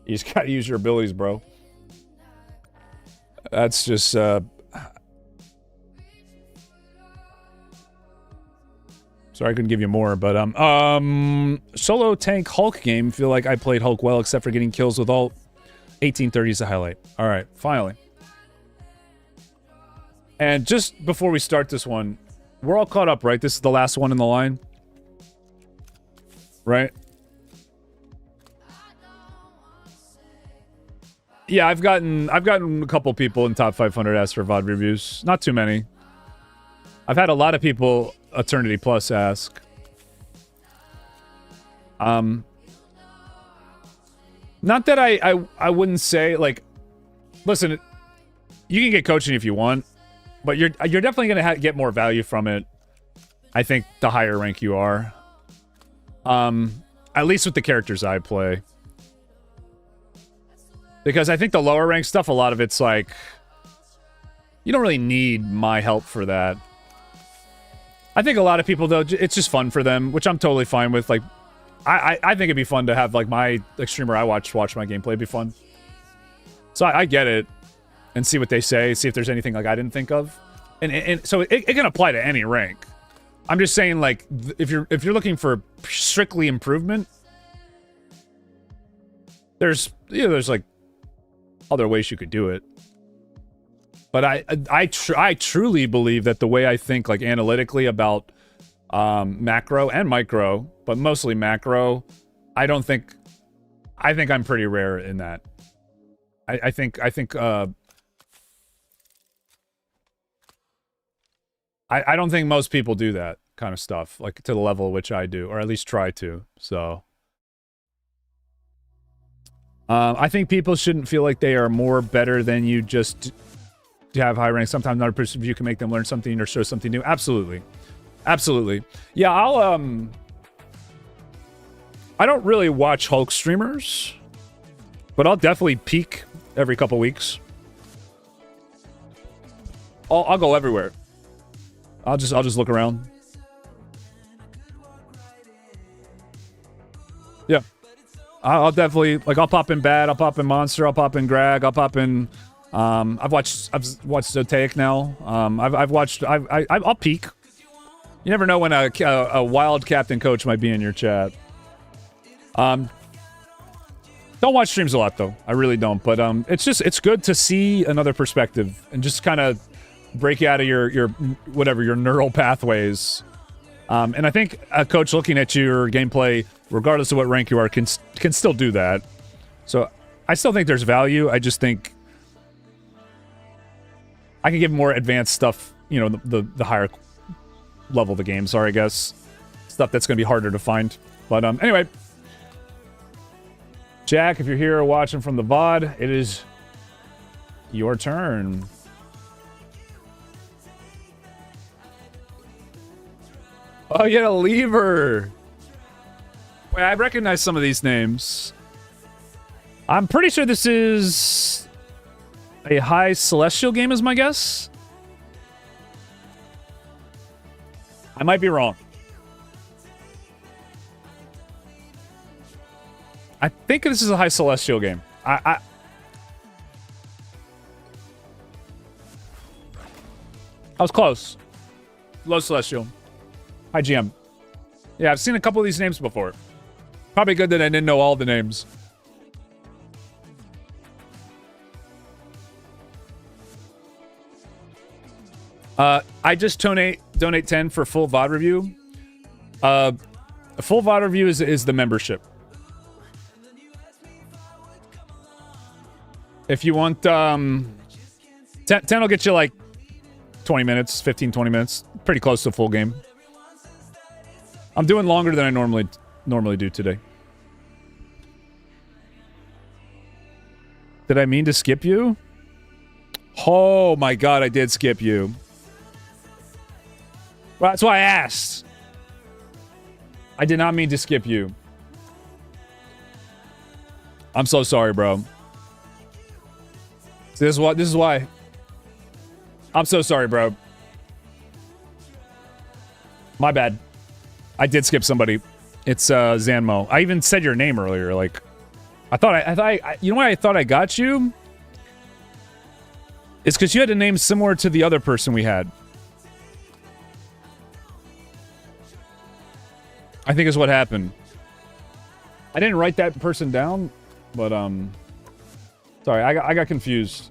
S1: You just gotta use your abilities, bro. That's just, sorry I couldn't give you more, but, solo tank Hulk game. Feel like I played Hulk well, except for getting kills with ult. 1830 is the highlight. Alright, finally. And just before we start this one, we're all caught up, right? This is the last one in the line. Right? Yeah, I've gotten a couple people in top 500 ask for VoD reviews. Not too many. I've had a lot of people Eternity Plus ask. Not that I wouldn't say, like, listen, you can get coaching if you want, but you're definitely gonna get more value from it. I think the higher rank you are. At least with the characters I play. Because I think the lower rank stuff, a lot of it's like, you don't really need my help for that. I think a lot of people, though, it's just fun for them, which I'm totally fine with. Like, I think it'd be fun to have, like, my streamer I watch my gameplay. It'd be fun. So I get it. And see what they say. See if there's anything, like, I didn't think of. And so it can apply to any rank. I'm just saying, like, if you're looking for strictly improvement, there's like other ways you could do it. But I truly believe that the way I think, like, analytically about macro and micro, but mostly macro, I think I'm pretty rare in that. I think I don't think most people do that kind of stuff, like to the level at which I do, or at least try to. So I think people shouldn't feel like they are more better than you just to have high rank. Sometimes another person view can make them learn something or show something new. Absolutely. Absolutely. Yeah, I don't really watch Hulk streamers, but I'll definitely peek every couple weeks. I'll go everywhere. I'll just look around. Yeah. I'll definitely, like, I'll pop in Bad, I'll pop in Monster, I'll pop in Greg, I'll pop in, I've watched Zotaic now. I'll peek. You never know when a wild captain coach might be in your chat. Don't watch streams a lot though. I really don't. But it's good to see another perspective and just kind of break you out of your whatever your neural pathways. And I think a coach looking at your gameplay, regardless of what rank you are, can still do that. So I still think there's value. I just think I can give more advanced stuff, you know, the higher level the games are, I guess. Stuff that's going to be harder to find. But anyway, Jack, if you're here watching from the VOD, it is your turn. Oh, yeah, Lever. Wait, I recognize some of these names. I'm pretty sure this is a high celestial game is my guess. I might be wrong. I think this is a high celestial game. I was close. Low celestial. High GM. Yeah, I've seen a couple of these names before. Probably good that I didn't know all the names. I just donate 10 for full VOD review. A full VOD review is the membership. If you want 10 will get you like 20 minutes, 15, 20 minutes. Pretty close to a full game. I'm doing longer than I normally do today. Did I mean to skip you? Oh my god, I did skip you. Well, that's why I asked. I did not mean to skip you. I'm so sorry, bro. See, this is why. I'm so sorry, bro. My bad. I did skip somebody. It's Zanmo. I even said your name earlier. Like, I thought you know why I thought I got you? It's because you had a name similar to the other person we had. I think is what happened. I didn't write that person down, but sorry, I got confused.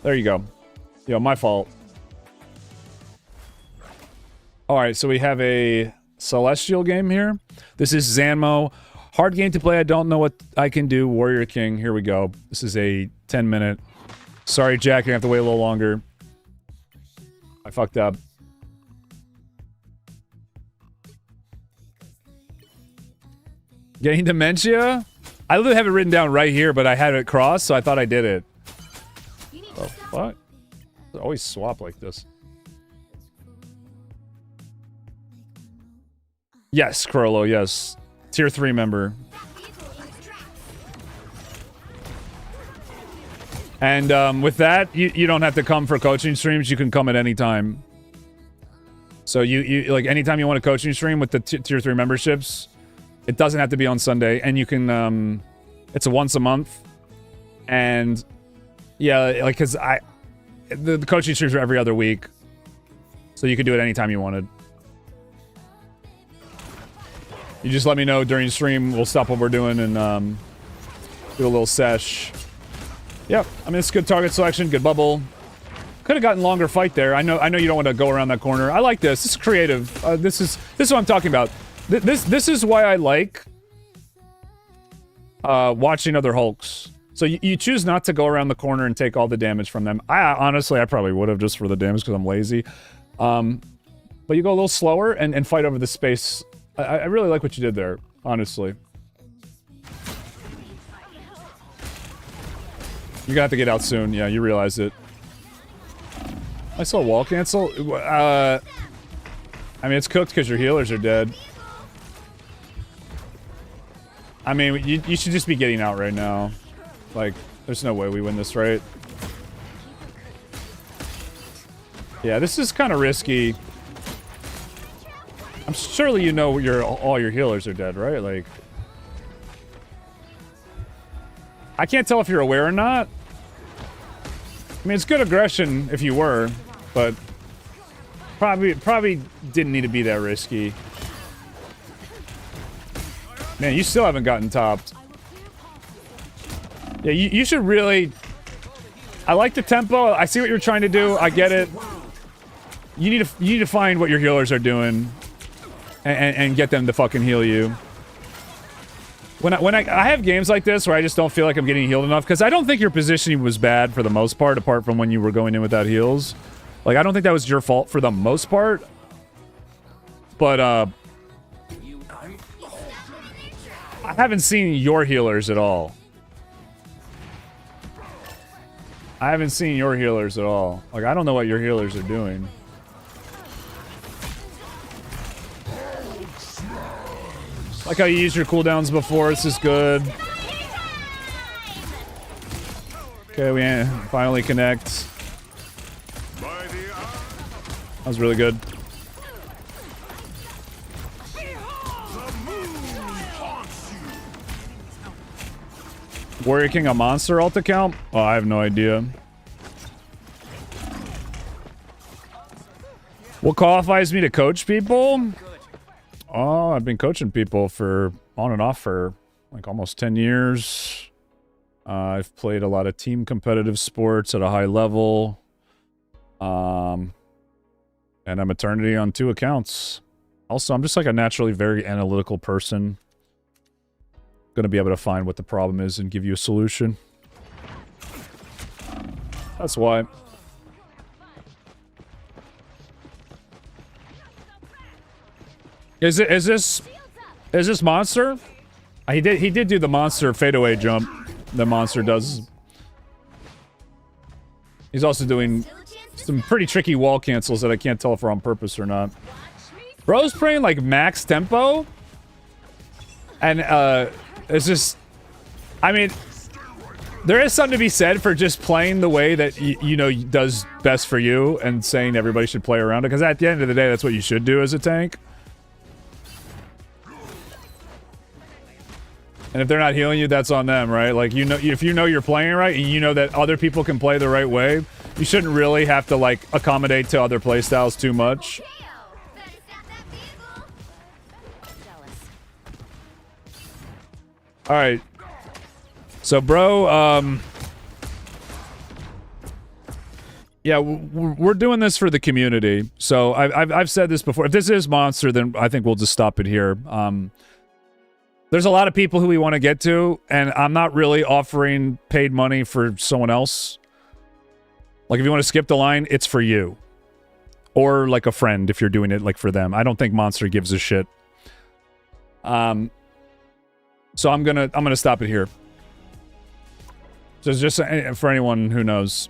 S1: There you go. Yo, my fault. All right, so we have a celestial game here. This is Zanmo. Hard game to play. I don't know what I can do. Warrior King. Here we go. This is a 10-minute. Sorry, Jack. You have to wait a little longer. I fucked up. Getting dementia? I literally have it written down right here, but I had it crossed, so I thought I did it. Oh, fuck. I always swap like this. Yes, Crollo, yes. Tier 3 member. And with that, you don't have to come for coaching streams. You can come at any time. So you like anytime you want a coaching stream with the tier 3 memberships, it doesn't have to be on Sunday, and you can it's a once a month. And yeah, like cuz the coaching streams are every other week. So you can do it anytime you wanted. You just let me know during stream, we'll stop what we're doing and do a little sesh. Yep, I mean it's good target selection, good bubble. Could have gotten longer fight there. I know you don't want to go around that corner. I like this. This is creative. This is what I'm talking about. This is why I like watching other Hulks. So you choose not to go around the corner and take all the damage from them. Honestly, I probably would have just for the damage because I'm lazy. But you go a little slower and fight over the space. I really like what you did there, honestly. You're gonna have to get out soon. Yeah, you realize it. I saw wall cancel. I mean, it's cooked because your healers are dead. I mean, you should just be getting out right now. Like, there's no way we win this, right? Yeah, this is kind of risky. I'm surely you know all your healers are dead, right? Like, I can't tell if you're aware or not. I mean, it's good aggression if you were, but probably didn't need to be that risky. Man, you still haven't gotten topped. Yeah, you should really... I like the tempo. I see what you're trying to do. I get it. You need to find what your healers are doing and get them to fucking heal you. When I have games like this where I just don't feel like I'm getting healed enough, because I don't think your positioning was bad for the most part, apart from when you were going in without heals. Like, I don't think that was your fault for the most part. But, I haven't seen your healers at all. I haven't seen your healers at all. Like, I don't know what your healers are doing. Like how you used your cooldowns before. This is good. Okay, we finally connect. That was really good. Warrior King a monster ult account? Oh, I have no idea. What qualifies me to coach people? Oh, I've been coaching people for on and off for like almost 10 years. I've played a lot of team competitive sports at a high level. And I'm Eternity on 2 accounts. Also, I'm just like a naturally very analytical person. Gonna be able to find what the problem is and give you a solution. That's why. Is this monster? He did do the monster fadeaway jump. The monster does. He's also doing some pretty tricky wall cancels that I can't tell if are on purpose or not. Bro's playing like max tempo, and it's just, I mean, there is something to be said for just playing the way that you know does best for you, and saying everybody should play around it, because at the end of the day, that's what you should do as a tank. And if they're not healing you, that's on them, right? Like, you know, if you know you're playing right and you know that other people can play the right way, you shouldn't really have to, like, accommodate to other playstyles too much. Alright. So, bro, yeah, we're doing this for the community. So, I've said this before. If this is Monster, then I think we'll just stop it here. There's a lot of people who we want to get to, and I'm not really offering paid money for someone else. Like, if you want to skip the line, it's for you. Or, like, a friend, if you're doing it, like, for them. I don't think Monster gives a shit. So I'm gonna stop it here. So it's just for anyone who knows.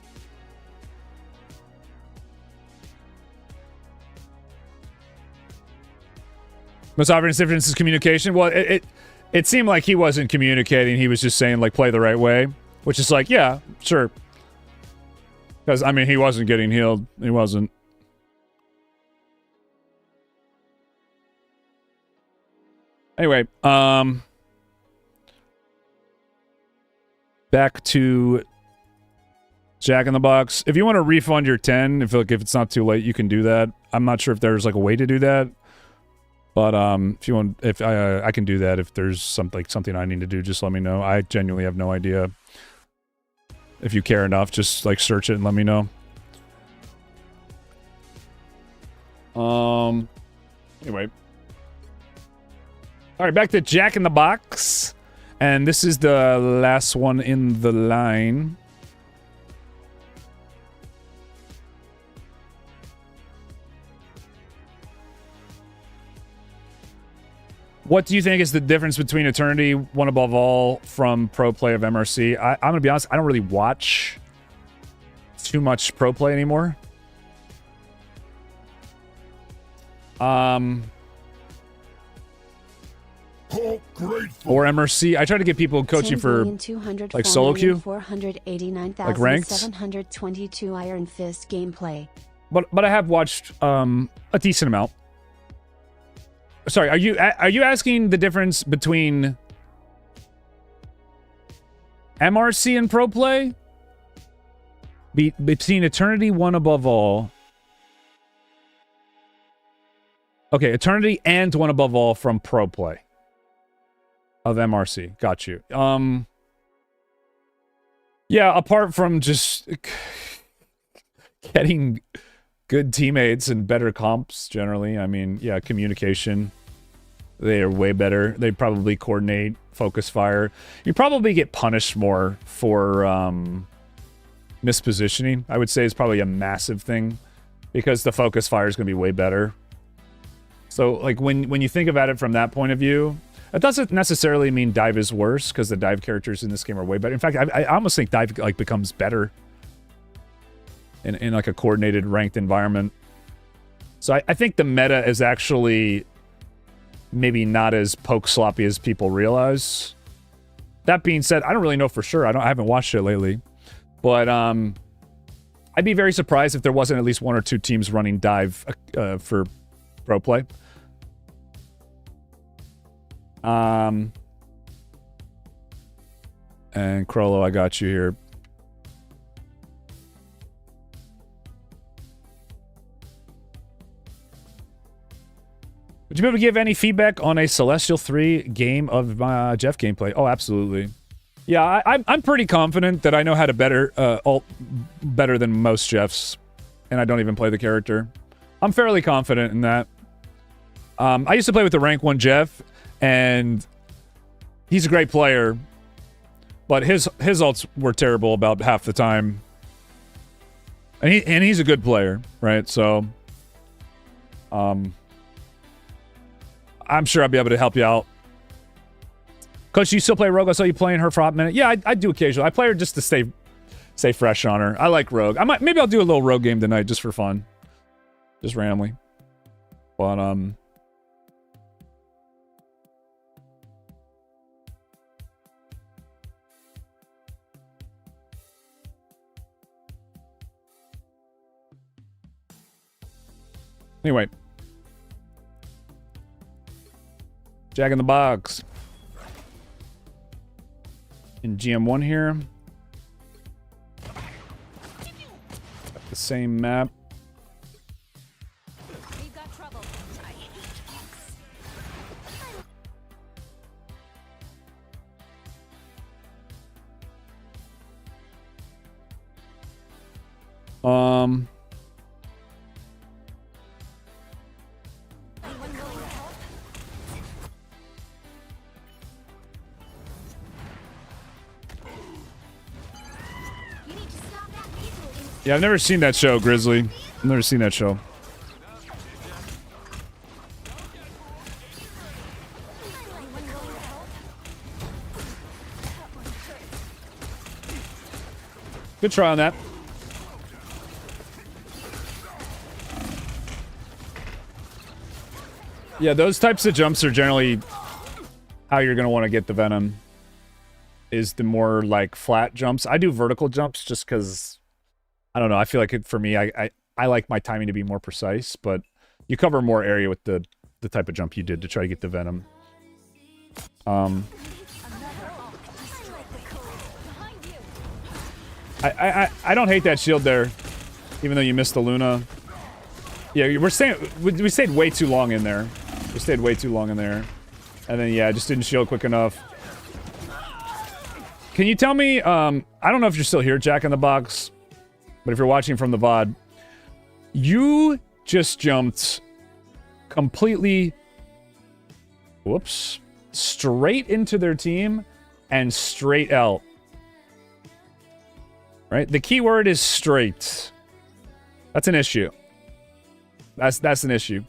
S1: Most obvious difference is communication. Well, it seemed like he wasn't communicating. He was just saying, like, play the right way. Which is like, yeah, sure. Because, I mean, he wasn't getting healed. He wasn't. Anyway, back to Jack in the Box. If you want to refund your 10, if it's not too late, you can do that. I'm not sure if there's, like, a way to do that. But if you want, if I can do that, if there's something I need to do, just let me know. I genuinely have no idea. If you care enough, just like search it and let me know. Anyway. All right, back to Jack in the Box, and this is the last one in the line. What do you think is the difference between Eternity, One Above All, from Pro Play of MRC? I'm going to be honest, I don't really watch too much Pro Play anymore. Or MRC. I try to get people coaching for, like, solo queue. Like, ranked.
S4: 722 Iron Fist gameplay.
S1: But I have watched a decent amount. Sorry, are you asking the difference between MRC and Pro Play? Between Eternity, One Above All. Okay, Eternity and One Above All from Pro Play. Of MRC. Got you. Yeah, apart from just getting good teammates and better comps generally, I mean, yeah, communication. They are way better. They probably coordinate, focus fire. You probably get punished more for mispositioning. I would say is probably a massive thing because the focus fire is going to be way better. So, like, when you think about it from that point of view, it doesn't necessarily mean dive is worse because the dive characters in this game are way better. In fact, I almost think dive like becomes better in like a coordinated ranked environment. So I think the meta is actually maybe not as poke sloppy as people realize. That being said, I don't really know for sure. I haven't watched it lately, but I'd be very surprised if there wasn't at least 1 or 2 teams running dive for pro play. And Crollo, I got you here. Would you be able to give any feedback on a Celestial 3 game of Jeff gameplay? Oh, absolutely. Yeah, I'm pretty confident that I know how to better ult better than most Jeffs, and I don't even play the character. I'm fairly confident in that. I used to play with the rank 1 Jeff, and he's a great player, but his ults were terrible about half the time. And he's a good player, right? So I'm sure I'll be able to help you out. Coach, you still play Rogue? I saw you playing her for a hot minute. Yeah, I do occasionally. I play her just to stay fresh on her. I like Rogue. Maybe I'll do a little Rogue game tonight just for fun. Just randomly. But anyway. Jack in the Box. In GM1 here. Got the same map.
S3: We've got trouble.
S1: Yeah, I've never seen that show, Grizzly. I've never seen that show. Good try on that. Yeah, those types of jumps are generally how you're going to want to get the Venom. Is the more, like, flat jumps. I do vertical jumps just because... I don't know. I feel like for me, I like my timing to be more precise, but you cover more area with the type of jump you did to try to get the Venom. I don't hate that shield there, even though you missed the Luna. Yeah, we stayed way too long in there. We stayed way too long in there, and then yeah, I just didn't shield quick enough. Can you tell me? I don't know if you're still here, Jack in the Box. But if you're watching from the VOD, you just jumped completely, whoops, straight into their team and straight out. Right? The key word is straight. That's an issue. That's an issue.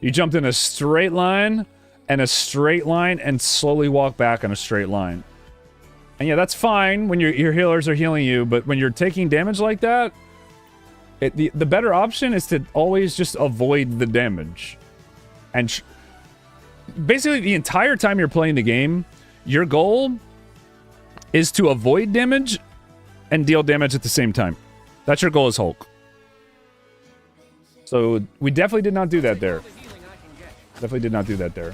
S1: You jumped in a straight line and slowly walk back in a straight line. And yeah, that's fine when your healers are healing you, but when you're taking damage like that, the better option is to always just avoid the damage. And basically, the entire time you're playing the game, your goal is to avoid damage and deal damage at the same time. That's your goal as Hulk. So we definitely did not do that there. Definitely did not do that there.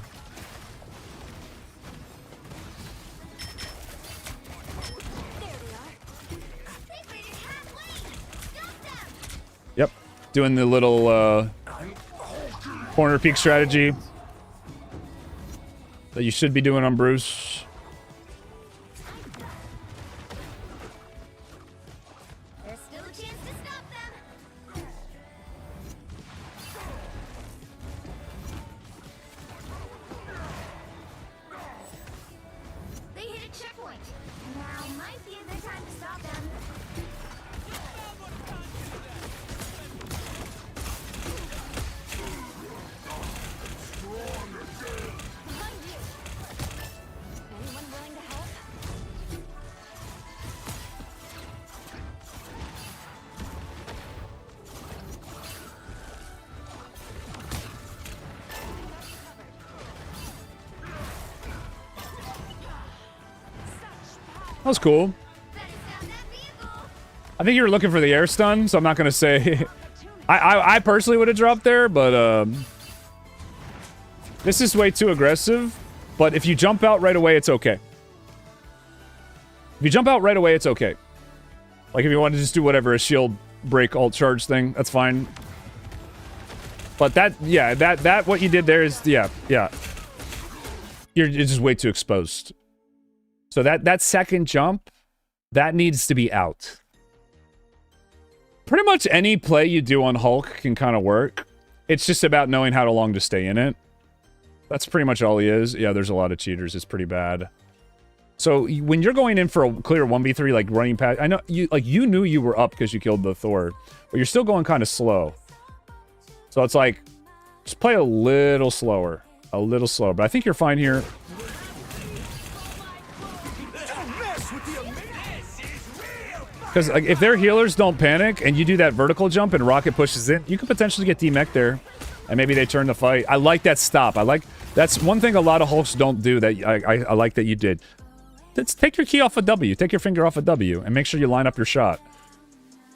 S1: Yep, doing the little corner peek strategy. that you should be doing on Bruce.
S3: There's still a chance to stop them. They hit a checkpoint. Now might be a good time to stop them. Behind you. Anyone willing to help?
S1: That was cool.
S3: Better stop that vehicle.
S1: I think you were looking for the air stun, so I'm not gonna say. I personally would have dropped there, but this is way too aggressive. But if you jump out right away, it's okay. If you jump out right away, it's okay. Like if you want to just do whatever, a shield break alt charge thing, that's fine. But that, yeah, that what you did there is, yeah. You're just way too exposed. So that second jump, that needs to be out. Pretty much any play you do on Hulk can kind of work. It's just about knowing how long to stay in it. That's pretty much all he is. Yeah, there's a lot of cheaters. It's pretty bad. So when you're going in for a clear 1v3, like running past, I know you knew you were up because you killed the Thor, but you're still going kind of slow. So it's like, just play a little slower. A little slower. But I think you're fine here. Because like, if their healers don't panic and you do that vertical jump and Rocket pushes in, you could potentially get D-Mech there. And maybe they turn the fight. I like that stop. That's one thing a lot of Hulks don't do that I like that you did. Let's take your key off a W. Take your finger off a W and make sure you line up your shot.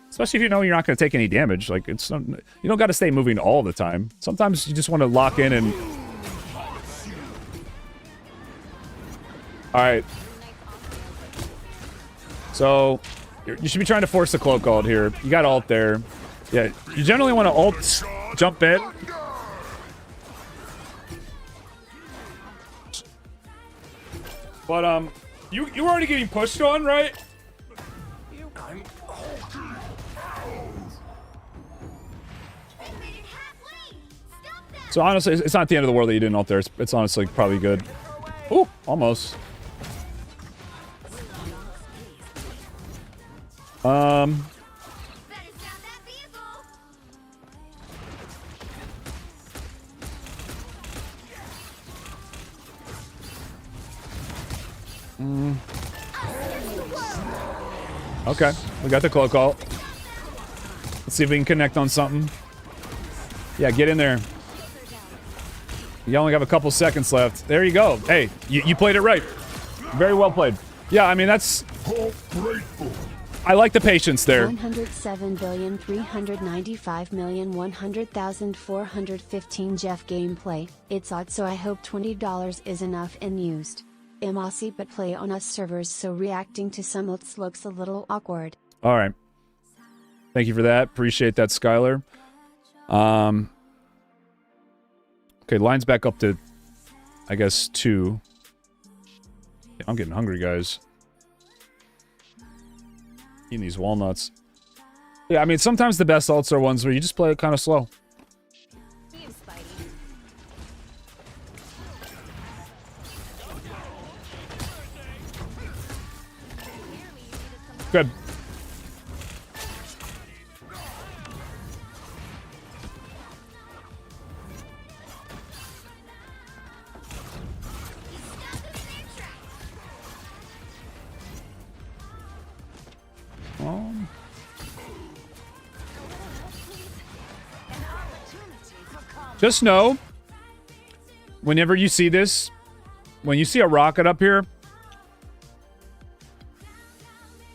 S1: Especially if you know you're not going to take any damage. Like you don't got to stay moving all the time. Sometimes you just want to lock in and... Alright. So, you should be trying to force the cloak ult here. You got ult there. Yeah, you generally want to ult, jump in. But, you were already getting pushed on, right? So honestly, it's not the end of the world that you didn't ult there. It's honestly probably good. Ooh, almost. Okay, we got the cloak ult. Let's see if we can connect on something. Yeah, get in there. You only have a couple seconds left. There you go. Hey, you played it right. Very well played. Yeah, I mean, that's... I like the patience there.
S4: 107,395,100,415 Jeff gameplay. It's odd, so I hope $20 is enough and used. Mossy but play on us servers, so reacting to some ults looks a little awkward.
S1: All right. Thank you for that. Appreciate that, Skylar. Okay, line's back up to, I guess, 2. Yeah, I'm getting hungry, guys. Eating these walnuts. Yeah, I mean, sometimes the best ults are ones where you just play it kind of slow. Good. Just know, whenever you see this, when you see a rocket up here,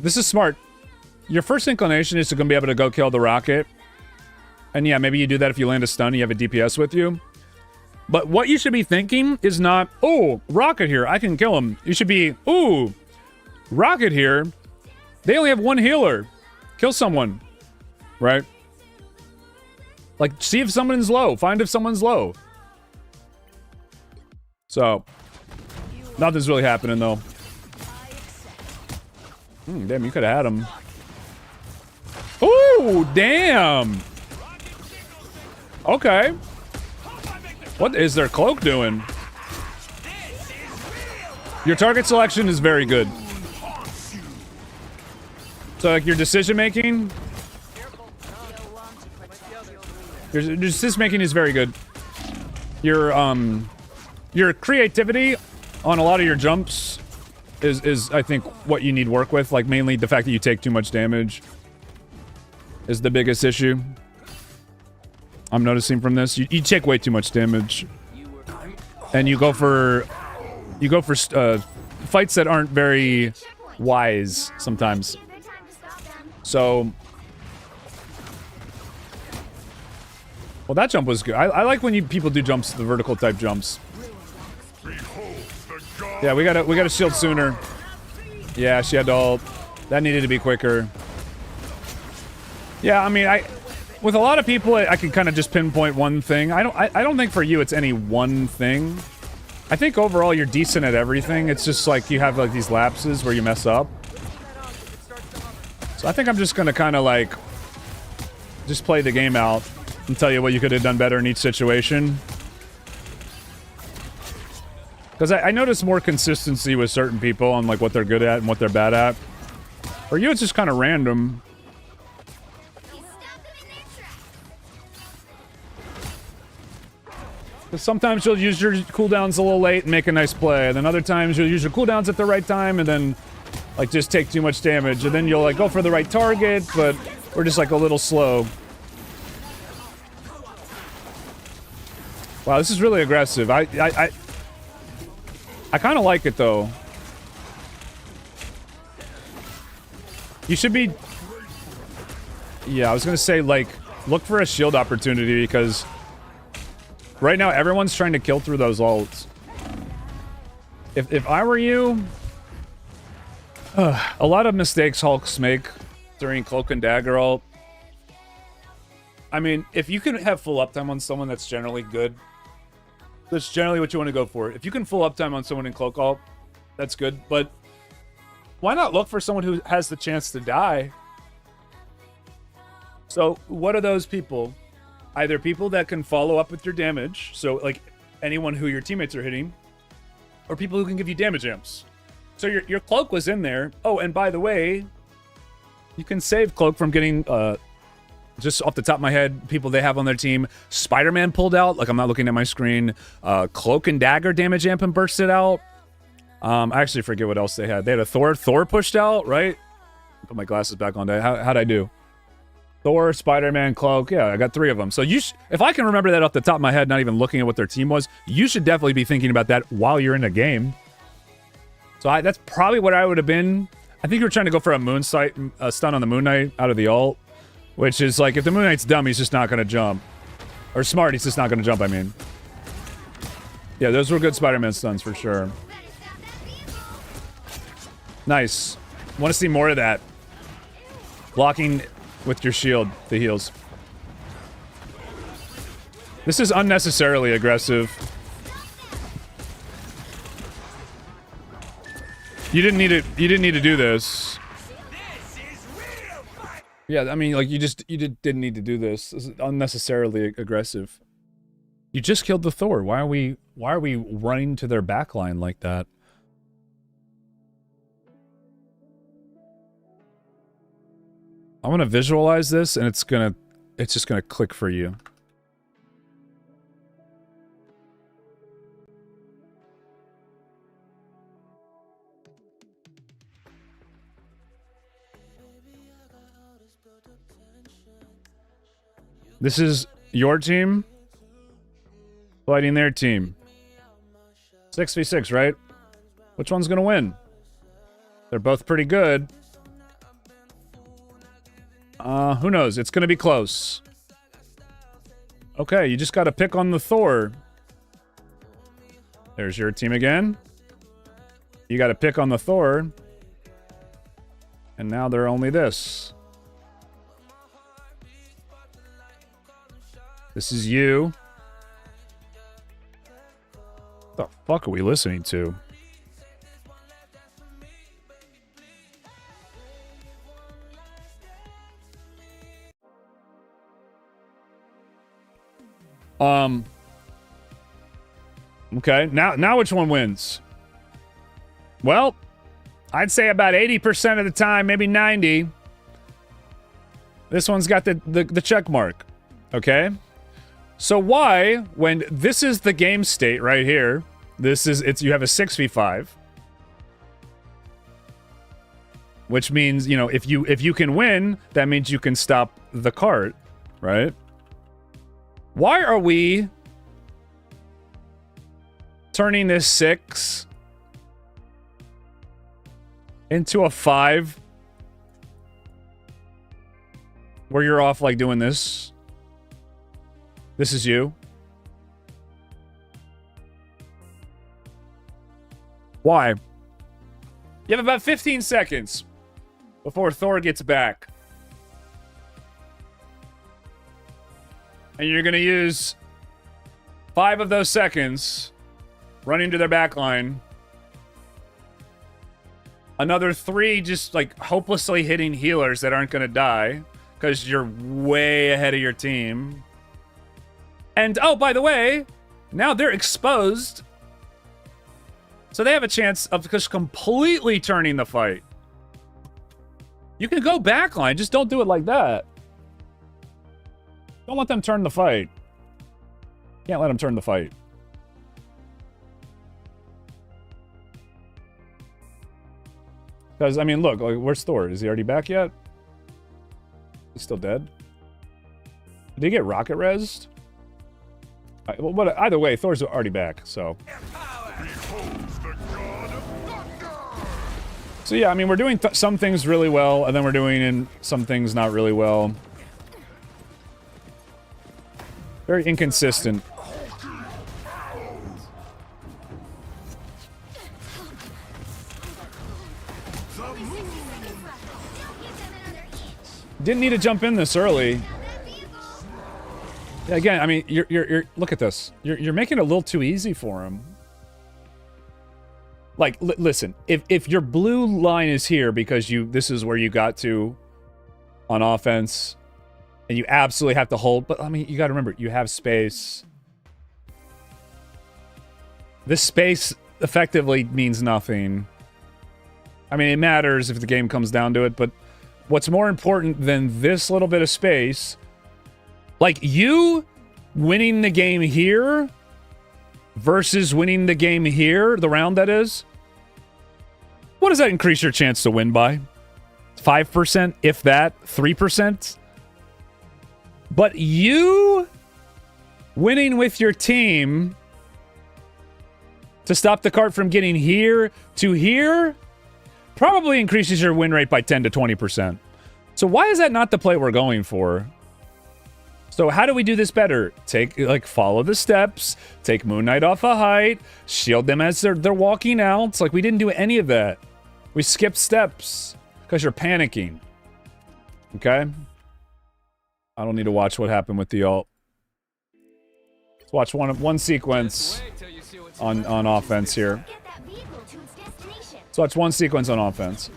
S1: this is smart. Your first inclination is to be able to go kill the rocket. And yeah, maybe you do that if you land a stun and you have a DPS with you. But what you should be thinking is not, oh, rocket here, I can kill him. You should be, ooh, rocket here. They only have one healer. Kill someone. Right? Like, see if someone's low. Find if someone's low. So, Nothing's really happening, though. Damn, you could have had him. Ooh, damn. Okay. What is their cloak doing? Your target selection is very good. So, like, your decision making... Your decision making is very good. Your creativity on a lot of your jumps is I think what you need work with. Like, mainly the fact that you take too much damage is the biggest issue I'm noticing from this. You take way too much damage, and you go for fights that aren't very wise sometimes. So, well, that jump was good. I like when people do jumps, the vertical type jumps. Yeah, we gotta shield sooner. Yeah, she had to ult. That needed to be quicker. Yeah, I mean, with a lot of people, I can kind of just pinpoint one thing. I don't think for you it's any one thing. I think overall you're decent at everything. It's just like you have like these lapses where you mess up. So I think I'm just gonna kind of like just play the game out and tell you what you could have done better in each situation. Because I notice more consistency with certain people on like what they're good at and what they're bad at. For you, it's just kind of random. Because sometimes you'll use your cooldowns a little late and make a nice play, and then other times you'll use your cooldowns at the right time and then like just take too much damage, and then you'll like go for the right target, but we're just like a little slow. Wow, this is really aggressive. I kind of like it, though. You should be... Yeah, I was going to say, like, look for a shield opportunity, because right now everyone's trying to kill through those ults. If I were you... a lot of mistakes Hulks make during Cloak and Dagger ult. I mean, if you can have full uptime on someone, that's generally good. That's generally what you want to go for. If you can full uptime on someone in Cloak ult, that's good. But why not look for someone who has the chance to die? So what are those people? Either people that can follow up with your damage, so like anyone who your teammates are hitting, or people who can give you damage amps. So your Cloak was in there. Oh, and by the way, you can save Cloak from getting... just off the top of my head, people they have on their team. Spider-Man pulled out. Like, I'm not looking at my screen. Cloak and Dagger damage amp and bursted out. I actually forget what else they had. They had a Thor. Thor pushed out, right? Put my glasses back on. How'd I do? Thor, Spider-Man, Cloak. Yeah, I got 3 of them. So if I can remember that off the top of my head, not even looking at what their team was, you should definitely be thinking about that while you're in a game. So that's probably what I would have been. I think you were trying to go for a a stun on the Moon Knight out of the ult. Which is like, if the Moon Knight's dumb, he's just not going to jump. Or smart, he's just not going to jump, I mean. Yeah, those were good Spider-Man stuns for sure. Nice. Want to see more of that. Blocking with your shield, the heals. This is unnecessarily aggressive. You didn't need to do this. Yeah, I mean, like, didn't need to do this. This is unnecessarily aggressive. You just killed the Thor. Why are we running to their backline like that? I want to visualize this, and it's just gonna click for you. This is your team fighting their team. 6v6, right? Which one's gonna win? They're both pretty good. Who knows? It's gonna be close. Okay, you just gotta pick on the Thor. There's your team again. You gotta pick on the Thor. And now they're only this. This is you. What the fuck are we listening to? Okay, now which one wins? Well, I'd say about 80% of the time, maybe 90. This one's got the check mark. Okay? So why, when this is the game state right here, you have a 6v5. Which means, you know, if you can win, that means you can stop the cart, right? Why are we turning this 6 into a 5 where you're off like doing this? This is you. Why? You have about 15 seconds before Thor gets back. And you're going to use 5 of those seconds running to their back line. Another 3 just like hopelessly hitting healers that aren't going to die because you're way ahead of your team. And oh, by the way, now they're exposed. So they have a chance of just completely turning the fight. You can go backline, just don't do it like that. Don't let them turn the fight. Can't let them turn the fight. Because, I mean, look, like, where's Thor? Is he already back yet? He's still dead? Did he get rocket rezzed? Well, but either way, Thor's already back, so. So yeah, I mean, we're doing some things really well, and then we're doing some things not really well. Very inconsistent. Didn't need to jump in this early. Yeah, again, I mean, you're look at this. You're making it a little too easy for him. Like, listen, if your blue line is here because this is where you got to on offense, and you absolutely have to hold, but I mean, you got to remember, you have space. This space effectively means nothing. I mean, it matters if the game comes down to it, but what's more important than this little bit of space, like you winning the game here versus winning the game here, the round that is, what does that increase your chance to win by? 5%, if that, 3%? But you winning with your team to stop the cart from getting here to here probably increases your win rate by 10 to 20%. So why is that not the play we're going for? So how do we do this better? Follow the steps, take Moon Knight off a height, shield them as they're walking out. It's like we didn't do any of that. We skipped steps because you're panicking. Okay? I don't need to watch what happened with the ult. Let's watch one sequence on offense here. Let's watch one sequence on offense.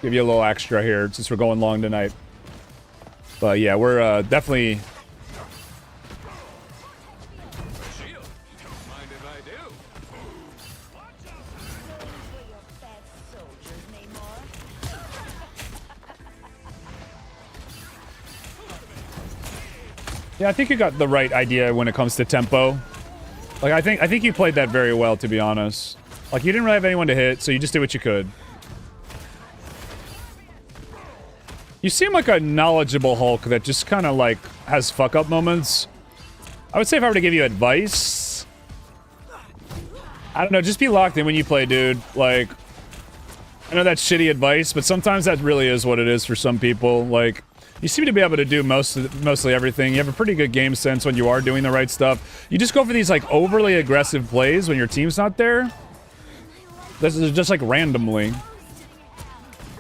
S1: Give you a little extra here since we're going long tonight. But yeah, we're definitely... Yeah, I think you got the right idea when it comes to tempo. Like, I think you played that very well, to be honest. Like, you didn't really have anyone to hit, so you just did what you could. You seem like a knowledgeable Hulk that just kind of, like, has fuck-up moments. I would say if I were to give you advice... I don't know, just be locked in when you play, dude. Like, I know that's shitty advice, but sometimes that really is what it is for some people. Like, you seem to be able to do mostly everything. You have a pretty good game sense when you are doing the right stuff. You just go for these, like, overly aggressive plays when your team's not there. This is just, like, randomly.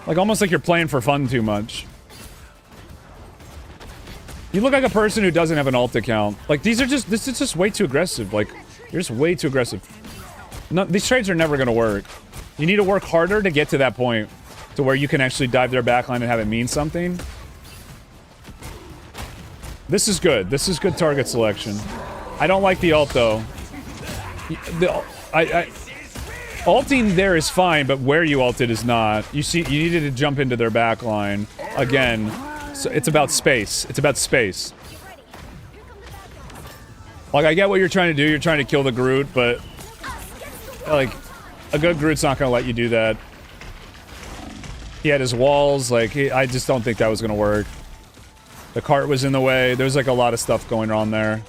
S1: Like, almost like you're playing for fun too much. You look like a person who doesn't have an alt account. Like, this is just way too aggressive. Like, you're just way too aggressive. No, these trades are never gonna work. You need to work harder to get to that point. To where you can actually dive their backline and have it mean something. This is good. This is good target selection. I don't like the ult, though. Ulting there is fine, but where you ulted is not. You see, you needed to jump into their back line. Again, so it's about space. It's about space. Like, I get what you're trying to do. You're trying to kill the Groot, but... like, a good Groot's not going to let you do that. He had his walls. Like, I just don't think that was going to work. The cart was in the way. There's, like, a lot of stuff going on there.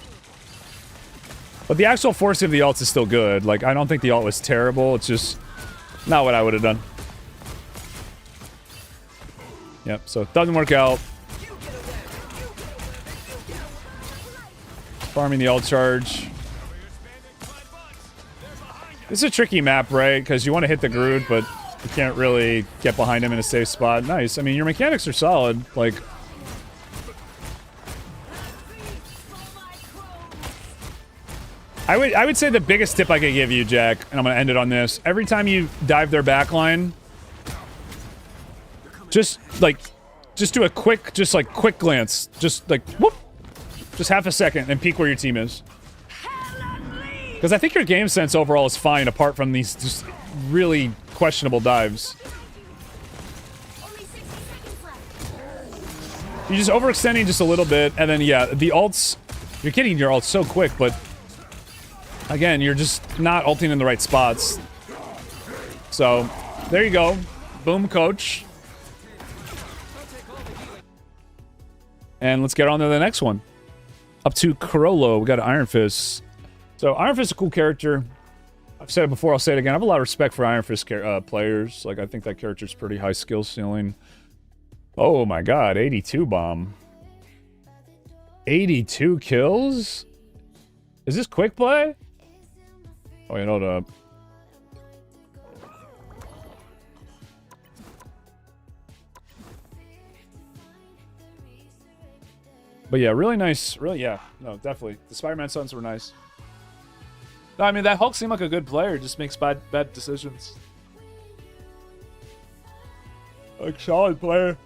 S1: But the actual force of the ult is still good. Like, I don't think the ult was terrible. It's just not what I would have done. Yep, so it doesn't work out. Farming the ult charge. This is a tricky map, right? Because you want to hit the Groot, but you can't really get behind him in a safe spot. Nice. I mean, your mechanics are solid. Like... I would say the biggest tip I could give you, Jack, and I'm gonna end it on this. Every time you dive their backline, just do a quick, quick glance. Just like, whoop! Just half a second and peek where your team is. Because I think your game sense overall is fine, apart from these just really questionable dives. You're just overextending just a little bit, and then, yeah, the ults... You're getting your ults so quick, but... Again, you're just not ulting in the right spots. So, there you go. Boom, coach. And let's get on to the next one. Up to Corollo, we got Iron Fist. So, Iron Fist is a cool character. I've said it before, I'll say it again. I have a lot of respect for Iron Fist players. Like, I think that character's pretty high skill ceiling. Oh my god, 82 bomb. 82 kills? Is this quick play? Oh, wait, hold up. But yeah, really nice. Really, yeah. No, definitely. The Spider-Man stunts were nice. No, I mean, that Hulk seemed like a good player. Just makes bad decisions. Like, solid player.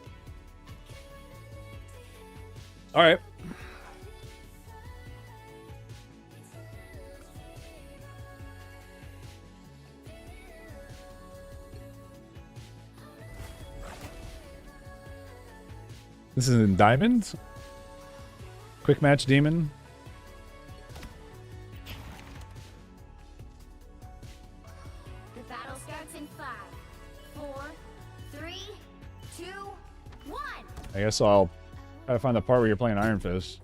S1: Alright. This is in Diamond? Quick match demon.
S3: The battle starts in 5, 4, 3, 2, 1.
S1: I guess I'll try to find the part where you're playing Iron Fist.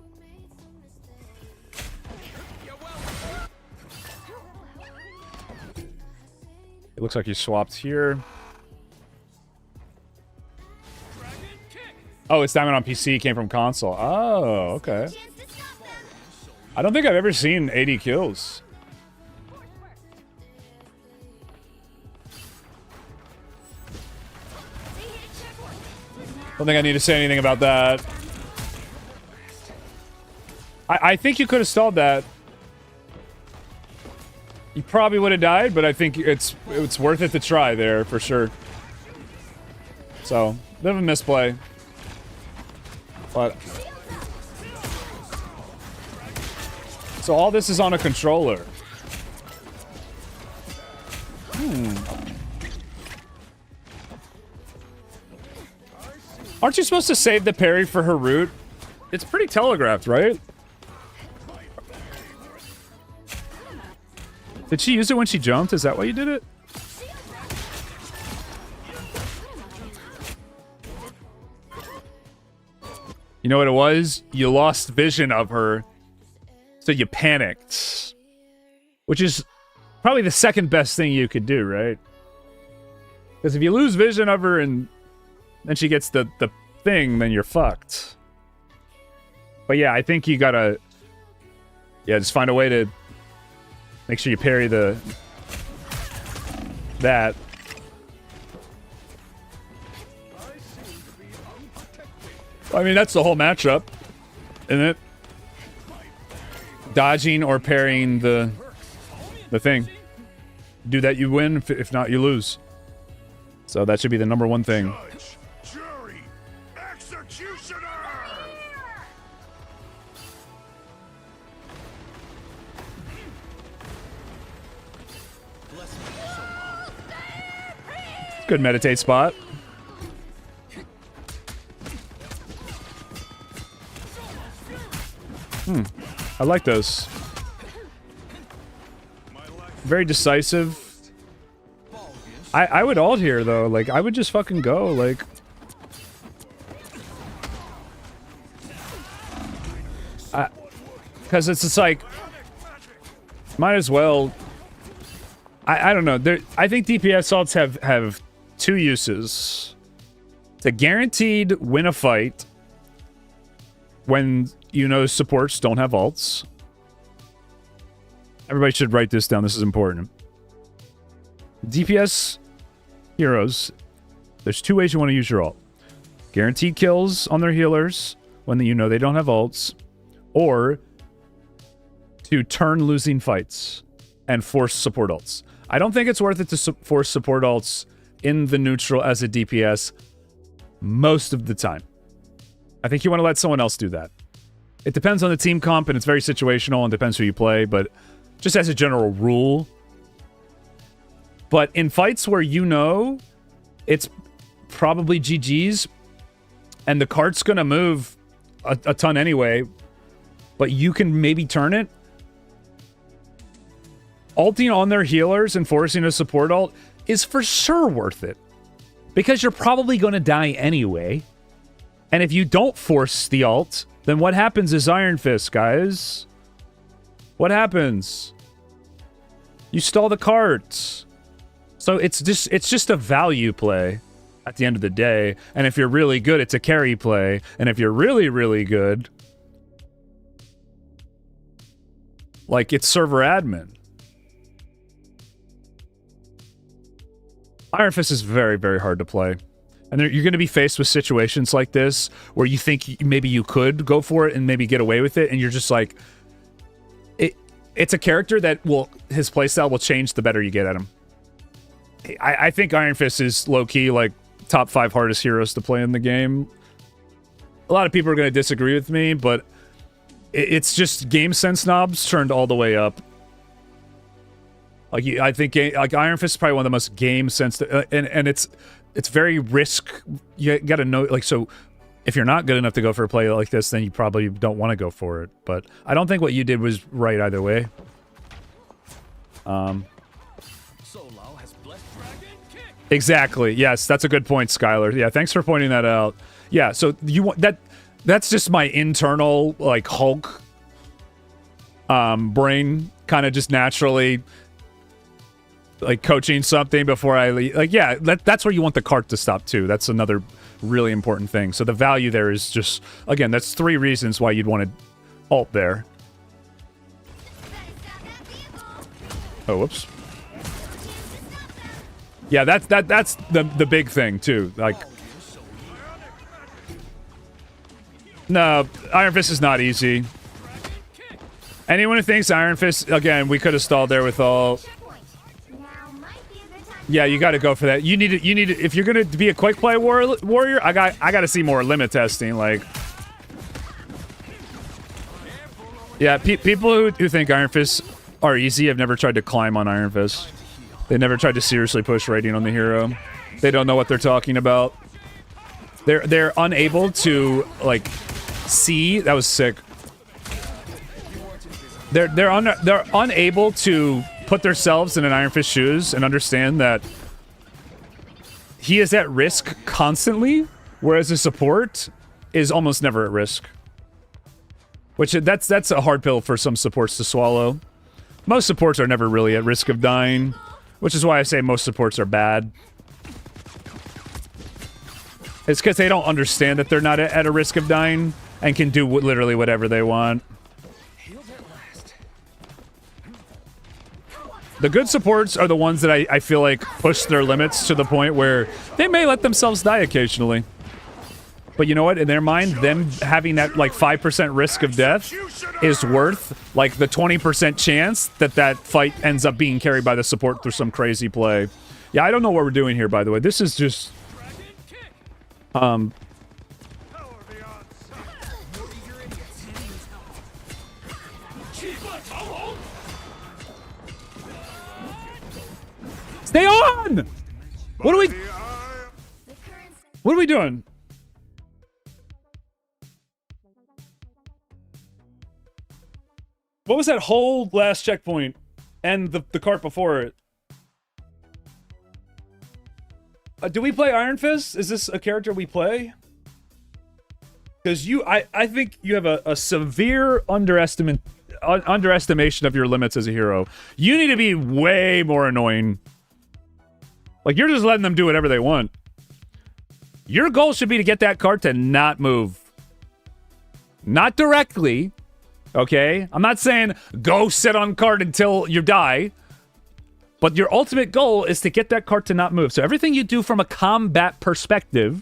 S1: It looks like you swapped here. Oh, it's Diamond on PC, came from console. Oh, okay. I don't think I've ever seen 80 kills. Don't think I need to say anything about that. I think you could have stalled that. You probably would have died, but I think it's worth it to try there for sure. So, bit of a misplay. But so all this is on a controller. Aren't you supposed to save the parry for her root? It's pretty telegraphed, right? Did she use it when she jumped? Is that why you did it? You know what it was? You lost vision of her, so you panicked. Which is probably the second best thing you could do, right? Because if you lose vision of her and then she gets the thing, then you're fucked. But yeah, I think you gotta... Yeah, just find a way to make sure you parry that. I mean, that's the whole matchup, isn't it? Dodging or parrying the thing. Do that, you win. If not, you lose. So that should be the number one thing.
S2: Judge, jury, executioner!
S1: Good meditate spot. I like those. Very decisive. I would ult here though. Like I would just fucking go. Like because it's just like might as well. I don't know. I think DPS ults have two uses. To guaranteed win a fight when you know supports don't have ults. Everybody should write this down. This is important. DPS heroes, there's two ways you want to use your ult. Guaranteed kills on their healers when you know they don't have ults, or to turn losing fights and force support ults. I don't think it's worth it to force support ults in the neutral as a DPS most of the time. I think you want to let someone else do that. It depends on the team comp, and it's very situational and depends who you play, but just as a general rule. But in fights where you know it's probably GG's and the cart's going to move a ton anyway, but you can maybe turn it, ulting on their healers and forcing a support ult is for sure worth it. Because you're probably going to die anyway. And if you don't force the ult, then what happens is Iron Fist, guys. What happens? You stall the carts. So it's just a value play at the end of the day. And if you're really good, it's a carry play. And if you're really, really good, like it's server admin. Iron Fist is very, very hard to play. And you're going to be faced with situations like this where you think maybe you could go for it and maybe get away with it. And you're just like, it's a character that his playstyle will change the better you get at him. I think Iron Fist is low-key, like, top 5 hardest heroes to play in the game. A lot of people are going to disagree with me, but it's just game sense knobs turned all the way up. Like, I think like Iron Fist is probably one of the most game sensitive, and it's very risk. You got to know, like, so if you're not good enough to go for a play like this, then you probably don't want to go for it. But I don't think what you did was right either way. Exactly. Yes, that's a good point, Skylar. Yeah, thanks for pointing that out. Yeah, so you want that. That's just my internal like Hulk brain, kind of just naturally like coaching something before I leave. Like, yeah, that's where you want the cart to stop too. That's another really important thing. So the value there is just, again, that's 3 reasons why you'd want to ult there. Oh, whoops. Yeah, that's the big thing too. Like, no, Iron Fist is not easy. Anyone who thinks Iron Fist, again, we could have stalled there with all. Yeah, you got to go for that. You need it. If you're gonna be a quick play warrior, I got to see more limit testing. Like, yeah, people who think Iron Fists are easy have never tried to climb on Iron Fist. They never tried to seriously push rating on the hero. They don't know what they're talking about. They're unable to like see. That was sick. They're unable to put themselves in an Iron Fist shoes and understand that he is at risk constantly, whereas a support is almost never at risk. Which that's a hard pill for some supports to swallow. Most supports are never really at risk of dying, which is why I say most supports are bad. It's because they don't understand that they're not at a risk of dying and can do literally whatever they want. The good supports are the ones that I feel like push their limits to the point where they may let themselves die occasionally. But you know what? In their mind, them having that like 5% risk of death is worth like the 20% chance that fight ends up being carried by the support through some crazy play. Yeah, I don't know what we're doing here, by the way. This is just... Stay on! What are we... What are we doing? What was that whole last checkpoint and the cart before it? Do we play Iron Fist? Is this a character we play? Because I think you have a severe underestimation of your limits as a hero. You need to be way more annoying. Like, you're just letting them do whatever they want. Your goal should be to get that cart to not move. Not directly, okay? I'm not saying go sit on cart until you die. But your ultimate goal is to get that cart to not move. So everything you do from a combat perspective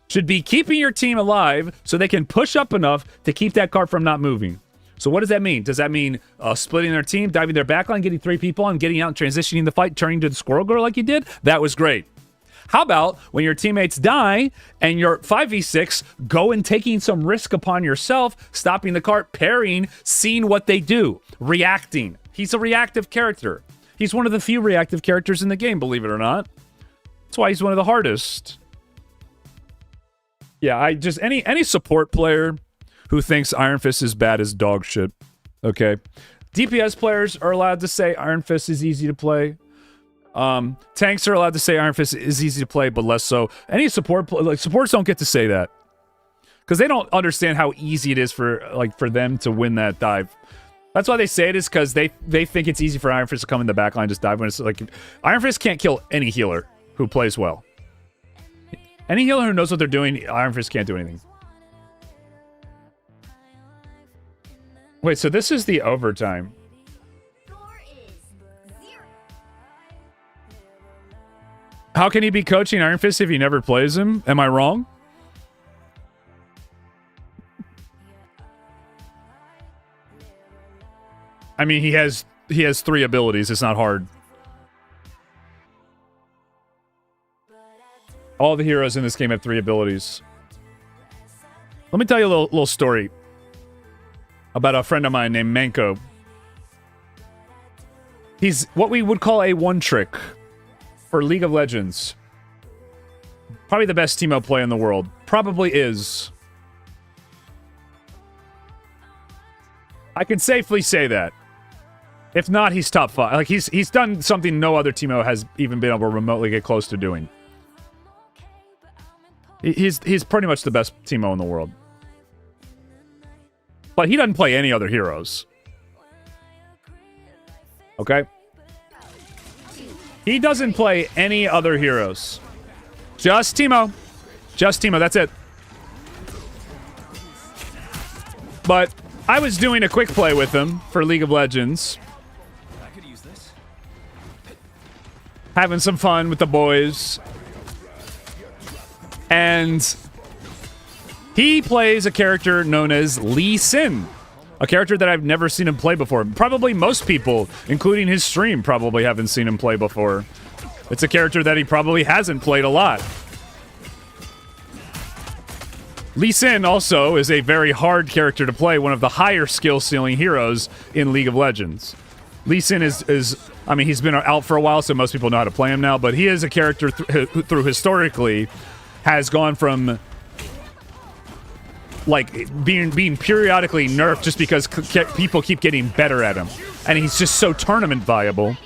S1: should be keeping your team alive so they can push up enough to keep that cart from not moving. So what does that mean? Does that mean splitting their team, diving their backline, getting 3 people on, getting out and transitioning the fight, turning to the squirrel girl like you did? That was great. How about when your teammates die and you're 5v6, go and taking some risk upon yourself, stopping the cart, parrying, seeing what they do, reacting. He's a reactive character. He's one of the few reactive characters in the game, believe it or not. That's why he's one of the hardest. Yeah, any support player who thinks Iron Fist is bad is dog shit. Okay. DPS players are allowed to say Iron Fist is easy to play. Tanks are allowed to say Iron Fist is easy to play, but less so. Any supports don't get to say that. Because they don't understand how easy it is for them to win that dive. That's why they say it, is because they think it's easy for Iron Fist to come in the backline and just dive when it's like... Iron Fist can't kill any healer who plays well. Any healer who knows what they're doing, Iron Fist can't do anything. Wait, so this is the overtime. How can he be coaching Iron Fist if he never plays him? Am I wrong? I mean, he has 3 abilities. It's not hard. All the heroes in this game have 3 abilities. Let me tell you a little story about a friend of mine named Manko. He's what we would call a one-trick for League of Legends. Probably the best Teemo play in the world. Probably is. I can safely say that. If not, he's top 5. Like, he's done something no other Teemo has even been able to remotely get close to doing. He's pretty much the best Teemo in the world. But he doesn't play any other heroes. Okay? He doesn't play any other heroes. Just Teemo. Just Teemo, that's it. But I was doing a quick play with him for League of Legends. Having some fun with the boys. And he plays a character known as Lee Sin. A character that I've never seen him play before. Probably most people, including his stream, probably haven't seen him play before. It's a character that he probably hasn't played a lot. Lee Sin also is a very hard character to play, one of the higher skill ceiling heroes in League of Legends. Lee Sin is I mean, he's been out for a while, so most people know how to play him now, but he is a character who through historically has gone from like being periodically nerfed just because people keep getting better at him, and he's just so tournament viable.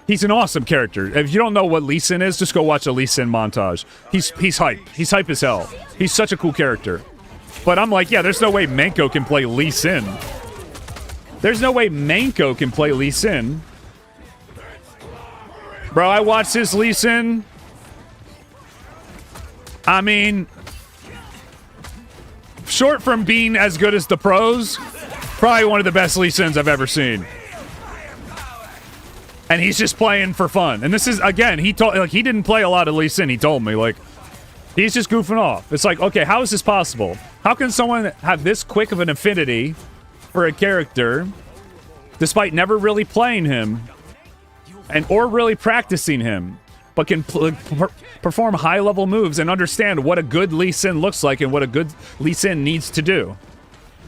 S1: He's an awesome character. If you don't know what Lee Sin is, just go watch a Lee Sin montage. He's hype. He's hype as hell. He's such a cool character. But I'm like, yeah, there's no way Manko can play Lee Sin. There's no way Manko can play Lee Sin. Bro, I watched this Lee Sin. I mean, short from being as good as the pros, probably one of the best Lee Sins I've ever seen. And he's just playing for fun. And this is, again, he didn't play a lot of Lee Sin, he told me. Like, he's just goofing off. It's like, okay, how is this possible? How can someone have this quick of an affinity for a character despite never really playing him or really practicing him, but can perform high-level moves and understand what a good Lee Sin looks like and what a good Lee Sin needs to do?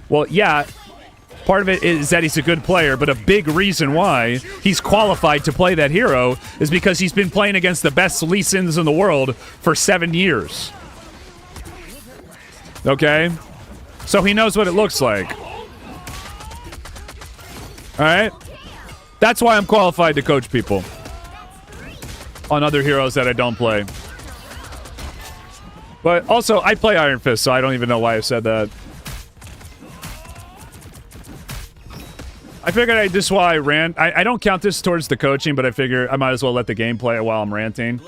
S1: Well, yeah, Part of it is that he's a good player, but a big reason why he's qualified to play that hero is because he's been playing against the best Lee Sins in the world for 7 years. Okay? So he knows what it looks like. Alright? That's why I'm qualified to coach people on other heroes that I don't play. But also, I play Iron Fist, so I don't even know why I said that. I figured I just while I rant. I don't count this towards the coaching, but I figure I might as well let the game play while I'm ranting.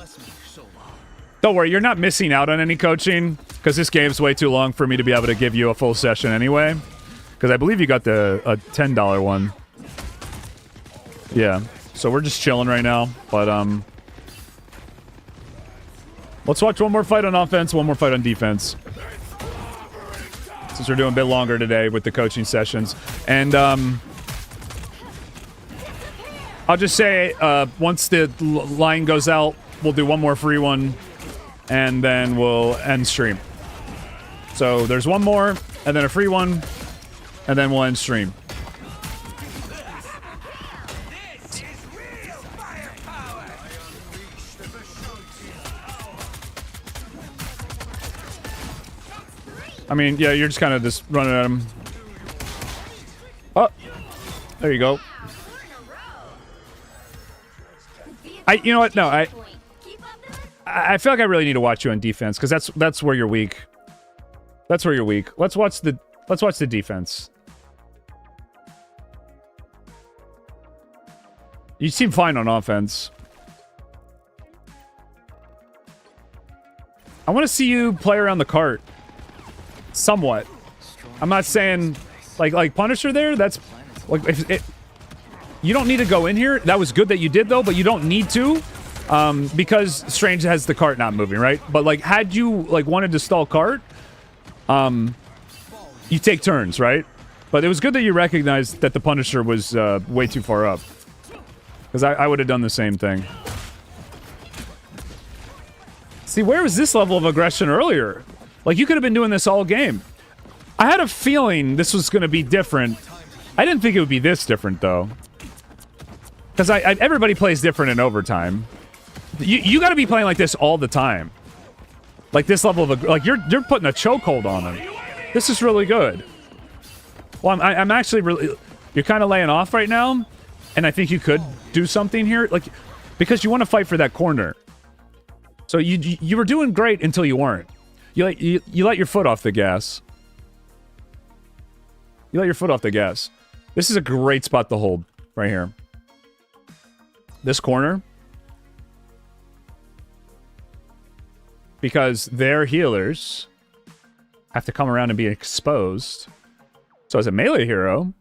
S1: Don't worry, you're not missing out on any coaching, because this game's way too long for me to be able to give you a full session anyway. Because I believe you got a $10 one. Yeah, so we're just chilling right now, but let's watch one more fight on offense, one more fight on defense. Since we're doing a bit longer today with the coaching sessions. And I'll just say, once the line goes out, we'll do one more free one, and then we'll end stream. So there's one more, and then a free one, and then we'll end stream. I mean, yeah, you're just kind of just running at him. Oh, there you go. You know what? No, I feel like I really need to watch you on defense because that's where you're weak. That's where you're weak. Let's watch the defense. You seem fine on offense. I want to see you play around the cart. Somewhat. I'm not saying like Punisher there. That's like you don't need to go in here. That was good that you did though, but you don't need to because Strange has the cart not moving, right? But like had you like wanted to stall cart, you take turns, right? But it was good that you recognized that the Punisher was way too far up because I would have done the same thing. See, where was this level of aggression earlier? Like, you could have been doing this all game. I had a feeling this was going to be different. I didn't think it would be this different, though. Because everybody plays different in overtime. You got to be playing like this all the time. Like, this level of... Like, you're putting a chokehold on him. This is really good. Well, I'm actually really... You're kind of laying off right now. And I think you could do something here. Like, because you want to fight for that corner. So you were doing great until you weren't. You let your foot off the gas. You let your foot off the gas. This is a great spot to hold right here. This corner. Because their healers have to come around and be exposed. So as a melee hero,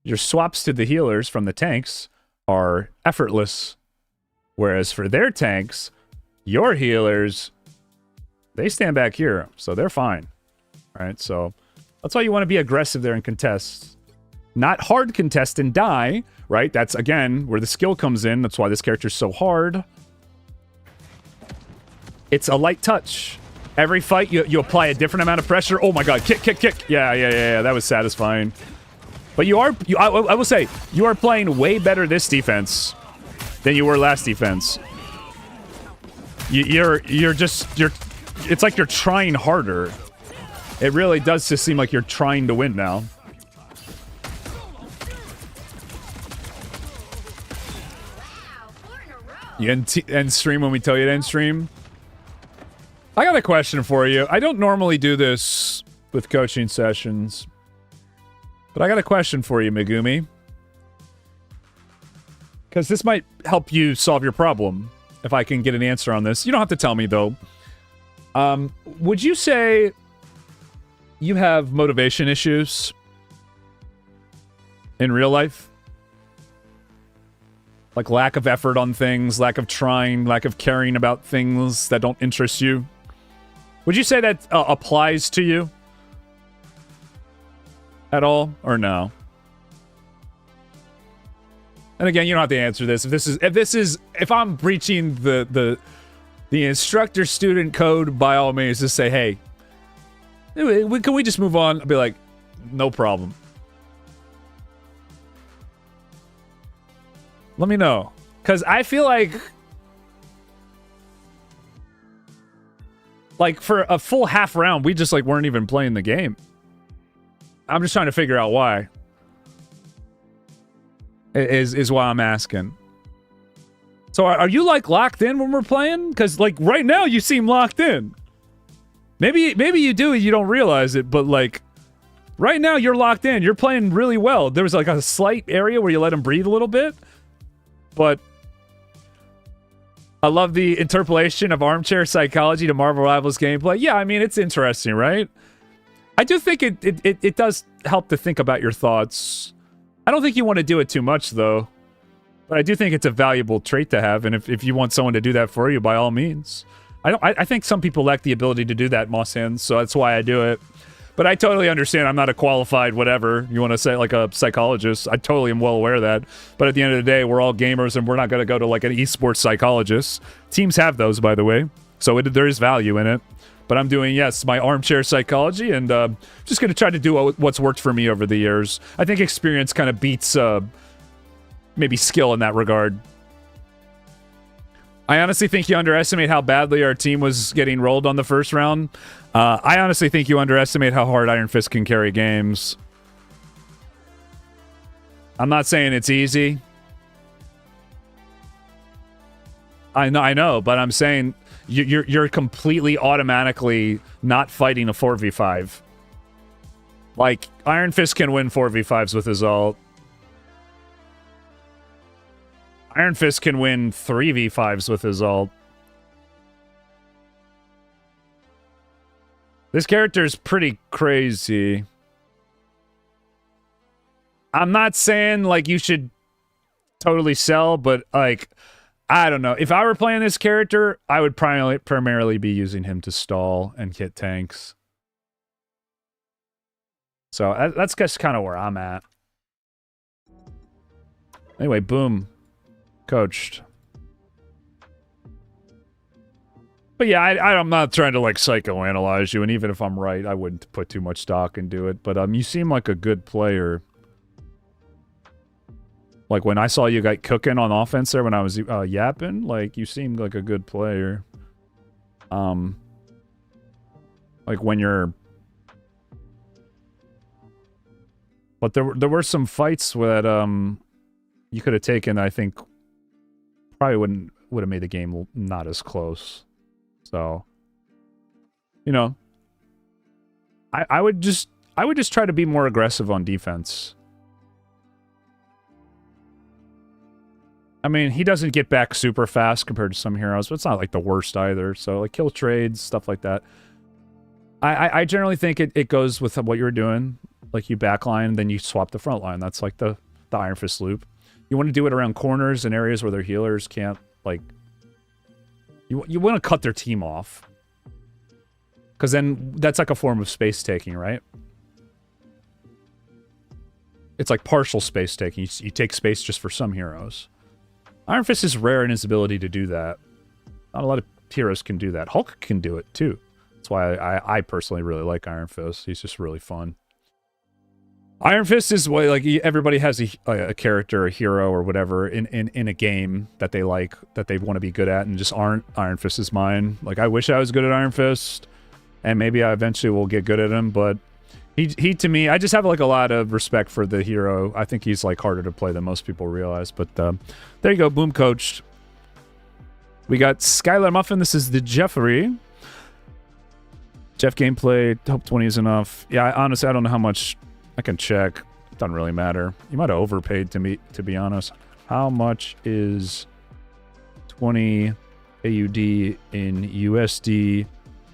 S1: your swaps to the healers from the tanks are effortless. Whereas for their tanks, your healers... They stand back here, so they're fine. All right, so that's why you want to be aggressive there and contest. Not hard contest and die, right? That's, again, where the skill comes in. That's why this character's so hard. It's a light touch. Every fight, you apply a different amount of pressure. Oh my god, kick, kick, kick. Yeah, that was satisfying. But I will say, you are playing way better this defense than you were last defense. It's like you're trying harder. It really does just seem like you're trying to win now. You end stream when we tell you to end stream? I got a question for you. I don't normally do this with coaching sessions. But I got a question for you, Megumi. Because this might help you solve your problem. If I can get an answer on this. You don't have to tell me, though. Would you say you have motivation issues in real life? Like lack of effort on things, lack of trying, lack of caring about things that don't interest you? Would you say that applies to you at all, or no? And again, you don't have to answer this. If I'm breaching the instructor-student code, by all means, just say, hey, can we just move on? I'll be like, no problem. Let me know. Because I feel like for a full half round, we just like weren't even playing the game. I'm just trying to figure out why. Is why I'm asking. So are you like locked in when we're playing? Because like right now you seem locked in. Maybe you do, you don't realize it, but like right now you're locked in. You're playing really well. There was like a slight area where you let him breathe a little bit, but I love the interpolation of armchair psychology to Marvel Rivals gameplay. Yeah, I mean it's interesting, right? I do think it does help to think about your thoughts. I don't think you want to do it too much though. But I do think it's a valuable trait to have, and if you want someone to do that for you, by all means. I think some people lack the ability to do that, Moss Hands, so that's why I do it. But I totally understand. I'm not a qualified whatever you want to say, like a psychologist. I totally am well aware of that. But at the end of the day, we're all gamers, and we're not going to go to like an esports psychologist. Teams have those, by the way, so there is value in it. But I'm doing, yes, my armchair psychology, and just going to try to do what's worked for me over the years. I think experience kind of beats maybe skill in that regard. I honestly think you underestimate how badly our team was getting rolled on the first round. I honestly think you underestimate how hard Iron Fist can carry games. I'm not saying it's easy. I know, but I'm saying you're completely automatically not fighting a 4v5. Like, Iron Fist can win 4v5s with his ult. Iron Fist can win 3v5s with his ult. This character is pretty crazy. I'm not saying, like, you should totally sell, but, like, I don't know. If I were playing this character, I would primarily be using him to stall and hit tanks. So that's just kind of where I'm at. Anyway, boom. Coached. But yeah, I'm not trying to like psychoanalyze you, and even if I'm right, I wouldn't put too much stock into it. But you seem like a good player. Like when I saw you guys cooking on offense there when I was yapping, like you seemed like a good player. Like when you're. But there were some fights that you could have taken. I think probably would have made the game not as close. So, you know, I would just try to be more aggressive on defense. I mean, he doesn't get back super fast compared to some heroes, but it's not like the worst either. So, like kill trades, stuff like that. I generally think it goes with what you're doing. Like you backline, then you swap the front line. That's like the Iron Fist loop. You want to do it around corners and areas where their healers can't, like... You want to cut their team off. Because then that's like a form of space taking, right? It's like partial space taking. You take space just for some heroes. Iron Fist is rare in his ability to do that. Not a lot of heroes can do that. Hulk can do it too. That's why I personally really like Iron Fist. He's just really fun. Iron Fist is what, like, everybody has a character, a hero, or whatever in a game that they like, that they want to be good at, and just aren't. Iron Fist is mine. Like, I wish I was good at Iron Fist, and maybe I eventually will get good at him, but he to me, I just have, like, a lot of respect for the hero. I think he's, like, harder to play than most people realize, but there you go, boom coached. We got Skylar Muffin. This is the Jeffrey. Jeff gameplay, top 20 is enough. Yeah, honestly, I don't know how much... I can check. It doesn't really matter. You might have overpaid to me, to be honest. How much is 20 AUD in USD?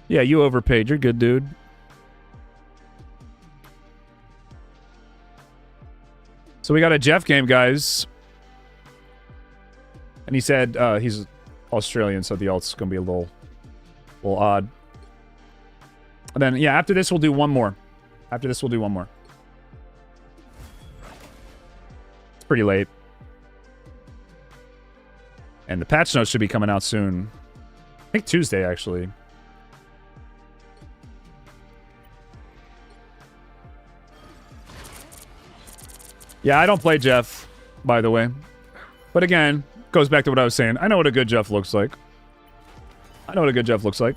S1: Yeah, you overpaid. You're good, dude. So we got a Jeff game, guys. And he said he's Australian, so the alt's going to be a little odd. And then, yeah, after this, we'll do one more. After this, we'll do one more. Pretty late. And the patch notes should be coming out soon. I think Tuesday, actually. Yeah, I don't play Jeff, by the way. But again, goes back to what I was saying. I know what a good Jeff looks like. I know what a good Jeff looks like.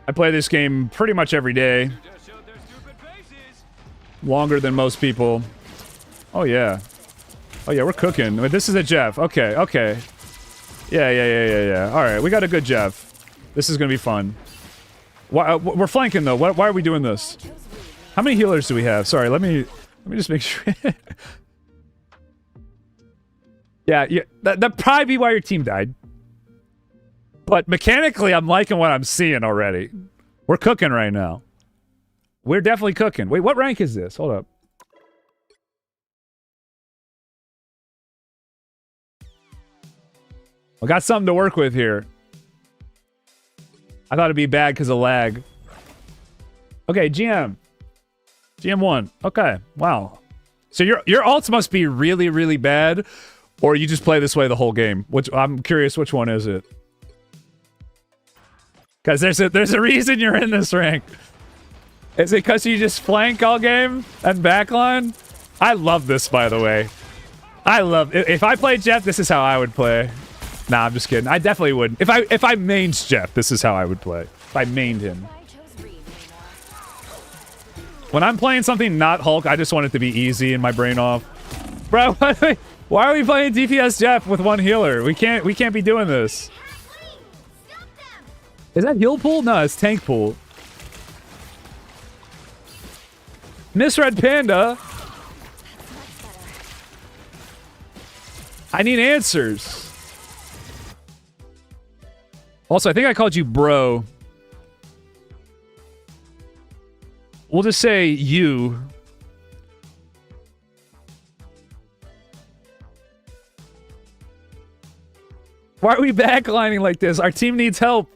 S1: I play this game pretty much every day. Longer than most people. Oh, yeah. Oh, yeah, we're cooking. But this is a Jeff. Okay, okay. Yeah. All right, we got a good Jeff. This is going to be fun. Why, we're flanking, though. Why are we doing this? How many healers do we have? Sorry, let me just make sure. yeah, that'd probably be why your team died. But mechanically, I'm liking what I'm seeing already. We're cooking right now. We're definitely cooking. Wait, what rank is this? Hold up. I got something to work with here. I thought it'd be bad because of lag. Okay, GM. GM1. Okay, wow. So your ults must be really, really bad, or you just play this way the whole game. Which I'm curious, which one is it? Because there's a reason you're in this rank. Is it because you just flank all game and backline? I love this, by the way. I love it. If I played Jeff, this is how I would play. Nah, I'm just kidding. I definitely wouldn't. If I mained Jeff, this is how I would play. If I mained him. When I'm playing something not Hulk, I just want it to be easy and my brain off. Bro, why are we playing DPS Jeff with one healer? We can't be doing this. Is that heal pool? No, it's tank pool. Misread Panda. I need answers. Also, I think I called you bro. We'll just say you. Why are we backlining like this? Our team needs help.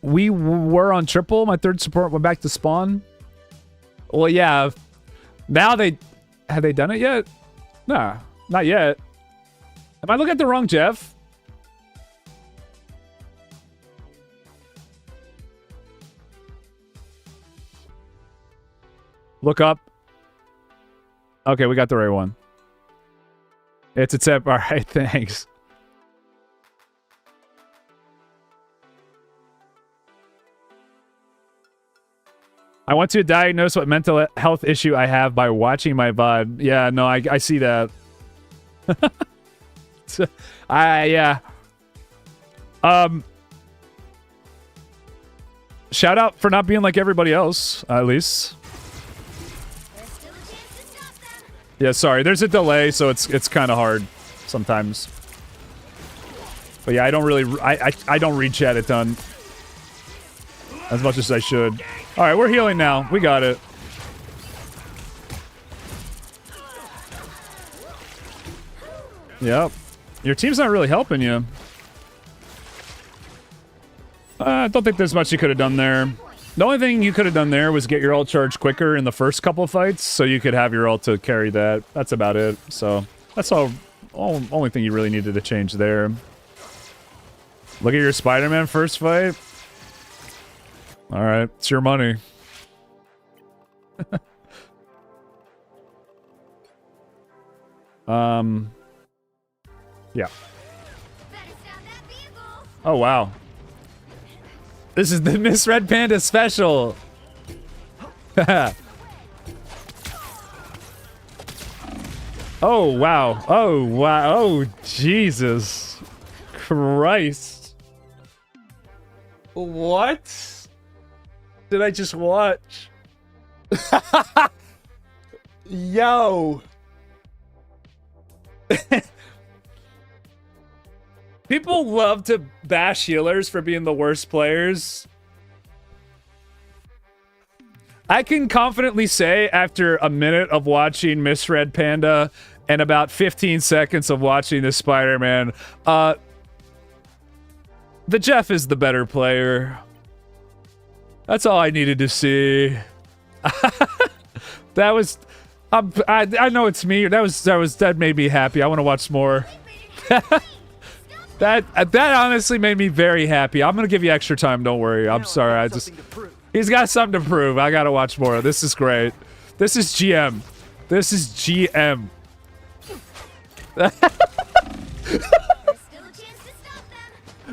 S1: We were on triple. My third support went back to spawn. Well, yeah. Now have they done it yet? Nah, not yet. Am I looking at the wrong Jeff? Look up. Okay, we got the right one. It's a tip. All right, thanks. I want to diagnose what mental health issue I have by watching my VOD. Yeah, no, I see that. Yeah. Shout out for not being like everybody else, at least. Yeah, sorry. There's a delay, so it's kind of hard sometimes. But yeah, I don't really I don't read chat a ton as much as I should. All right, we're healing now. We got it. Yep. Your team's not really helping you. I don't think there's much you could have done there. The only thing you could have done there was get your ult charge quicker in the first couple fights, so you could have your ult to carry that. That's about it. So that's only thing you really needed to change there. Look at your Spider-Man first fight. All right, it's your money. Yeah. Oh, wow. This is the Misread Panda special. Oh, wow. Oh, wow. Oh, Jesus Christ. What did I just watch? Yo. People love to bash healers for being the worst players. I can confidently say after a minute of watching Misread Panda and about 15 seconds of watching this Spider-Man, the Jeff is the better player. That's all I needed to see. That was... I know it's me. That made me happy. I want to watch more. That honestly made me very happy. I'm gonna give you extra time. Don't worry. I'm sorry. He's got something to prove. I gotta watch more. This is great. This is GM. This is GM.
S3: There's still a chance to stop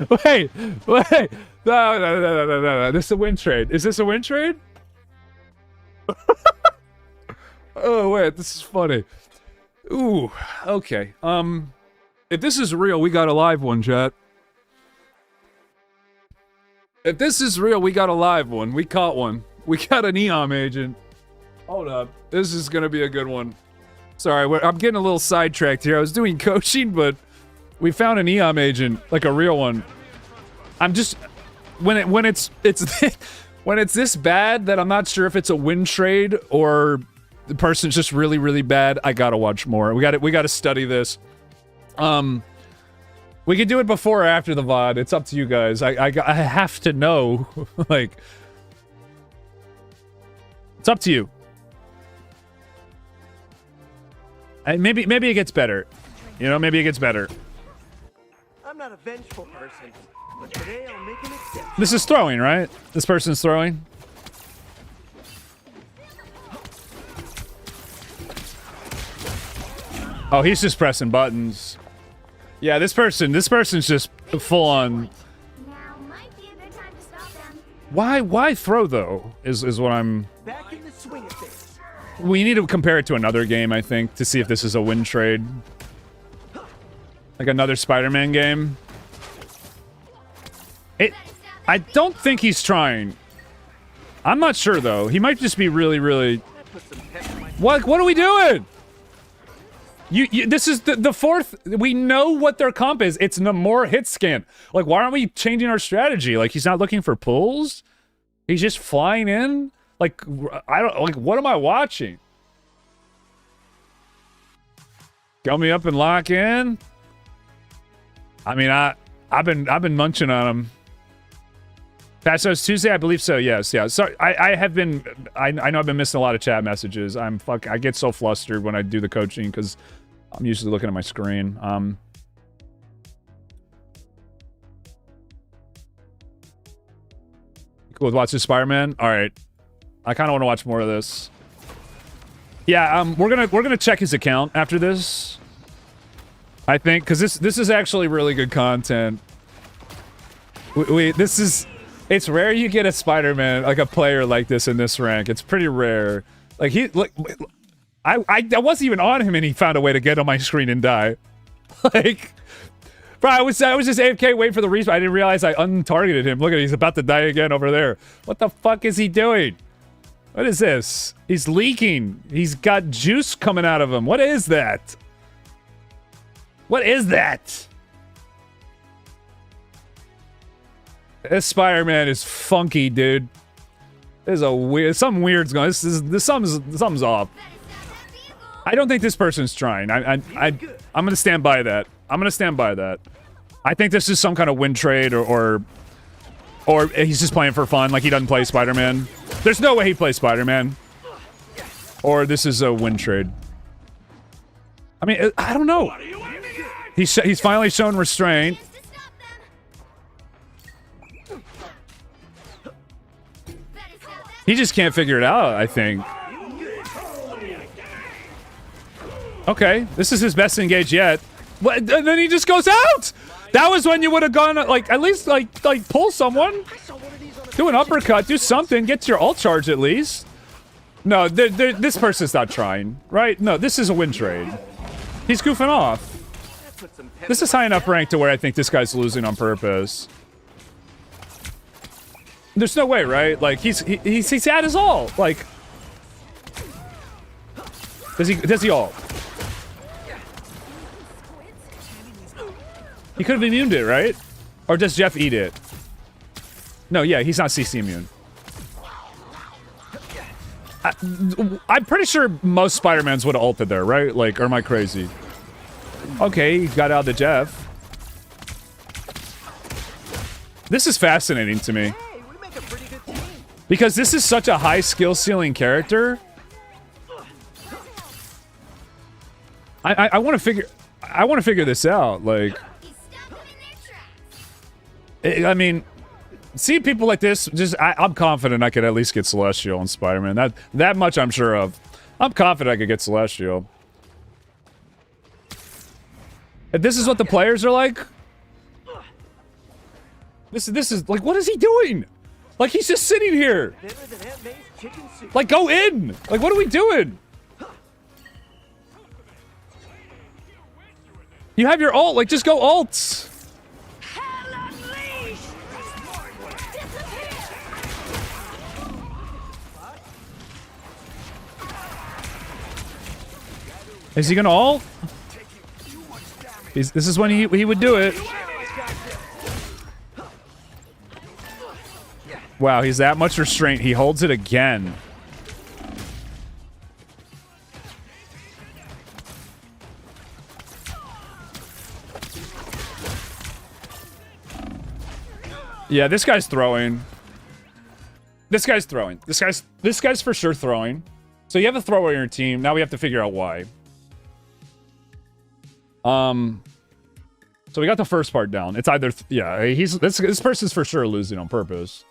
S3: them.
S1: Wait. No. This is a win trade. Is this a win trade? Oh, wait. This is funny. Ooh. Okay. If this is real, we got a live one, chat. If this is real, we got a live one. We caught one. We got an EOM agent. Hold up. This is gonna be a good one. Sorry, I'm getting a little sidetracked here. I was doing coaching, but we found an EOM agent, like a real one. I'm just when it's when it's this bad that I'm not sure if it's a win trade or the person's just really, really bad. I gotta watch more. We gotta study this. We can do it before or after the VOD. It's up to you guys. I have to know. Like, it's up to you. And maybe it gets better. You know, maybe it gets better.
S5: I'm not a vengeful person, but today I'll make an exception.
S1: This is throwing, right? This person's throwing. Oh, he's just pressing buttons. Yeah, this person's just full on.
S3: Now might be a good time to stop them.
S1: Why throw though? Is what I'm.
S5: Back in the swing of things.
S1: We need to compare it to another game, I think, to see if this is a win trade. Like another Spider-Man game. I don't think he's trying. I'm not sure though. He might just be really, really. What are we doing? This is the fourth. We know what their comp is. It's more hit scan. Like, why aren't we changing our strategy? Like, he's not looking for pulls. He's just flying in. Like, I don't like. What am I watching? Got me up and lock in. I mean, I've been munching on him. Patch notes Tuesday, I believe so. Yes, yeah. Sorry, I have been. I know I've been missing a lot of chat messages. I get so flustered when I do the coaching because I'm usually looking at my screen. Cool with watching Spider-Man. All right, I kind of want to watch more of this. Yeah, we're gonna check his account after this. I think because this is actually really good content. It's rare you get a Spider-Man, like a player like this in this rank. It's pretty rare. Like I wasn't even on him and he found a way to get on my screen and die. Like, bro, I was just AFK waiting for the respawn. I didn't realize I untargeted him. Look at it, he's about to die again over there. What the fuck is he doing? What is this? He's leaking. He's got juice coming out of him. What is that? What is that? This Spider-Man is funky, dude. There's a weird, something weird's going. Something's off. I don't think this person's trying. I'm gonna stand by that. I'm gonna stand by that. I think this is some kind of win trade or he's just playing for fun, like he doesn't play Spider-Man. There's no way he plays Spider-Man. Or this is a win trade. I mean, I don't know. He's finally shown restraint. He just can't figure it out, I think. Okay, this is his best engage yet. What? And then he just goes out! That was when you would have gone, like, at least, like pull someone. Do an uppercut, do something, get your ult charge at least. No, this person's not trying, right? No, this is a win trade. He's goofing off. This is high enough rank to where I think this guy's losing on purpose. There's no way, right? Like he's at his all. Like, does he all? He could have immuned it, right? Or does Jeff eat it? No, yeah, he's not CC immune. I'm pretty sure most Spider-Mans would have ulted there, right? Like, or am I crazy? Okay, he got out of the Jeff. This is fascinating to me. Because this is such a high skill ceiling character. I want to figure this out. Like, I mean, see people like this. I'm confident I could at least get Celestial and Spider-Man. That much I'm sure of. I'm confident I could get Celestial. If this is what the players are like... This is like, what is he doing? Like, he's just sitting here. Like, go in. Like, what are we doing? You have your ult. Like, just go ults. Is he gonna ult? This is when he would do it. Wow, he's that much restraint. He holds it again. Yeah, this guy's throwing. This guy's throwing. This guy's for sure throwing. So you have a thrower in your team. Now we have to figure out why. So we got the first part down. It's either yeah, this person's for sure losing on purpose.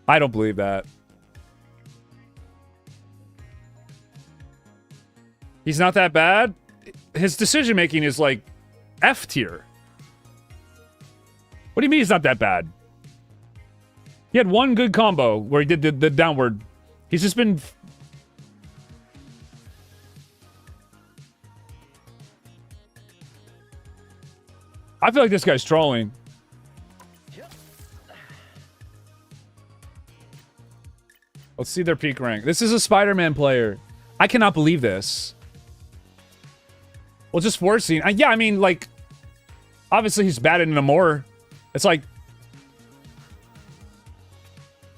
S1: I don't believe that. He's not that bad. His decision making is like F tier. What do you mean he's not that bad? He had one good combo where he did the downward. He's just been... I feel like this guy's trolling. Let's see their peak rank. This is a Spider-Man player. I cannot believe this. Well, just forcing. Yeah, I mean, like... Obviously, he's bad in more. It's like...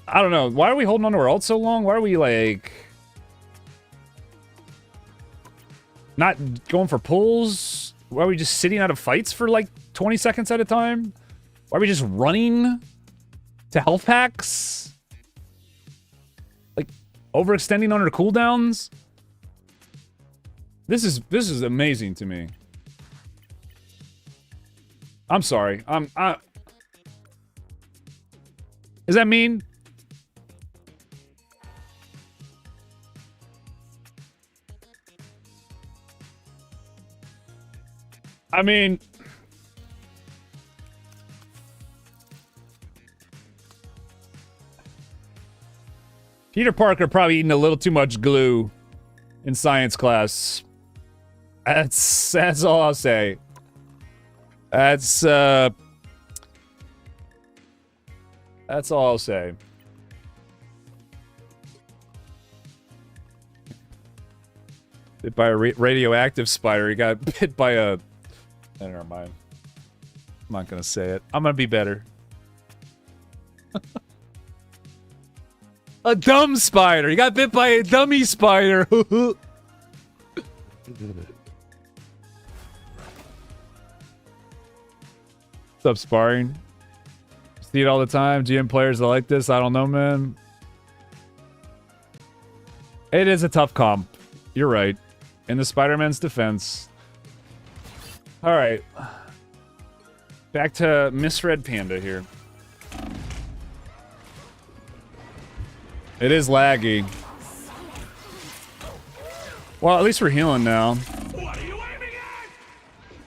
S1: I don't know. Why are we holding on to our ult so long? Why are we, like... not going for pulls? Why are we just sitting out of fights for, like, 20 seconds at a time? Why are we just running to health packs? Like, overextending on our cooldowns? This is amazing to me. I'm sorry. Is that mean? I mean... Peter Parker probably eating a little too much glue in science class. That's all I'll say. That's all I'll say. Bit by a radioactive spider. He got bit by a... Never mind. I'm not gonna say it. I'm gonna be better. A dumb spider. He got bit by a dummy spider. What's up, sparring? See it all the time. GM players are like this. I don't know, man. It is a tough comp. You're right. In the Spider-Man's defense. All right. Back to Misread Panda here. It is laggy. Well, at least we're healing now.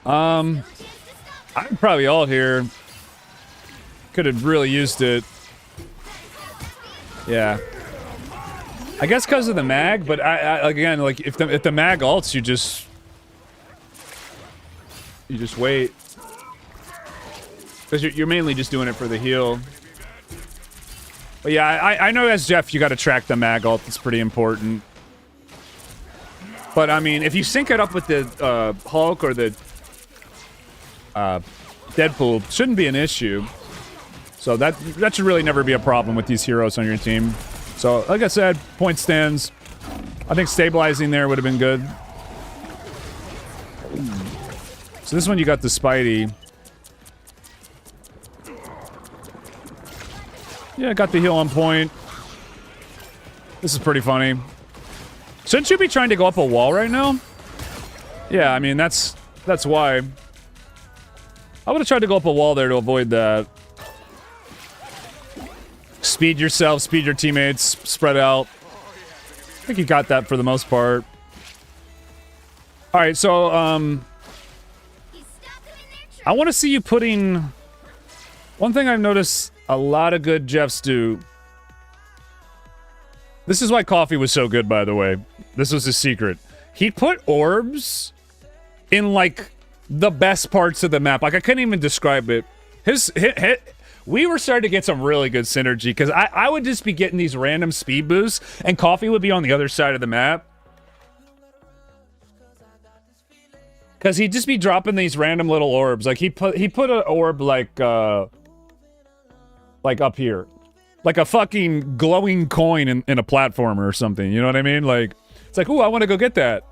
S1: I'm probably all here. Could have really used it. Yeah. I guess because of the mag, but I again, like if the mag ults, you just wait. Because you're mainly just doing it for the heal. But yeah, I know as Jeff, you got to track the mag ult. It's pretty important. But I mean, if you sync it up with the Hulk or the Deadpool, shouldn't be an issue. So that should really never be a problem with these heroes on your team. So like I said, point stands. I think stabilizing there would have been good. So this one you got the Spidey. Yeah, got the heal on point. This is pretty funny. Shouldn't you be trying to go up a wall right now? Yeah, I mean, that's why. I would have tried to go up a wall there to avoid that. speed yourself, speed your teammates, spread out. I think you got that for the most part. All right, so I want to see you putting. One thing I've noticed a lot of good Jeffs do. This is why Coffee was so good, by the way. This was his secret. He'd put orbs in like the best parts of the map. Like I couldn't even describe it. We were starting to get some really good synergy because I would just be getting these random speed boosts and Coffee would be on the other side of the map. Because he'd just be dropping these random little orbs. Like he put an orb like up here. Like a fucking glowing coin in a platformer or something. You know what I mean? Like, it's like, ooh, I want to go get that.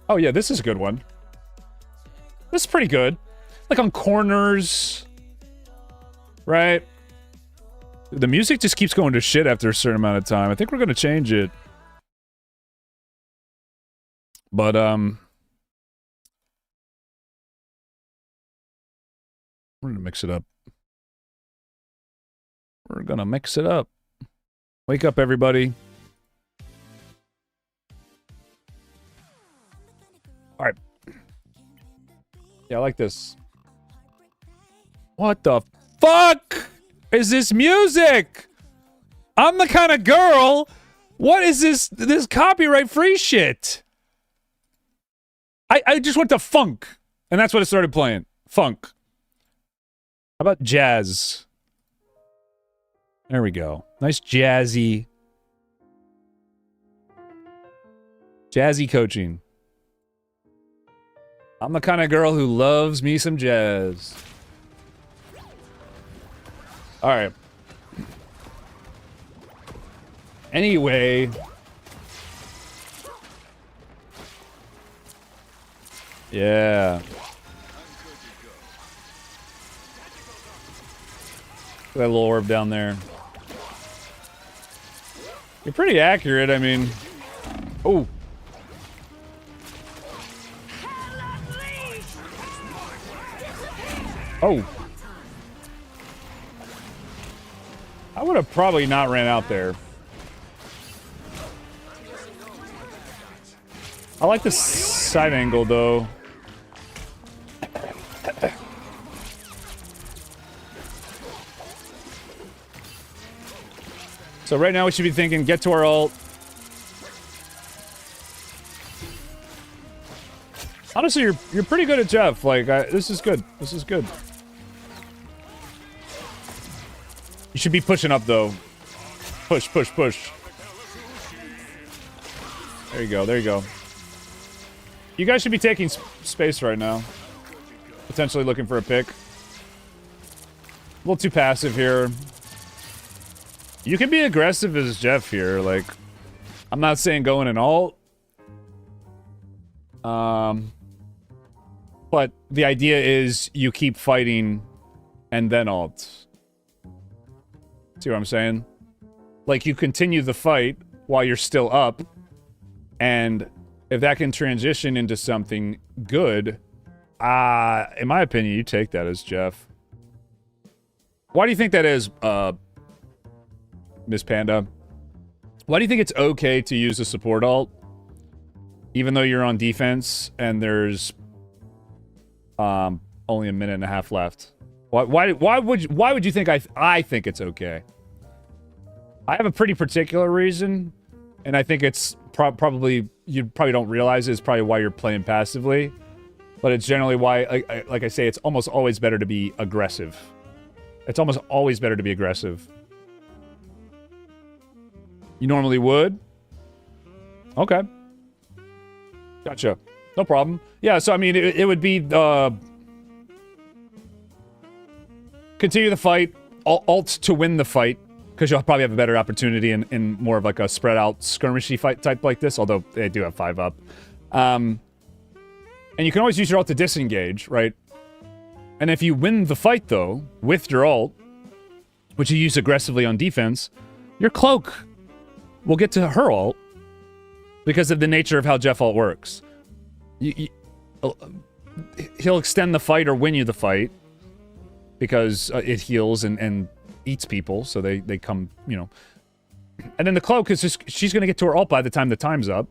S1: Oh yeah, this is a good one. This is pretty good. Like on corners. Right? The music just keeps going to shit after a certain amount of time. I think we're going to change it. But, we're going to mix it up. We're going to mix it up. Wake up, everybody. All right. Yeah, I like this. What the fuck is this music? I'm the kind of girl. What is this copyright free shit? I just went to funk, and that's what it started playing. Funk. How about jazz? There we go. Nice jazzy coaching. I'm the kind of girl who loves me some jazz. All right. Anyway. Yeah. That little orb down there. You're pretty accurate, I mean. Oh. Oh. I would have probably not ran out there. I like the side angle, though. So right now we should be thinking, get to our ult. Honestly, you're pretty good at Jeff. Like, this is good. This is good. You should be pushing up, though. Push, push, push. There you go, there you go. You guys should be taking space right now. Potentially looking for a pick. A little too passive here. You can be aggressive as Jeff here. Like, I'm not saying go in an ult. But the idea is you keep fighting and then ult. See what I'm saying? Like, you continue the fight while you're still up. And if that can transition into something good, in my opinion, you take that as Jeff. Why do you think that is, Miss Panda? Why do you think it's okay to use a support ult, even though you're on defense and there's only a minute and a half left? Why would you think I think it's okay? I have a pretty particular reason, and I think it's probably you probably don't realize it's probably why you're playing passively, but it's generally why, like I say, it's almost always better to be aggressive. It's almost always better to be aggressive. You normally would? Okay. Gotcha. No problem. Yeah, so I mean, it would be, continue the fight, ult to win the fight, because you'll probably have a better opportunity in more of like a spread out skirmishy fight type like this, although they do have 5 up. And you can always use your ult to disengage, right? And if you win the fight, though, with your ult, which you use aggressively on defense, your cloak will get to her ult because of the nature of how Jeff ult works. He'll extend the fight or win you the fight because it heals and eats people, so they come, you know. And then the Cloak is just, she's going to get to her ult by the time the time's up.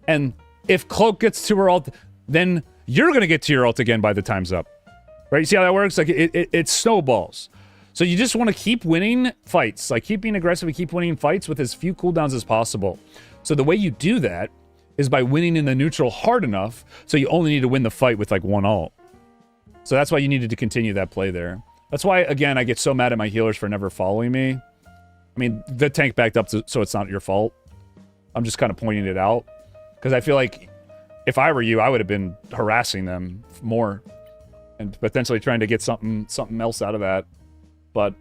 S1: And if Cloak gets to her ult, then you're going to get to your ult again by the time's up. Right? You see how that works? Like, it snowballs. So you just want to keep winning fights. Like, keep being aggressive and keep winning fights with as few cooldowns as possible. So the way you do that is by winning in the neutral hard enough, so you only need to win the fight with, like, one ult. So that's why you needed to continue that play there. That's why, again, I get so mad at my healers for never following me. I mean, the tank backed up, so it's not your fault. I'm just kind of pointing it out. Because I feel like if I were you, I would have been harassing them more. And potentially trying to get something else out of that. But,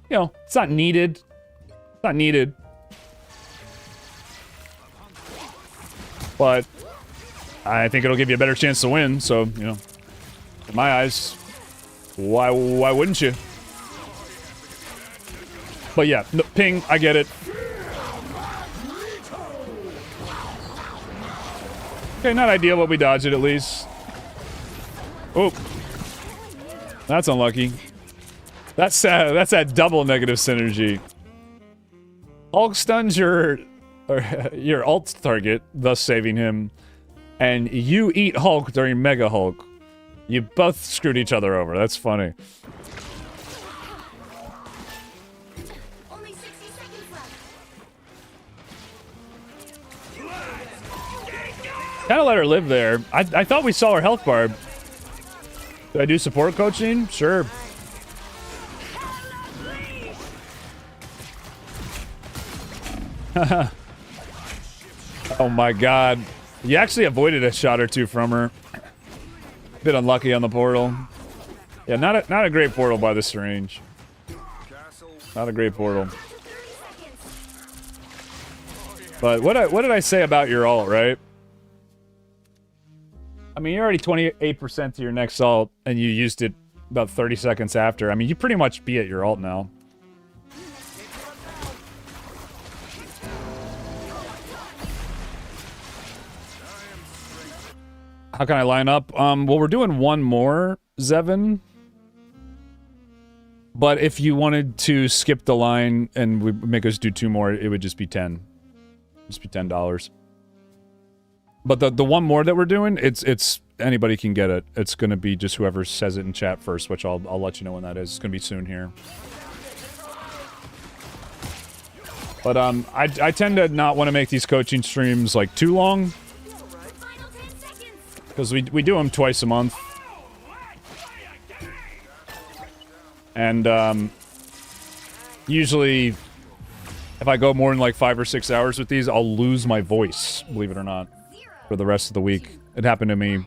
S1: you know, it's not needed. It's not needed. But I think it'll give you a better chance to win. So, you know, in my eyes, why wouldn't you? But yeah, no, ping, I get it. Okay, not ideal, but we dodged it at least. Oh. That's unlucky. That's that double negative synergy. Hulk stuns your ult target, thus saving him. And you eat Hulk during Mega Hulk. You both screwed each other over. That's funny.
S3: Only 60 seconds left.
S1: Kind of let her live there. I thought we saw her health bar. Did I do support coaching? Sure. Oh my god. You actually avoided a shot or two from her. Bit unlucky on the portal. Yeah, not a great portal by this range. Not a great portal. But what did I say about your ult, right? I mean, you're already 28% to your next ult, and you used it about 30 seconds after. I mean, you pretty much be at your ult now. How can I line up? Well, we're doing one more, Zevin. But if you wanted to skip the line and we make us do two more, it would just be 10. Just be $10. But the one more that we're doing, it's anybody can get it. It's gonna be just whoever says it in chat first, which I'll let you know when that is. It's gonna be soon here. But I tend to not want to make these coaching streams like too long. Because we do them twice a month. And usually if I go more than like 5 or 6 hours with these, I'll lose my voice, believe it or not, for the rest of the week. It happened to me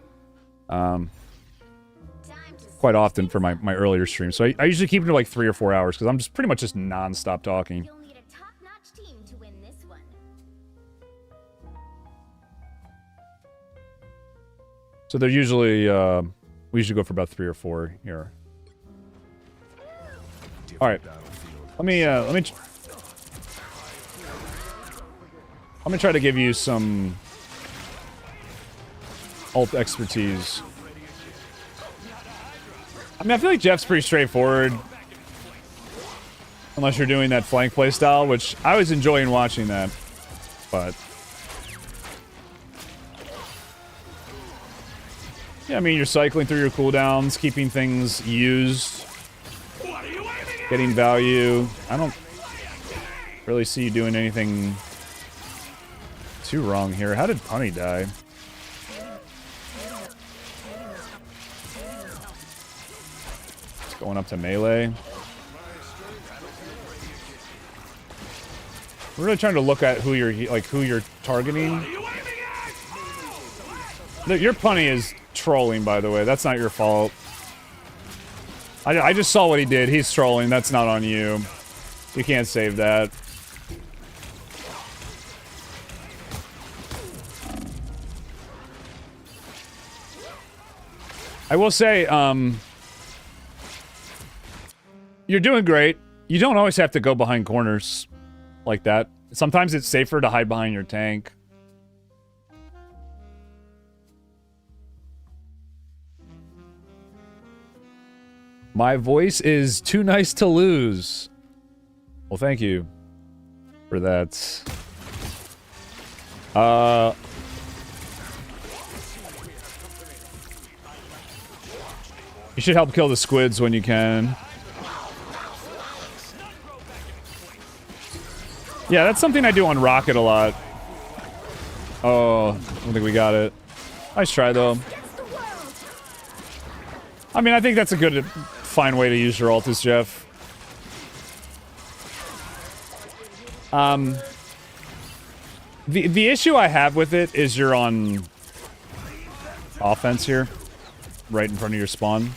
S1: quite often for my earlier streams. So I usually keep it to like 3 or 4 hours because I'm just pretty much just non-stop talking.
S3: You'll need a top-notch team to win this one.
S1: So they're usually, we usually go for about 3 or 4 here. All right, let me try to give you some ult expertise. I mean, I feel like Jeff's pretty straightforward. Unless you're doing that flank playstyle, which I was enjoying watching that. But yeah, I mean, you're cycling through your cooldowns, keeping things used, getting value. I don't really see you doing anything too wrong here. How did Punny die? It's going up to melee. We're really trying to look at who you're targeting. Your Punny is trolling, by the way. That's not your fault. I just saw what he did. He's trolling. That's not on you. You can't save that. I will say, you're doing great. You don't always have to go behind corners like that. Sometimes it's safer to hide behind your tank. My voice is too nice to lose. Well, thank you for that. You should help kill the squids when you can. Yeah, that's something I do on Rocket a lot. Oh, I don't think we got it. Nice try, though. I mean, I think that's a good, fine way to use your ult, is Jeff. The issue I have with it is you're on offense here, right in front of your spawn.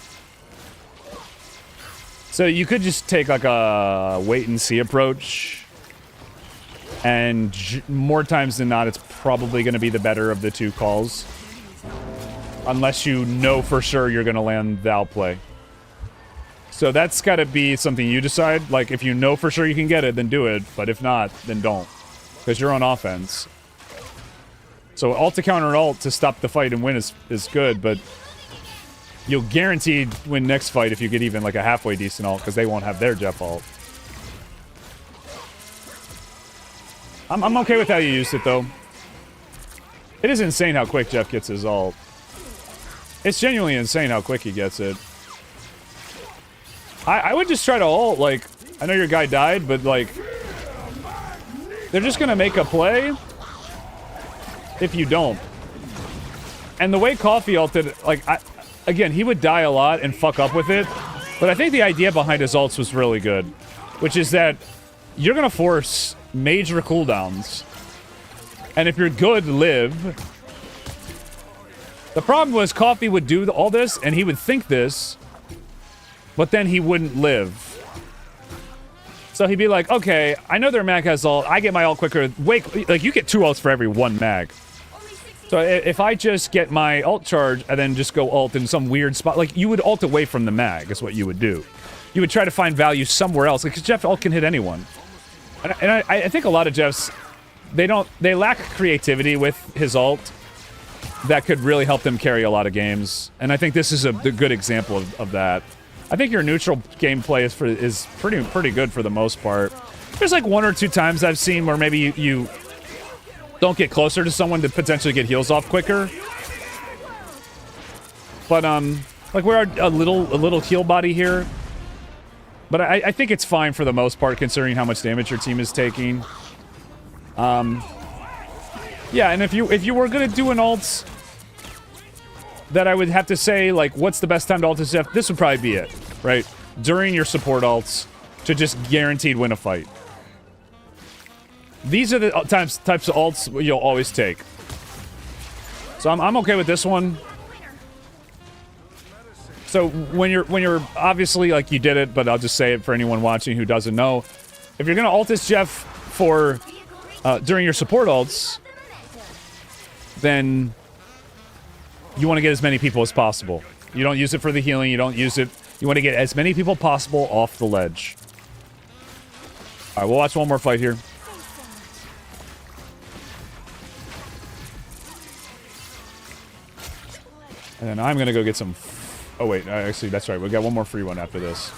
S1: So you could just take like a wait and see approach, and more times than not, it's probably going to be the better of the two calls, unless you know for sure you're going to land the outplay. So that's got to be something you decide. Like, if you know for sure you can get it, then do it. But if not, then don't. Because you're on offense. So ult to counter ult to stop the fight and win is good, but you'll guaranteed win next fight if you get even like a halfway decent ult, because they won't have their Jeff ult. I'm okay with how you used it, though. It is insane how quick Jeff gets his ult. It's genuinely insane how quick he gets it. I would just try to ult, like, I know your guy died, but, like, they're just gonna make a play if you don't. And the way Coffee ulted, like, again, he would die a lot and fuck up with it, but I think the idea behind his ults was really good, which is that you're gonna force major cooldowns, and if you're good, live. The problem was Coffee would do all this, and he would think this, but then he wouldn't live. So he'd be like, okay, I know their mag has ult, I get my ult quicker. Wait, like, you get 2 ults for every 1 mag. So if I just get my ult charge and then just go ult in some weird spot, like, you would ult away from the mag, is what you would do. You would try to find value somewhere else, because Jeff ult can hit anyone. And I think a lot of Jeffs, they lack creativity with his ult that could really help them carry a lot of games. And I think this is the good example of that. I think your neutral gameplay is pretty good for the most part. There's like 1 or 2 times I've seen where maybe you don't get closer to someone to potentially get heals off quicker. But like, we're a little heal body here. But I think it's fine for the most part, considering how much damage your team is taking. Yeah, and if you were gonna do an ult that I would have to say, like, what's the best time to ult this Jeff? This would probably be it, right? During your support ults to just guaranteed win a fight. These are the types of ults you'll always take. So I'm okay with this one. So when you're obviously, like, you did it, but I'll just say it for anyone watching who doesn't know. If you're gonna ult this Jeff for during your support ults, then you want to get as many people as possible. You don't use it for the healing, you don't use it. You want to get as many people possible off the ledge. Alright, we'll watch one more fight here. And then I'm gonna go get some... Oh wait, actually that's right, we got one more free one after this.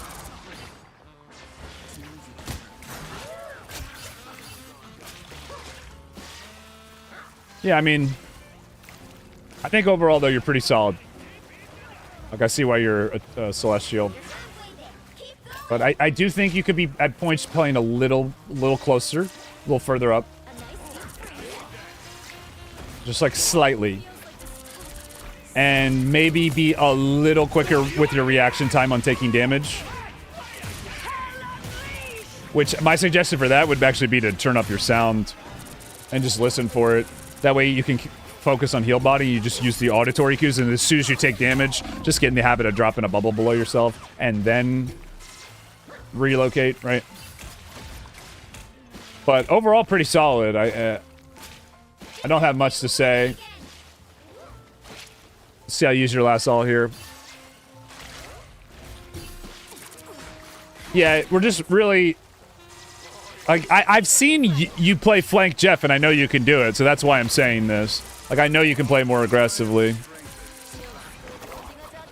S1: Yeah, I mean, I think overall, though, you're pretty solid. Like, I see why you're a Celestial. But I do think you could be, at points, playing a little closer. A little further up. Just, like, slightly. And maybe be a little quicker with your reaction time on taking damage. Which, my suggestion for that would actually be to turn up your sound. And just listen for it. That way you can focus on heal body, you just use the auditory cues, and as soon as you take damage, just get in the habit of dropping a bubble below yourself, and then relocate, right? But overall, pretty solid. I don't have much to say. Let's see how you use your last ult here. Yeah, we're just really... Like, I've seen you play flank Jeff, and I know you can do it, so that's why I'm saying this. Like, I know you can play more aggressively.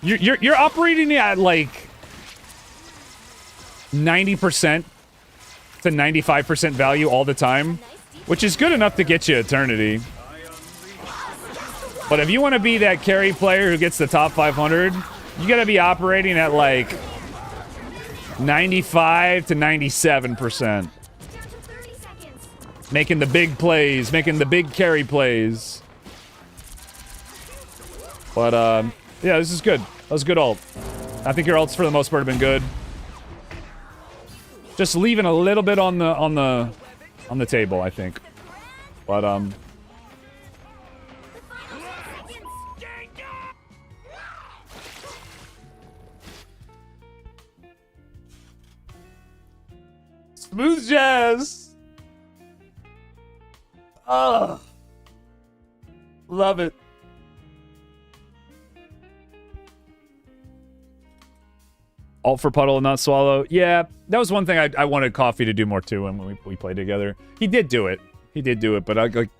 S1: You're operating at, like, 90% to 95% value all the time, which is good enough to get you eternity. But if you want to be that carry player who gets the top 500, you got to be operating at like 95 to 97%. Making the big plays, making the big carry plays. But, yeah, this is good. That was good ult. I think your ults for the most part have been good. Just leaving a little bit on the table, I think. But, smooth jazz. Oh, love it. Alt for Puddle and not Swallow. Yeah, that was one thing I wanted Coffee to do more too when we played together. He did do it. He did do it, but I like...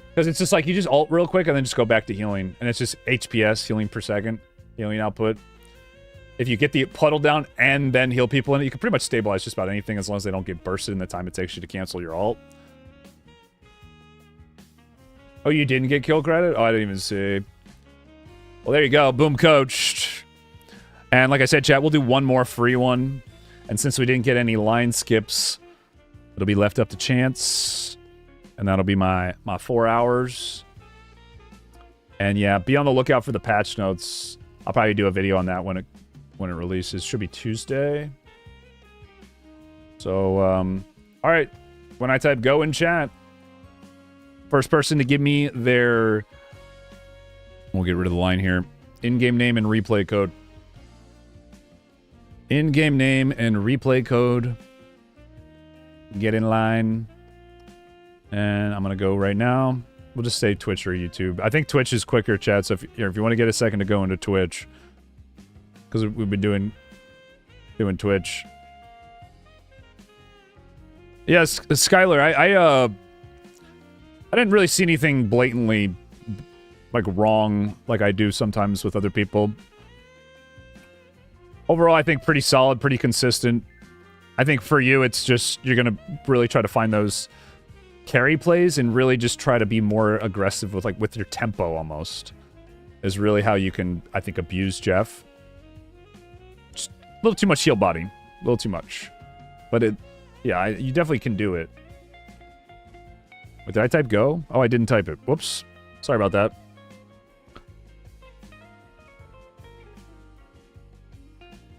S1: Because it's just like, you just ult real quick and then just go back to healing. And it's just HPS, healing per second, healing output. If you get the Puddle down and then heal people in it, you can pretty much stabilize just about anything as long as they don't get bursted in the time it takes you to cancel your ult. Oh, you didn't get kill credit? Oh, I didn't even see. Well, there you go. Boom, coached. And like I said, chat, we'll do one more free one. And since we didn't get any line skips, it'll be left up to chance. And that'll be my 4 hours. And yeah, be on the lookout for the patch notes. I'll probably do a video on that when it releases. Should be Tuesday. So, all right. When I type go in chat, first person to give me their... We'll get rid of the line here. In-game name and replay code. In-game name and replay code. Get in line. And I'm going to go right now. We'll just say Twitch or YouTube. I think Twitch is quicker, chat. So if you want to get a second to go into Twitch. Because we've been doing Twitch. Yes, Skylar, I didn't really see anything blatantly like wrong like I do sometimes with other people. Overall, I think pretty solid, pretty consistent. I think for you, it's just you're going to really try to find those carry plays and really just try to be more aggressive with your tempo almost. Is really how you can, I think, abuse Jeff. Just a little too much heal body. A little too much. But yeah, you definitely can do it. Wait, did I type go? Oh, I didn't type it. Whoops. Sorry about that.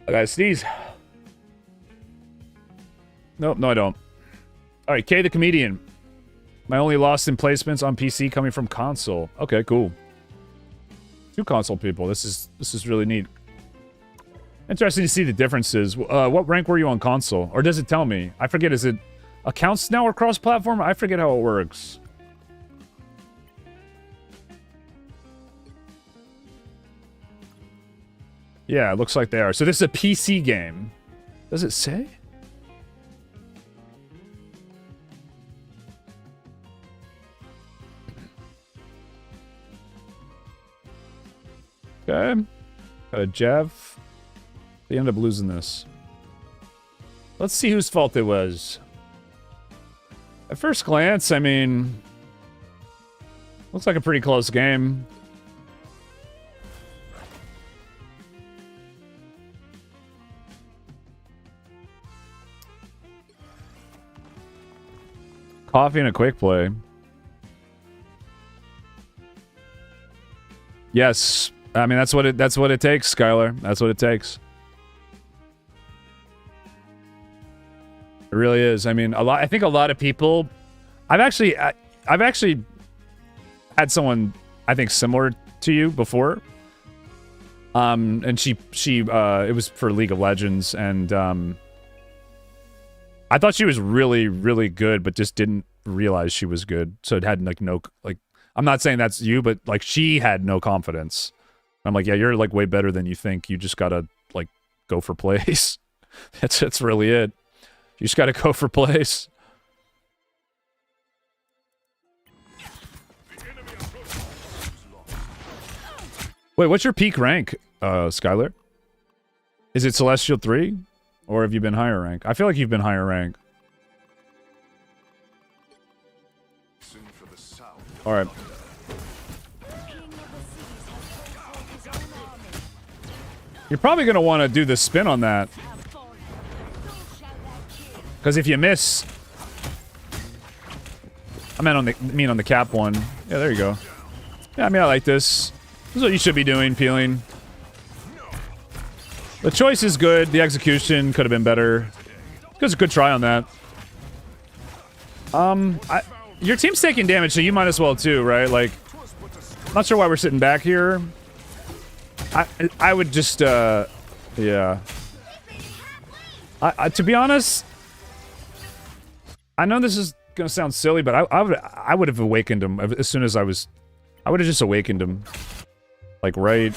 S1: I gotta sneeze. Nope, no I don't. Alright, K the Comedian. My only loss in placements on PC coming from console. Okay, cool. 2 console people. This is really neat. Interesting to see the differences. What rank were you on console? Or does it tell me? I forget, is it accounts now or cross-platform? I forget how it works. Yeah, it looks like they are. So this is a PC game. Does it say? Okay. Got a Jeff. They end up losing this. Let's see whose fault it was. At first glance, I mean... Looks like a pretty close game. Coffee and a quick play. Yes. I mean, that's what it takes, Skylar. That's what it takes. It really is. I mean, I think a lot of people... I've actually had someone, I think, similar to you before. And she it was for League of Legends, and I thought she was really, really good, but just didn't realize she was good. So it had no I'm not saying that's you, but like she had no confidence. I'm like, yeah, you're like way better than you think. You just gotta like go for plays. That's really it. You just gotta go for plays. Wait, what's your peak rank, Skylar? Is it Celestial 3? Or have you been higher rank? I feel like you've been higher rank. Alright. You're probably going to want to do the spin on that. Because if you miss... I meant on the cap one. Yeah, there you go. Yeah, I mean, I like this. This is what you should be doing, peeling. The choice is good. The execution could have been better. It's a good try on that. Your team's taking damage, so you might as well too, right? Like, not sure why we're sitting back here. I would just, yeah. To be honest, I know this is gonna sound silly, but I would have awakened him as soon as I would have just awakened him. Like, right.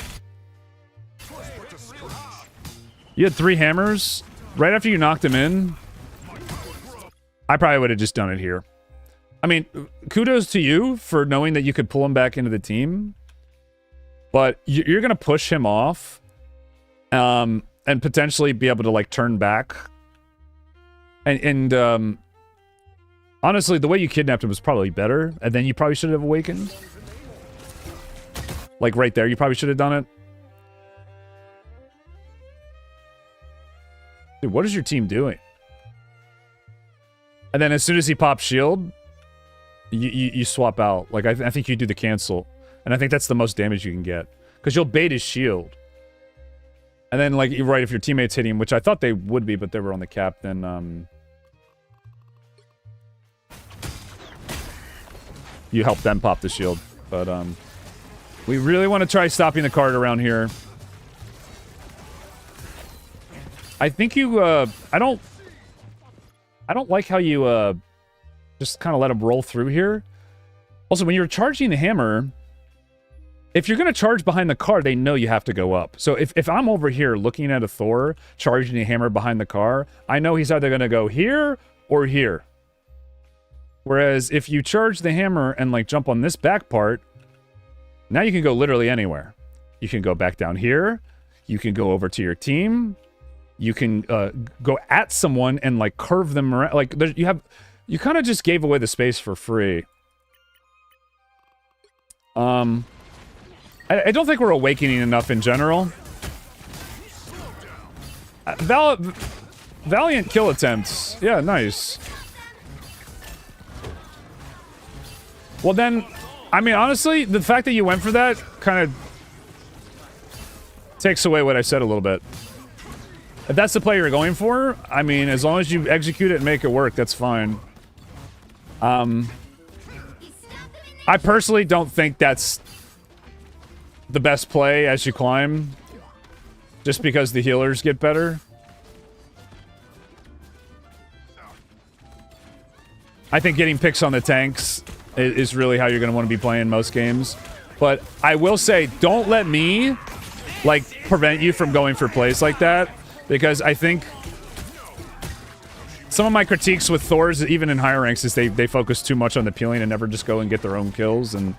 S1: You had 3 hammers right after you knocked him in. I probably would have just done it here. I mean, kudos to you for knowing that you could pull him back into the team. But you're going to push him off. And potentially be able to, like, turn back. And honestly, the way you kidnapped him was probably better. And then you probably should have awakened. Like, right there, you probably should have done it. Dude, what is your team doing? And then as soon as he pops shield, you swap out. Like, I think you do the cancel. And I think that's the most damage you can get. Because you'll bait his shield. And then, like, you're right, if your teammates hit him, which I thought they would be, but they were on the cap, then, you help them pop the shield. But, we really want to try stopping the card around here. I think you, I don't like how you, just kind of let him roll through here. Also, when you're charging the hammer, if you're going to charge behind the car, they know you have to go up. So if I'm over here looking at a Thor charging a hammer behind the car, I know he's either going to go here or here. Whereas if you charge the hammer and, like, jump on this back part, now you can go literally anywhere. You can go back down here. You can go over to your team. You can go at someone and, like, curve them around. Like, you kind of just gave away the space for free. I don't think we're awakening enough in general. Valiant kill attempts. Yeah, nice. Well then, I mean, honestly, the fact that you went for that kind of takes away what I said a little bit. If that's the play you're going for, I mean, as long as you execute it and make it work, that's fine. I personally don't think that's the best play as you climb, just because the healers get better. I think getting picks on the tanks is really how you're going to want to be playing most games. But I will say, don't let me, like, prevent you from going for plays like that. Because I think some of my critiques with Thors, even in higher ranks, is they focus too much on the peeling and never just go and get their own kills. And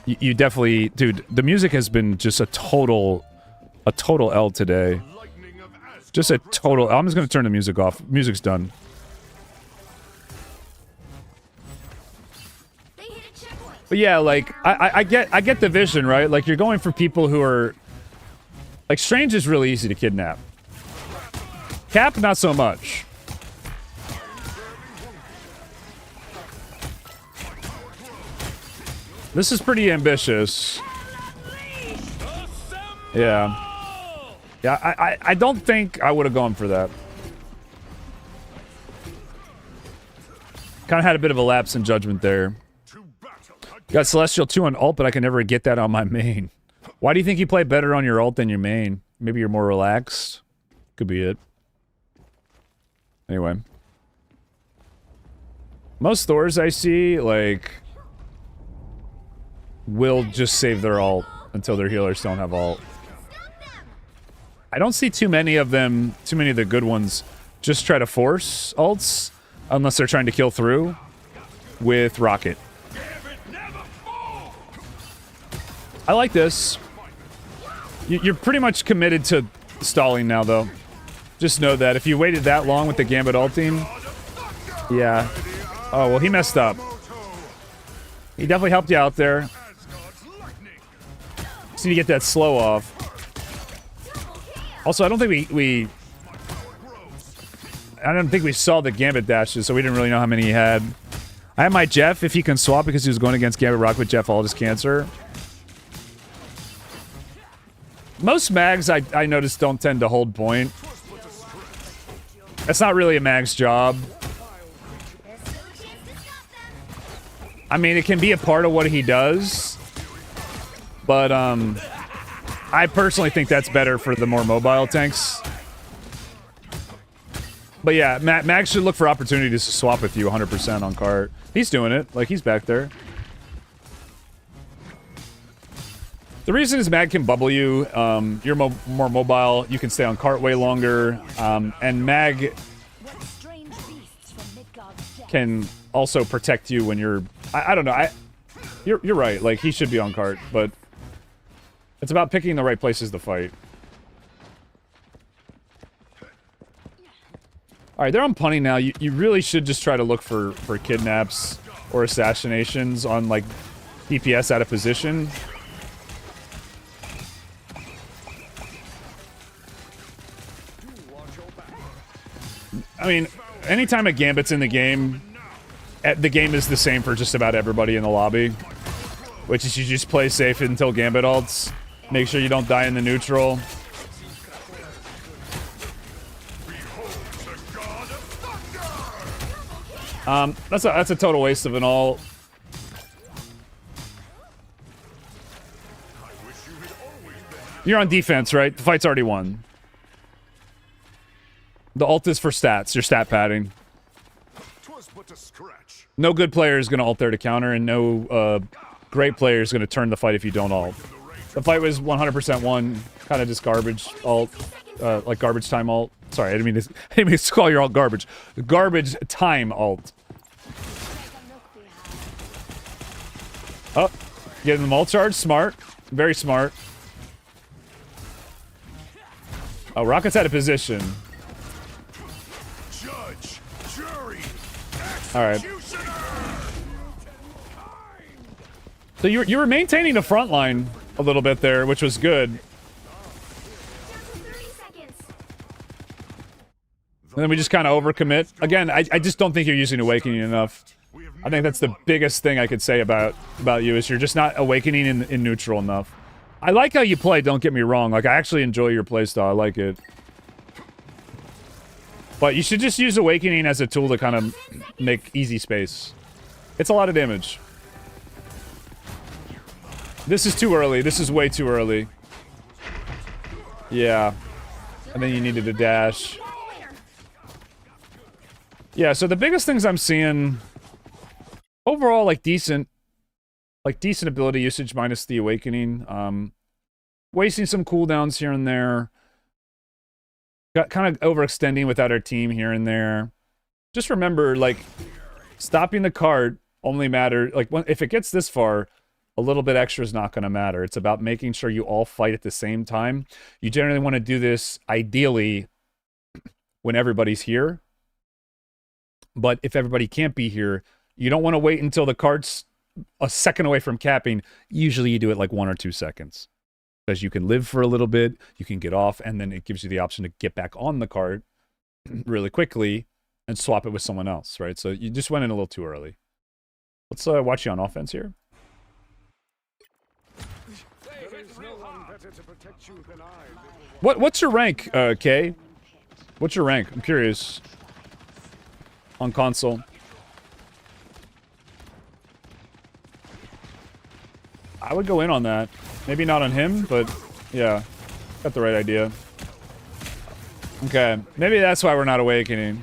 S1: you definitely... Dude, the music has been just a total L today. Just a total... I'm just going to turn the music off. Music's done. But yeah, like, I get the vision, right? Like, you're going for people who are... Like, Strange is really easy to kidnap. Cap, not so much. This is pretty ambitious. Yeah. Yeah, I don't think I would have gone for that. Kind of had a bit of a lapse in judgment there. Got Celestial 2 on ult, but I can never get that on my main. Why do you think you play better on your ult than your main? Maybe you're more relaxed? Could be it. Anyway. Most Thors I see, like, will just save their ult until their healers don't have ult. I don't see too many of them, too many of the good ones, just try to force ults, unless they're trying to kill through with Rocket. I like this. You're pretty much committed to stalling now, though. Just know that if you waited that long with the Gambit ulting... Yeah. Oh, well, he messed up. He definitely helped you out there. Just need to get that slow off. Also, I don't think I don't think we saw the Gambit dashes, so we didn't really know how many he had. I have my Jeff, if he can swap, because he was going against Gambit Rock with Jeff all his cancer. Most mags, I noticed, don't tend to hold point. That's not really a mag's job. I mean, it can be a part of what he does. But, I personally think that's better for the more mobile tanks. But yeah, Mag should look for opportunities to swap with you 100% on cart. He's doing it. Like, he's back there. The reason is Mag can bubble you. You're more mobile. You can stay on cart way longer. And Mag can also protect you when you're... I don't know. You're right. Like, he should be on cart, but... It's about picking the right places to fight. Alright, they're on punting now. You really should just try to look for kidnaps or assassinations on, like, DPS out of position. I mean, anytime a Gambit's in the game is the same for just about everybody in the lobby. Which is you just play safe until Gambit ults. Make sure you don't die in the neutral. That's a total waste of an ult. You're on defense, right? The fight's already won. The ult is for stats. Your stat padding. No good player is going to ult there to counter, and no great player is going to turn the fight if you don't ult. The fight was 100% won. Kind of just garbage ult. Like garbage time ult. Sorry, I didn't mean to call your ult garbage. Garbage time ult. Oh, getting the ult charge. Smart. Very smart. Oh, Rocket's out of position. Alright. So you were maintaining the front line a little bit there, which was good. And then we just kind of overcommit. Again, I just don't think you're using Awakening enough. I think that's the biggest thing I could say about you, is you're just not Awakening in neutral enough. I like how you play, don't get me wrong. Like, I actually enjoy your playstyle. I like it. But you should just use Awakening as a tool to kind of make easy space. It's a lot of damage. This is too early. This is way too early. Yeah. And then you needed a dash. Yeah, so the biggest things I'm seeing... Overall, like, decent ability usage minus the Awakening. Wasting some cooldowns here and there. Got kind of overextending without our team here and there. Just remember, like, stopping the cart only matters... Like, if it gets this far... A little bit extra is not going to matter. It's about making sure you all fight at the same time. You generally want to do this, ideally, when everybody's here. But if everybody can't be here, you don't want to wait until the cart's a second away from capping. Usually you do it like 1 or 2 seconds. Because you can live for a little bit, you can get off, and then it gives you the option to get back on the cart really quickly and swap it with someone else, right? So you just went in a little too early. Let's watch you on offense here. What's your rank, Kay? What's your rank? I'm curious. On console. I would go in on that. Maybe not on him, but yeah. Got the right idea. Okay. Maybe that's why we're not Awakening.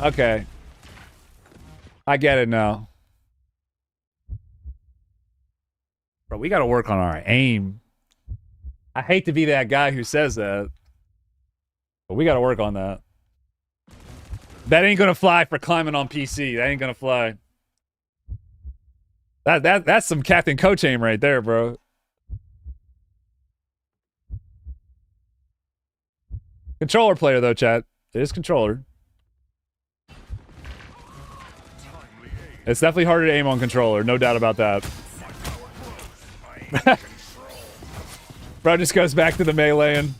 S1: Okay. I get it now. Bro, we gotta work on our aim. I hate to be that guy who says that. But we gotta work on that. That ain't gonna fly for climbing on PC. That ain't gonna fly. That's some Captain Coach aim right there, bro. Controller player though, chat. It is controller. It's definitely harder to aim on controller, no doubt about that. Bro just goes back to the meleeing.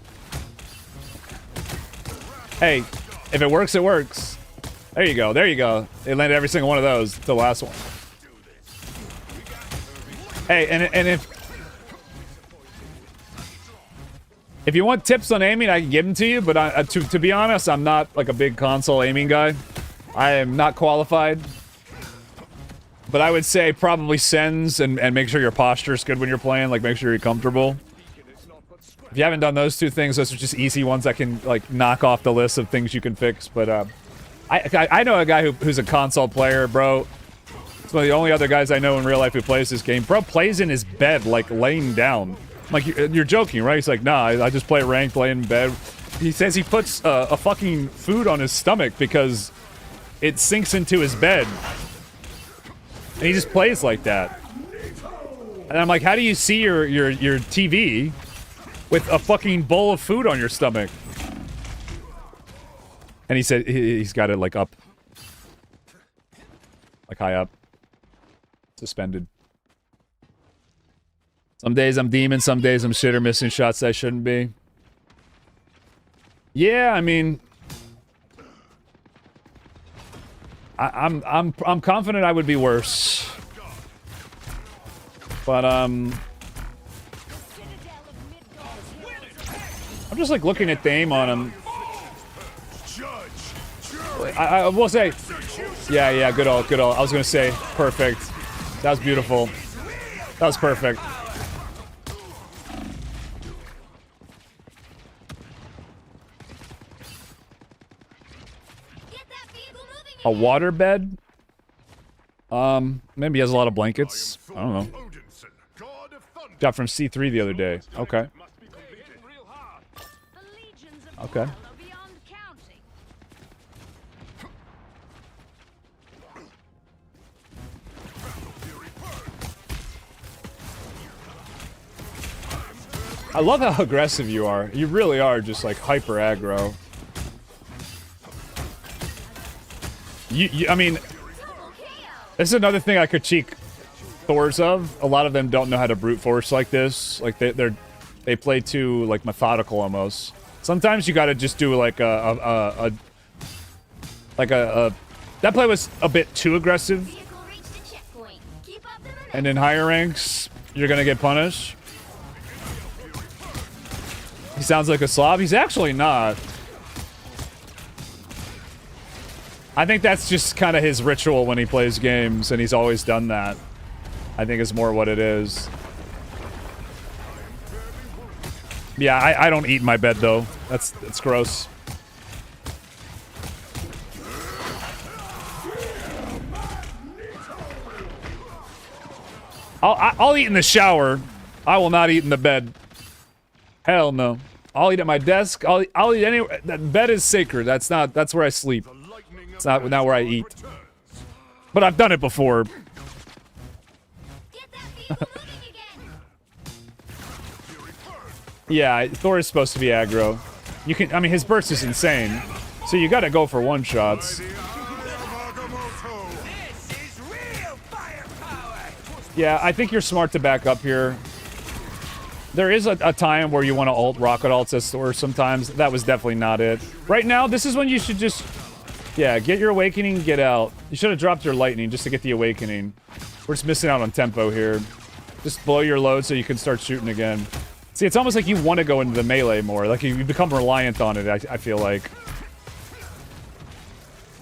S1: Hey, if it works, it works. There you go, there you go. It landed every single one of those, the last one. Hey, and if you want tips on aiming, I can give them to you, but to be honest, I'm not like a big console aiming guy. I am not qualified. But I would say probably sends and make sure your posture is good when you're playing, like make sure you're comfortable. If you haven't done those two things, those are just easy ones that can like knock off the list of things you can fix. But I know a guy who's a console player, bro. It's one of the only other guys I know in real life who plays this game. Bro plays in his bed, like laying down. Like you're joking, right? He's like, nah, I just play ranked, lay in bed. He says he puts a fucking food on his stomach because it sinks into his bed. And he just plays like that. And I'm like, how do you see your TV with a fucking bowl of food on your stomach? And he said he's got it like up. Like high up. Suspended. Some days I'm demon, some days I'm shit or missing shots I shouldn't be. Yeah, I mean, I'm confident I would be worse. But I'm just like looking at the aim on him. I will say, yeah, good all. I was gonna say perfect. That was beautiful. That was perfect. A water bed? Maybe he has a lot of blankets. I don't know. Got from C3 the other day. Okay. Okay. I love how aggressive you are. You really are just like hyper aggro. I mean, this is another thing I critique Thors of. A lot of them don't know how to brute force like this. Like they play too like methodical almost. Sometimes you got to just do like that play was a bit too aggressive. And in higher ranks, you're gonna get punished. He sounds like a slob. He's actually not. I think that's just kind of his ritual when he plays games, and he's always done that. I think is more what it is. Yeah, I don't eat in my bed, though. That's gross. I'll eat in the shower. I will not eat in the bed. Hell no. I'll eat at my desk. I'll eat anywhere. That bed is sacred. That's where I sleep. It's not where I eat. But I've done it before. Yeah, Thor is supposed to be aggro. I mean, his burst is insane. So you gotta go for one-shots. Yeah, I think you're smart to back up here. There is a time where you want to ult rocket ults as Thor sometimes. That was definitely not it. Right now, this is when you should just... Yeah, get your awakening, get out. You should have dropped your lightning just to get the awakening. We're just missing out on tempo here. Just blow your load so you can start shooting again. See, it's almost like you want to go into the melee more. Like, you become reliant on it, I feel like.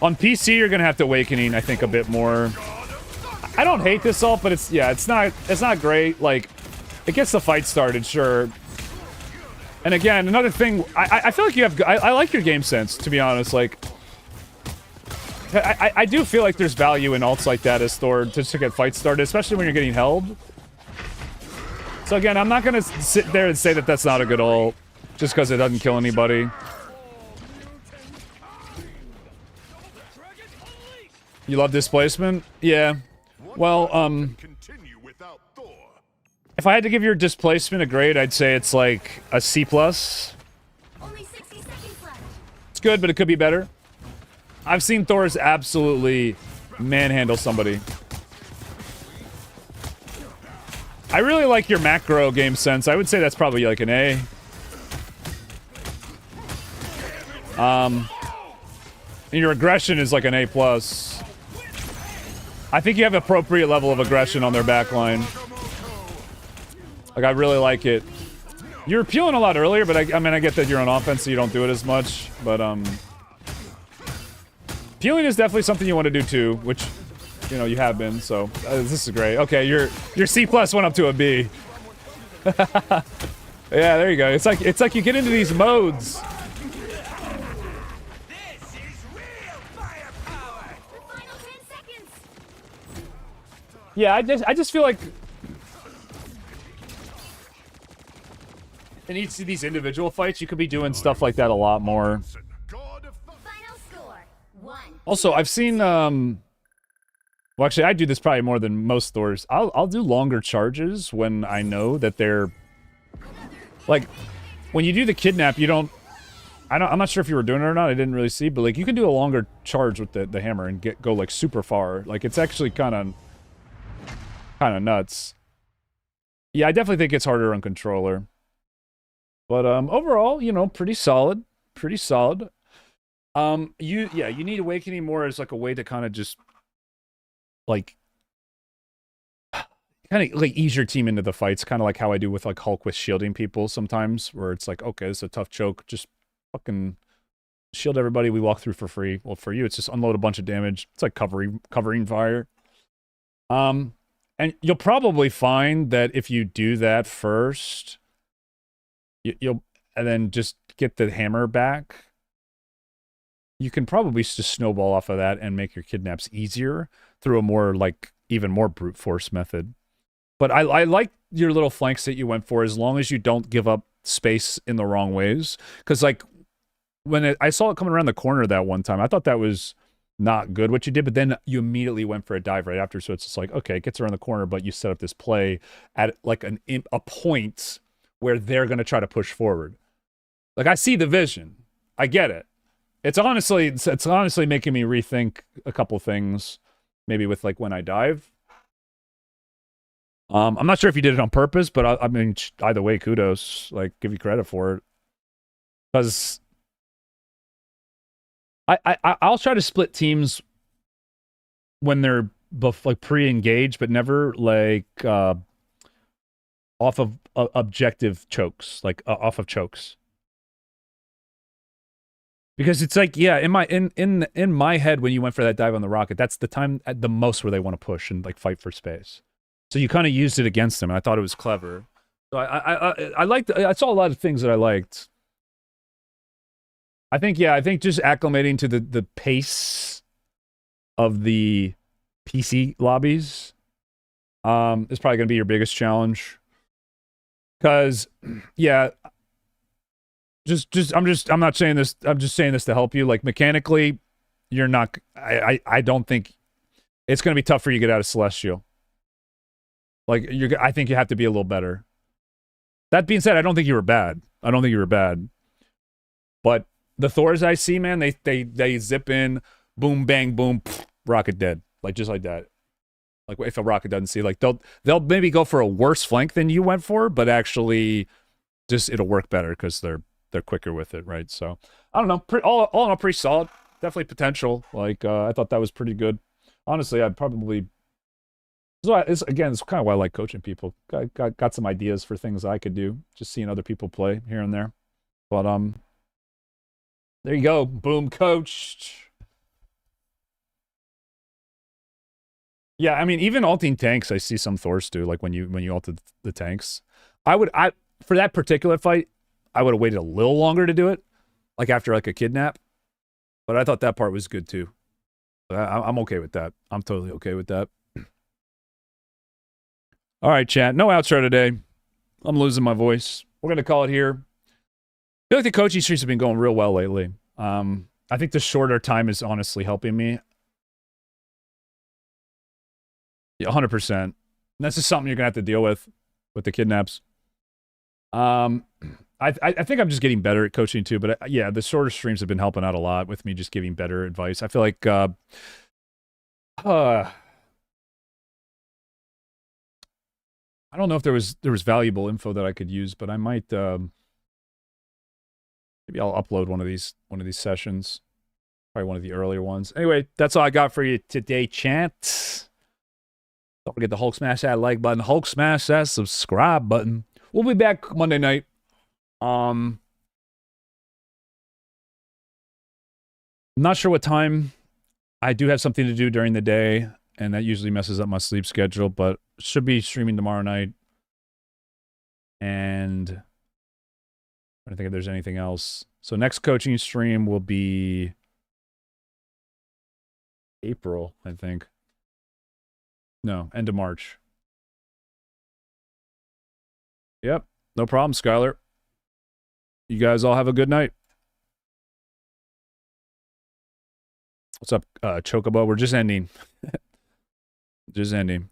S1: On PC, you're going to have to awakening, I think, a bit more. I don't hate this ult, but it's not great. Like, it gets the fight started, sure. And again, another thing, I feel like you have... I like your game sense, to be honest. Like... I do feel like there's value in ults like that as Thor to get fights started, especially when you're getting held. So again, I'm not going to sit there and say that that's not a good ult, just because it doesn't kill anybody. You love displacement? Yeah. Well,
S2: Continue without Thor.
S1: if I had to give your displacement a grade, I'd say it's like a C+. It's
S3: Only 60 seconds left.
S1: good, but it could be better. I've seen Thor's absolutely manhandle somebody. I really like your macro game sense. I would say that's probably like an A. And your aggression is like an A+. I think you have appropriate level of aggression on their backline. Like, I really like it. You were peeling a lot earlier, but I mean, I get that you're on offense, so you don't do it as much. But, peeling is definitely something you want to do too, which, you know, you have been, so this is great. Okay, your C+ went up to a B. Yeah, there you go. It's like you get into these modes.
S3: This is real firepower. The final 10 seconds.
S1: Yeah, I just feel like in each of these individual fights, you could be doing stuff like that a lot more.
S3: Final score 1.
S1: Also, I've seen well, actually, I do this probably more than most Thors. I'll do longer charges when I know that they're like when you do the kidnap, you don't. I'm not sure if you were doing it or not. I didn't really see, but like you can do a longer charge with the hammer and go like super far. Like it's actually kind of nuts. Yeah, I definitely think it's harder on controller. But overall, you know, pretty solid. Pretty solid. You need Awakening more as like a way to kind of just like kind of like ease your team into the fights, kind of like how I do with like Hulk with shielding people sometimes, where it's like, okay, this is a tough choke, just fucking shield everybody, we walk through for free. Well, for you, it's just unload a bunch of damage. It's like covering fire. And you'll probably find that if you do that first, you'll and then just get the hammer back, you can probably just snowball off of that and make your kidnaps easier through a more like even more brute force method. But I like your little flanks that you went for, as long as you don't give up space in the wrong ways. Because like when I saw it coming around the corner that one time, I thought that was not good what you did, but then you immediately went for a dive right after. So it's just like, okay, it gets around the corner, but you set up this play at like a point where they're going to try to push forward. Like I see the vision. I get it. It's honestly making me rethink a couple things, maybe with like when I dive. I'm not sure if you did it on purpose, but I mean, either way, kudos. Like, give you credit for it, because I'll try to split teams when they're both like pre-engaged, but never like off of objective chokes, like off of chokes. Because it's like, yeah, in my head, when you went for that dive on the rocket, that's the time at the most where they want to push and like fight for space. So you kind of used it against them, and I thought it was clever. So I liked. I saw a lot of things that I liked. I think just acclimating to the pace of the PC lobbies is probably going to be your biggest challenge. Because yeah. I'm not saying this. I'm just saying this to help you. Like mechanically, you're not. I don't think it's going to be tough for you to get out of Celestial. Like I think you have to be a little better. That being said, I don't think you were bad. But the Thors I see, man, they zip in, boom, bang, boom, pff, rocket dead, like just like that. Like if a rocket doesn't see, like they'll maybe go for a worse flank than you went for, but actually, just it'll work better because they're quicker with it, right? So I don't know. All in all, pretty solid. Definitely potential. Like I thought that was pretty good. Honestly, I'd probably. So it's kind of why I like coaching people. Got some ideas for things I could do. Just seeing other people play here and there. But there you go. Boom, coached. Yeah, I mean, even ulting tanks, I see some Thors do. Like when you ulted the tanks, for that particular fight, I would have waited a little longer to do it, like after like a kidnap. But I thought that part was good too. I'm okay with that. I'm totally okay with that. All right, chat. No outro today. I'm losing my voice. We're gonna call it here. I feel like the coaching streaks have been going real well lately. I think the shorter time is honestly helping me. Yeah, 100%. That's just something you're gonna have to deal with the kidnaps. I think I'm just getting better at coaching too, but yeah, the shorter streams have been helping out a lot with me just giving better advice. I feel like I don't know if there was valuable info that I could use, but I might maybe I'll upload one of these sessions. Probably one of the earlier ones. Anyway, that's all I got for you today, chat. Don't forget to Hulk smash that like button. Hulk smash that subscribe button. We'll be back Monday night. I'm not sure what time. I do have something to do during the day, and that usually messes up my sleep schedule, but should be streaming tomorrow night. And I don't think if there's anything else. So next coaching stream will be April, I think. No, end of March. Yep, no problem, Skylar. You guys all have a good night. What's up, Chocobo? We're just ending. Just ending.